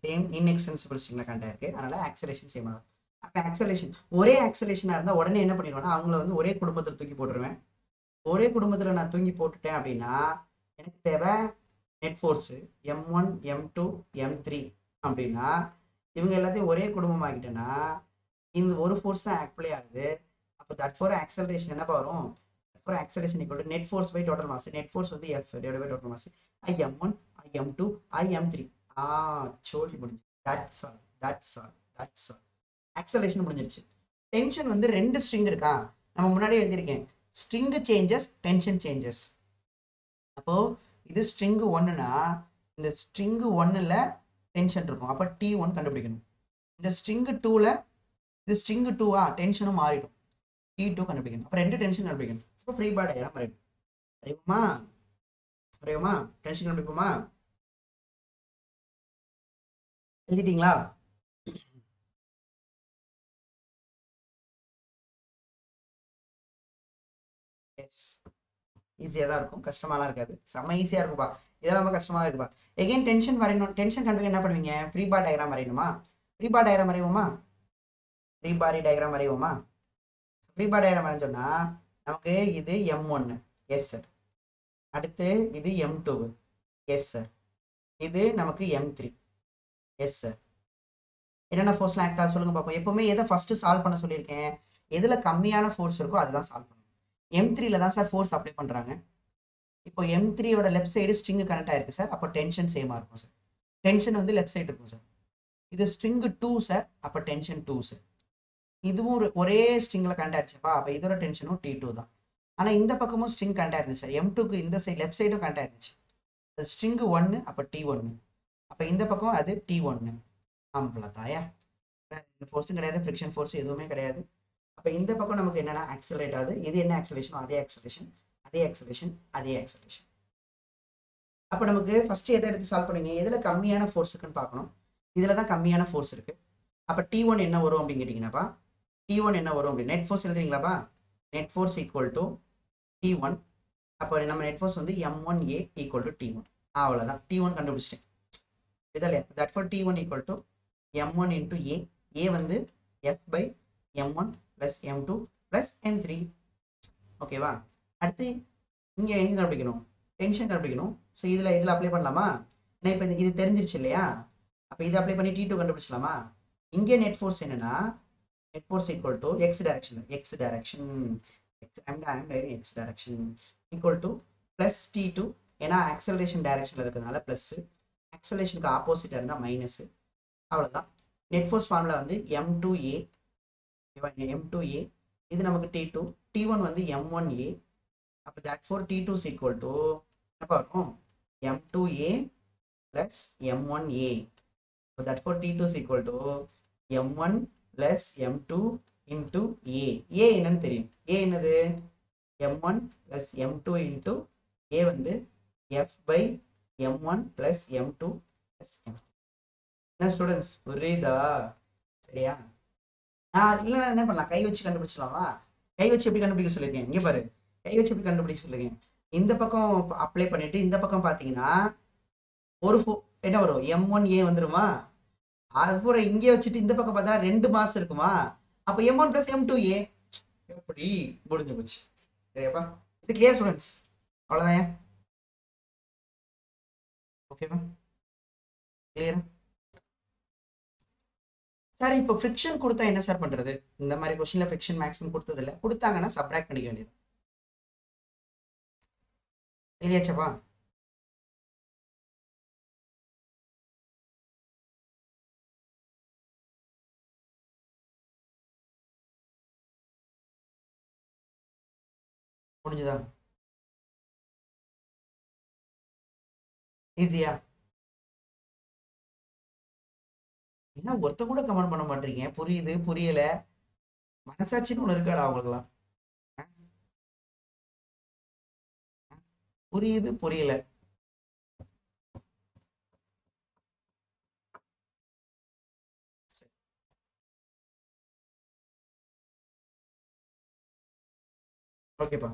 சேம் இன்எக்ஸ்டென்சிபிள் ஸ்ட்ரிங்கில் கனெக்ட் ஆகிருக்கு. அதனால் ஆக்சலேஷன் சேம் ஆகும். அப்போ ஆக்சலேஷன் ஒரே ஆக்சலேஷனாக இருந்தால் உடனே என்ன பண்ணிடுவேன்னா அவங்கள வந்து ஒரே குடும்பத்தில் தூக்கி போட்டுருவேன். ஒரே குடும்பத்தில் நான் தூக்கி போட்டுட்டேன் அப்படின்னா எனக்கு தேவை net force m1 m2 m3 அப்படின்னா இவங்க எல்லாத்தையும் ஒரே குடும்பமாக்கிட்டேன்னா இந்த ஒரு ஃபோர்ஸ் தான் அப்ளை ஆகுது. அப்போ தட் ஃபார் ஆக்சலரேஷன் என்னப்பா வரும்? For acceleration equal to net force by total mass. Net force வந்து f divided by total mass. im1 im2 im3. சோலி முடிஞ்சு. That's all. ஆக்சலரேஷன் முடிஞ்சிருச்சு. டென்ஷன் வந்து ரெண்டு ஸ்ட்ரிங் இருக்கா, நம்ம முன்னாடியே எழுதியிருக்கேன். String changes, tension changes. அப்போ இது ஸ்ட்ரிங் ஒன்னுனா இந்த ஸ்ட்ரிங் ஒன்னுல டென்ஷன் இருக்கும், அப்போ T1 கண்டுபிடிக்கணும். இந்த ஸ்ட்ரிங் டூல இது ஸ்ட்ரிங் டூவா டென்ஷனும் மாறிடும், T2 கண்டுபிடிக்கணும். அப்போ ரெண்டு டென்ஷன் கண்டுபிடிக்கணும். இப்போ ஃப்ரீ பாடி டயக்ராம் வரையுமா டென்ஷன் கண்டுபிடிப்போமா? எழுதிட்டீங்களா? எஸ், ஈஸியாக தான் இருக்கும், கஷ்டமாலாம் இருக்காது. செம்ம ஈஸியாக இருக்குப்பா. இதெல்லாம் ரொம்ப கஷ்டமாக இருக்குப்பா. எகைன் டென்ஷன் வரையணும். டென்ஷன் கண்டுபிடிக்க என்ன பண்ணுவீங்க? ஃப்ரீ பாடி டயக்ராம் வரையணுமா? ஃப்ரீ பாடி டயக்ராம் வரையுமா? ஃப்ரீ பாடி டயக்ராம் வரையுமா? ஃப்ரீ பாடி டயக்ராம் வரைஞ்சோம்னா நமக்கு இது M1, எஸ் சார். அடுத்து இது M2, எஸ் சார். இது நமக்கு M3, எஸ் சார். என்னென்ன ஃபோர்ஸ்லாம் ஆக்ட் ஆக சொல்லுங்க பார்ப்போம். எப்பவுமே எதை ஃபர்ஸ்ட் சால்வ் பண்ண சொல்லியிருக்கேன்? எதுல கம்மியான ஃபோர்ஸ் இருக்கோ அதுதான் சால்வ் பண்ணணும். M3ல தான் சார் ஃபோர்ஸ் அப்ளை பண்றாங்க. இப்போ M3யோட லெஃப்ட் சைடு ஸ்ட்ரிங் கனெக்ட் ஆயிருக்கு சார், அப்போ டென்ஷன் சேமா இருக்கும் சார். டென்ஷன் வந்து லெஃப்ட் சைடு இருக்கும் சார். இது ஸ்ட்ரிங் 2 சார், அப்போ டென்ஷன் 2 சார். இதுவும் ஒரே ஸ்ட்ரிங்ல கனெக்ட் ஆயிருச்சுப்பா, அப்போ இதோட டென்ஷனும் T2 தான். ஆனா இந்த பக்கமும் ஸ்ட்ரிங் கனெக்ட் ஆயிருந்துச்சு சார். M2க்கு இந்த சைடு லெஃப்ட் சைடும் கனெக்ட் ஆயிருந்துச்சு. அது ஸ்ட்ரிங் 1, அப்போ T1. அப்போ இந்த பக்கம் அது T1. அவ்வளோதாயா, வேற எந்த ஃபோர்ஸும் கிடையாது, ஃப்ரிக்ஷன் ஃபோர்ஸ் எதுவுமே கிடையாது. அப்போ இந்த பக்கம் நமக்கு என்னன்னா ஆக்சலரேட் ஆகுது. இது என்ன ஆக்சலேஷனோ அதே ஆக்சலேஷன், அதே ஆக்சலேஷன், அதே ஆக்சலேஷன். அப்போ நமக்கு ஃபர்ஸ்ட் எதை எடுத்து சால்வ் பண்ணுங்க? எதுல கம்மியான ஃபோர்ஸ் இருக்குன்னு பார்க்கணும். இதுல தான் கம்மியான ஃபோர்ஸ் இருக்கு. அப்போ T1 என்ன வரும் அப்படின்னு கேட்டீங்கன்னாப்பா, T1 என்ன வரும் அப்படி நெட் ஃபோர்ஸ் எழுதுவீங்களாப்பா? Net force equal to T1. அப்போ நம்ம நெட் ஃபோர்ஸ் வந்து M1A ஈக்குவல் டு T1. அவ்வளோதான், T1 கண்டுபிடிச்சிட்டேன். இதல்ல that for T1 equal to M1 into A. A வந்து F by M1 plus M2 plus M3. ஓகேவா? அடுத்து இங்க எங்க கண்டுபிடிக்கணும்? டென்ஷன் கண்டுபிடிக்கணும். ஸோ இதுல அப்ளை பண்ணலாமா? ஏன்னா இப்போ இது தெரிஞ்சிருச்சு இல்லையா? அப்போ இதை அப்ளை பண்ணி T2 கண்டுபிடிச்சலாமா? இங்கே நெட் ஃபோர்ஸ் என்னன்னா net force equal to X direction equal to plus T2. ஏன்னா ஆக்சலரேஷன் டைரக்ஷன்ல இருக்கிறதுனால பிளஸ், ஆக்சலரேஷனுக்கு ஆப்போசிட்டா இருந்தால் மைனஸ். அவ்வளோதான். நெட் ஃபோர்ஸ் ஃபார்முலா வந்து M2A. M2A இது நமக்கு T2. T1 வந்து M1A. அப்போ that for T2 is equal to என்ன வரும்? M2A plus M1A. அப்போ that for T2 is equal to M1 plus M2 into A. A என்னன்னு தெரியும். A என்னது? M1 plus M2 into A வந்து F by M1 plus M2 plus M3. என்ன ஸ்டூடெண்ட்ஸ் புரியுதா? சரியா? இல்லைன்னா என்ன பண்ணலாம்? கை வச்சு கண்டுபிடிச்சலாமா? கை வச்சு எப்படி கண்டுபிடிக்க சொல்லியிருக்கேன்? இங்கே பாரு, கை வச்சு எப்படி கண்டுபிடிக்க சொல்லியிருக்கேன். இந்த பக்கம் அப்ளை பண்ணிட்டு இந்த பக்கம் பார்த்தீங்கன்னா ஒரு என்ன வரும்? M1A வந்துருமா? அதுக்கப்புறம் இங்கே வச்சுட்டு இந்த பக்கம் பார்த்தா 2 மாஸ் இருக்குமா? அப்போ M1 plus M2A எப்படி முடிஞ்சு போச்சு. சரியாப்பா? இது கிளியர் ஸ்டூடெண்ட்ஸ்? அவ்வளோதான். ஓகேவா? கிளியரா? சார் இப்போ ஃப்ரிக்ஷன் கொடுத்தா என்ன சார் பண்றது? இந்த மாதிரி கொஸ்டின்ல ஃப்ரிக்ஷன் மேக்ஸிமம் கொடுத்தது இல்லை, கொடுத்தாங்கன்னா சப்ராக்ட் பண்ணிக்க வேண்டியது. இல்லையாச்சப்பா? முடிஞ்சுதா? ஈஸியா? என்ன ஒருத்த கூட கமெண்ட் பண்ண மாட்டீங்க? புரியுது புரியல, மனசாட்சின்னு ஒண்ணு இருக்காடா அவங்களுக்குலாம்? புரியுது புரியல. ஓகேப்பா.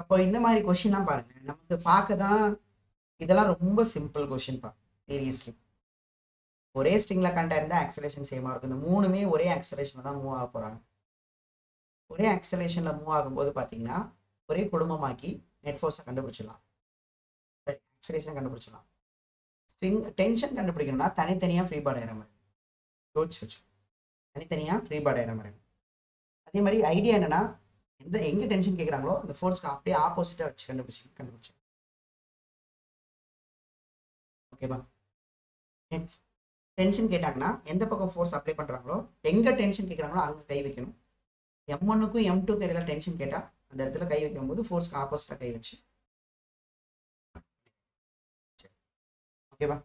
அப்போ இந்த மாதிரி கொஸ்டின்லாம் பாருங்க, நமக்கு பார்க்க தான் இதெல்லாம் ரொம்ப சிம்பிள் கொஸ்டின்ப்பா. சீரியஸ்லி ஒரே ஸ்ட்ரிங்ல கண்டா இருந்தா ஆக்சலேஷன் சேமா இருக்கும். இந்த மூணுமே ஒரே ஆக்சலேஷன்ல தான் மூவ் ஆக போறாங்க. ஒரே ஆக்சலேஷன்ல மூவ் ஆகும்போது பாத்தீங்கன்னா ஒரே குடும்பமாக்கி நெட் ஃபோர்ஸை கண்டுபிடிச்சிடலாம். சரி, ஆக்சிலேஷனை கண்டுபிடிச்சிடலாம். ஸ்ட்ரிங் டென்ஷன் கண்டுபிடிக்கணும்னா தனித்தனியாக ஃப்ரீ பாடி டயக்ராம் யோசிச்சு வச்சு தனித்தனியாக ஃப்ரீ பாடி டயக்ராம் வரையணும். அதே மாதிரி ஐடியா என்னன்னா, எங்கே டென்ஷன் கேட்குறாங்களோ அந்த ஃபோர்ஸ்க்கு அப்படியே ஆப்போசிட்டாக வச்சு கண்டுபிடிச்சு. ஓகேவா? டென்ஷன் கேட்டாங்கன்னா எந்த பக்கம் ஃபோர்ஸ் அப்ளை பண்ணுறாங்களோ, எங்கே டென்ஷன் கேட்குறாங்களோ அங்கே கை வைக்கணும். M1க்கும் M2க்கும் இடையில டென்ஷன் கேட்டால் அந்த இடத்துல கை வைக்கும்போது ஃபோர்ஸ்க்கு ஆப்போசிட்டாக கை வச்சு. ஓகேவா?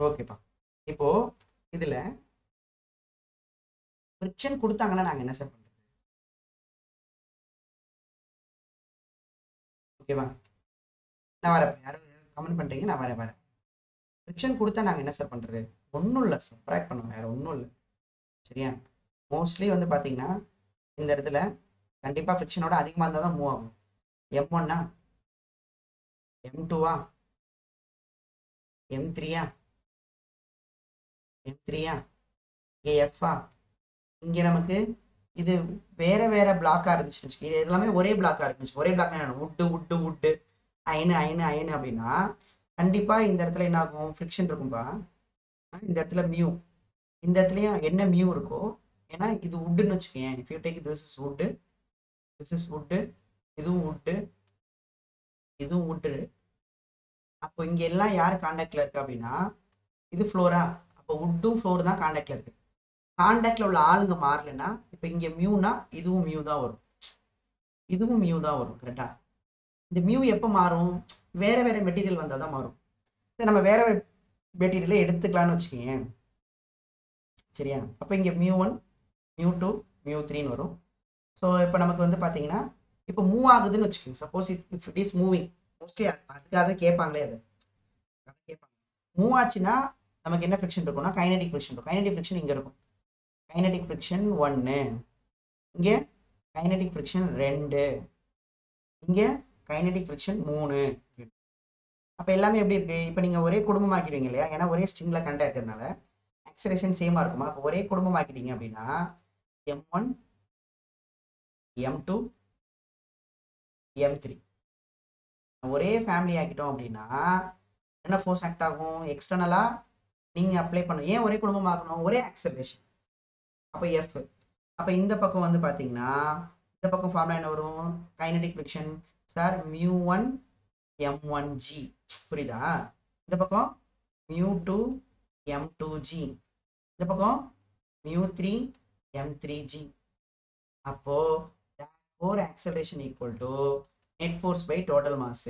ஓகேப்பா. இப்போ இதுல ஃப்ரிக்ஷன் கொடுத்தாங்கன்னா நாங்க என்ன சார் பண்றது? ஓகேவா? நான் வரேன். யாரும் கமெண்ட் பண்றீங்க, நான் வரேன். ஃப்ரிக்ஷன் கொடுத்தா நாங்க என்ன சார் பண்றது? ஒன்றும் இல்லை, சப்ராக்ட் பண்ணுவோம், வேற ஒன்றும் இல்லை. சரியா? மோஸ்ட்லி வந்து பார்த்தீங்கன்னா இந்த இடத்துல கண்டிப்பாக ஃப்ரிக்ஷனோட அதிகமாக இருந்தால் தான் மூவ் ஆகும். M1ஆ, M2ஆ, M3ஆ, M3ஆ, Fஆ. இங்கே நமக்கு இது வேற வேற பிளாக்காக இருந்துச்சுன்னு வச்சுக்கோங்க. இது எல்லாமே ஒரே பிளாக்காக இருக்குன்னு ஒரே பிளாக் உட்டு அயனு அப்படின்னா கண்டிப்பாக இந்த இடத்துல என்ன ஆகும்? ஃப்ரிக்ஷன் இருக்கும்பா. இந்த இடத்துல மியூ, இந்த இடத்துலையும் என்ன மியூ இருக்கோ, ஏன்னா இது உட்டுன்னு வச்சுக்கேன். If you take this is wood, இதுவும் வுட்டு, இதுவும் வுட்டு. அப்போ இங்கே எல்லாம் யார் காண்டாக்டில் இருக்கு அப்படின்னா இது ஃப்ளோரா. அப்போ வுட்டும் ஃப்ளோர் தான் காண்டாக்டில் இருக்கு. காண்டாக்டில் உள்ள ஆளுங்க மாறலைன்னா இப்போ இங்கே மியூனா இதுவும் மியூ தான் வரும், இதுவும் மியூ தான் வரும். கரெக்டா? இந்த மியூ எப்போ மாறும்? வேற வேற மெட்டீரியல் வந்தால் தான் மாறும். சரி, நம்ம வேற வேற மெட்டீரியலை எடுத்துக்கலான்னு வச்சுக்கோங்க. சரியா? அப்போ இங்கே μ1, μ2, μ3ன்னு வரும். ஸோ இப்போ நமக்கு வந்து பார்த்தீங்கன்னா இப்போ மூவ் ஆகுதுன்னு வச்சுக்கோங்க. Suppose if it is moving, mostly அதுக்காக கேட்பாங்களே, அதை கேட்பாங்க. மூவ் ஆச்சுன்னா நமக்கு என்ன ஃப்ரிக்ஷன் இருக்கும்னா கைனடிக் ஃப்ரிக்ஷன் இருக்கும். கைனடிக் ஃப்ரிக்ஷன் இங்கே இருக்கும். கைனடிக் ஃப்ரிக்ஷன் 1, இங்கே கைனடிக் ஃப்ரிக்ஷன் 2, இங்கே கைனடிக் ஃப்ரிக்ஷன் 3. அப்போ எல்லாமே எப்படி இருக்கு? இப்போ நீங்கள் ஒரே குடும்பமாக்கிடுவீங்க இல்லையா? ஏன்னா ஒரே ஸ்ட்ரிங்கில் கண்டா இருக்கிறதுனால ஆக்சிலேஷன் சேமாக இருக்குமா? அப்போ ஒரே குடும்பமாக்கிட்டீங்க அப்படின்னா M1, M2, M3 ஒரே ஃபேமிலி ஆக்கிட்டோம் அப்படின்னா என்ன ஃபோர்ஸ் ஆக்ட் ஆகும்? எக்ஸ்டர்னலா நீங்க அப்ளை பண்ணணும். ஏன் ஒரே குடும்பம் ஆகணும்? ஒரே ஆக்சலரேஷன். அப்போ F. அப்போ இந்த பக்கம் வந்து பார்த்தீங்கன்னா இந்த பக்கம் ஃபார்முலா என்ன வரும்? Kinetic friction sir μ1 m1g. புரியுதா? இந்த பக்கம் μ2 m2g, இந்த பக்கம் μ3 m3g. அப்போ therefore acceleration equal to net force by total mass.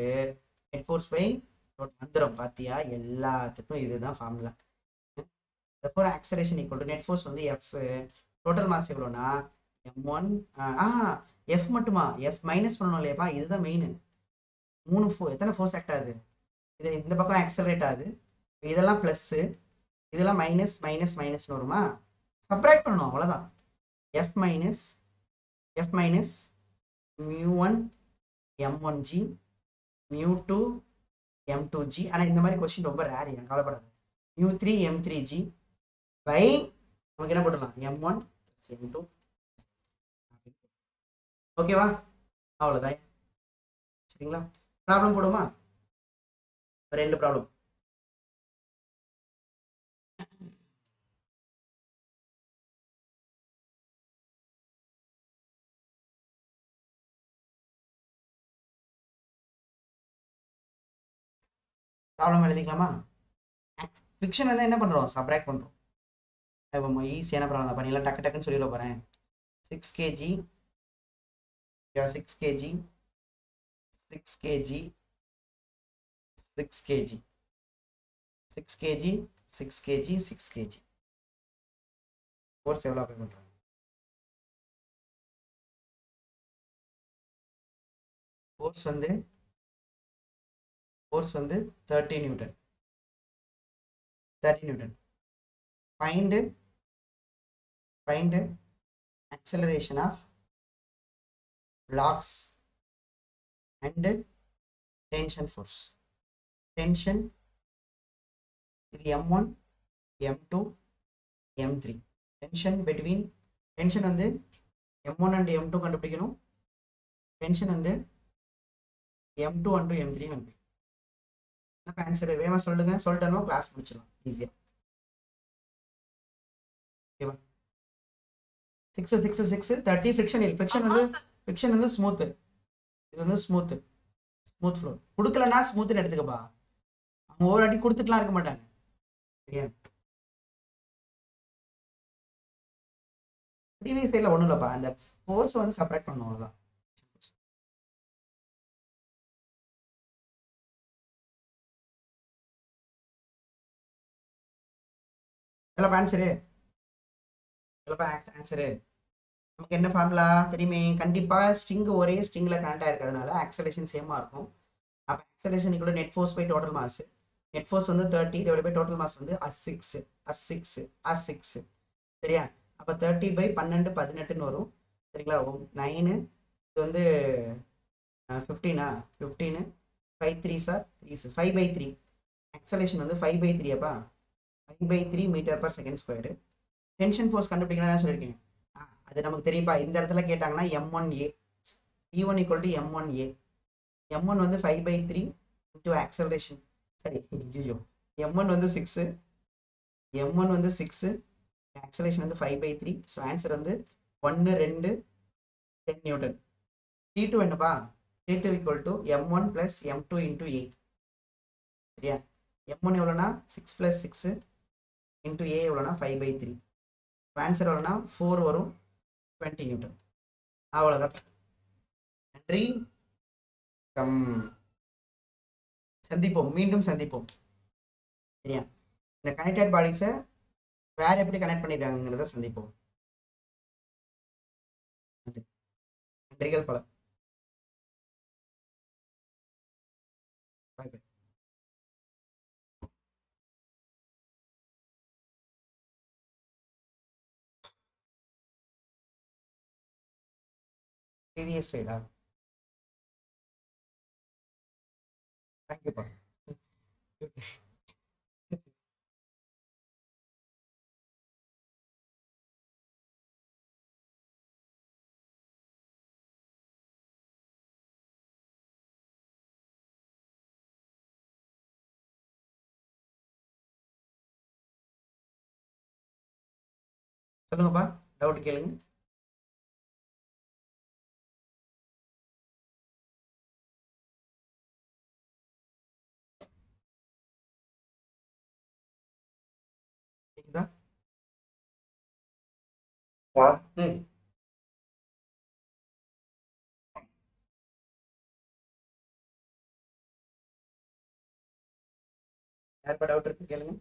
net force by வந்துரும். பாத்தியா? எல்லாத்துக்கும் இதுதான் formula. therefore acceleration equal to net force வந்து F, total mass எவ்வளோனா m1. F மட்டுமா? F மைனஸ் பண்ணணும் இல்லையாப்பா? இதுதான் மெயின். எத்தனை ஃபோர்ஸ் ஆக்ட் ஆகுது? இது இந்த பக்கம் ஆக்சலரேட் ஆகுது. இதெல்லாம் பிளஸ், இதெல்லாம் மைனஸ் மைனஸ் மைனஸ்னு வருமா? சப்ராக்ட் பண்ணணும், அவ்வளோதான். F minus μ1 m1g, μ2 m2g. ஆனால் இந்த மாதிரி கொஸ்டின் ரொம்ப ரேர், எனக்கு கவலைப்படாது. μ3 m3g பை நமக்கு என்ன போட்டுடலாம்? m1 m2. ஓகேவா? அவ்வளோதான். சரிங்களா? ப்ராப்ளம் போடுமா? 2 ப்ராப்ளம். ப்ராப்ளம் எழுதிக்கலாமா? ஃபிக்ஷன் வந்து என்ன பண்ணுறோம்? சப்ராக்ட் பண்ணுறோம். இப்போ ஈஸியான ப்ராப்ளம் தான் பண்ணிடலாம். டக்குன்னு சொல்லிட போகிறேன். 6 kg 6 kg 6 kg 6 kg 6 kg 6 kg 6 kg force எவ்வளோ அப்ளை பண்ணுறோம்? ஃபோர்ஸ் வந்து 30 Newton. Find acceleration of blocks and tension force. Tension இது m1 m2 m3. tension வந்து m1 and m2 கண்டுபிடிக்கணும். டென்ஷன் வந்து M2 1 to M3 வந்து ஆன்சர் வேகமாக சொல்லுங்க, சொல்லிட்டோம் கிளாஸ் முடிச்சிடலாம் ஈஸியாக. ஓகேவா? 6 6 6 30 ஃப்ரிக்ஷன் இல்லை. ஃப்ரிக்ஷன் வந்து ஸ்மூத்து. இது வந்து ஸ்மூத் ஃப்ளோ. கொடுக்கலன்னா ஸ்மூத்துன்னு எடுத்துக்கப்பா. அவங்க ஒரு அடி கொடுத்துட்டுலாம் இருக்க மாட்டாங்க. சரியா? ப்ரீவியஸ் சைடில் ஒன்றும் இல்லைப்பா, அந்த ஃபோர்ஸை வந்து செப்பரேட் பண்ணணும், அவ்வளோதான். எல்லாம் ஆன்சரு நமக்கு என்ன ஃபார்முலா தெரியுமே? கண்டிப்பாக ஸ்ட்ரிங் ஒரே ஸ்ட்ரிங்கில் கனெக்ட் இருக்கிறதுனால ஆக்சலேஷன் சேமாக இருக்கும். அப்போ ஆக்சலேஷன் இக்குள்ள net force by total mass. Net force வந்து 30 டிவைட் பை டோட்டல் மாஸ் வந்து அஸ்6. சரியா? அப்போ 30 பை 12 18ன்னு வரும். சரிங்களா? 9 இது வந்து 15 5 3 சார் 3 5/3. ஆக்சலேஷன் வந்து 5/3 அப்பா 5/3 metre per second squared. Tension force கண்டுபிடிக்கணும் என்ன சொல்லியிருக்கேன்? அது நமக்கு தெரியும்பா. இந்த இடத்துல கேட்டாங்கன்னா M1A E1 = M1A. M1 வந்து 5/3 இன்டூ ஆக்சலரேஷன். சரி, ஐயோ, M1 வந்து 6, M1 வந்து 6, ஆக்சலேஷன் வந்து 5/3. ஸோ ஆன்சர் வந்து 1 2 10 நியூட்டன். T2 என்னப்பா? T2 = M1 + M2 × A. சரியா? M1 எவ்வளோனா 6 + 6 இன்டூ A எவ்வளோனா 5/3. ஆன்சர் எவ்வளோனா 4 வரும், 20 நியூட்டன். அவ்வளோதான். நன்றி. மீண்டும் சந்திப்போம். சரியா? இந்த கனெக்டட் பாடிஸை வேற எப்படி கனெக்ட் பண்ணிருக்காங்கிறத சந்திப்போம். நன்றிகள் பல. பாய் பாய். ப்ரீவியஸ் ஸ்லைடா? தேங்க்யூப்பா. சொல்லுங்கப்பா, டவுட் கேளுங்க. கேக்குதா? யாருப்பா டவுட் இருக்கு கேளுங்க.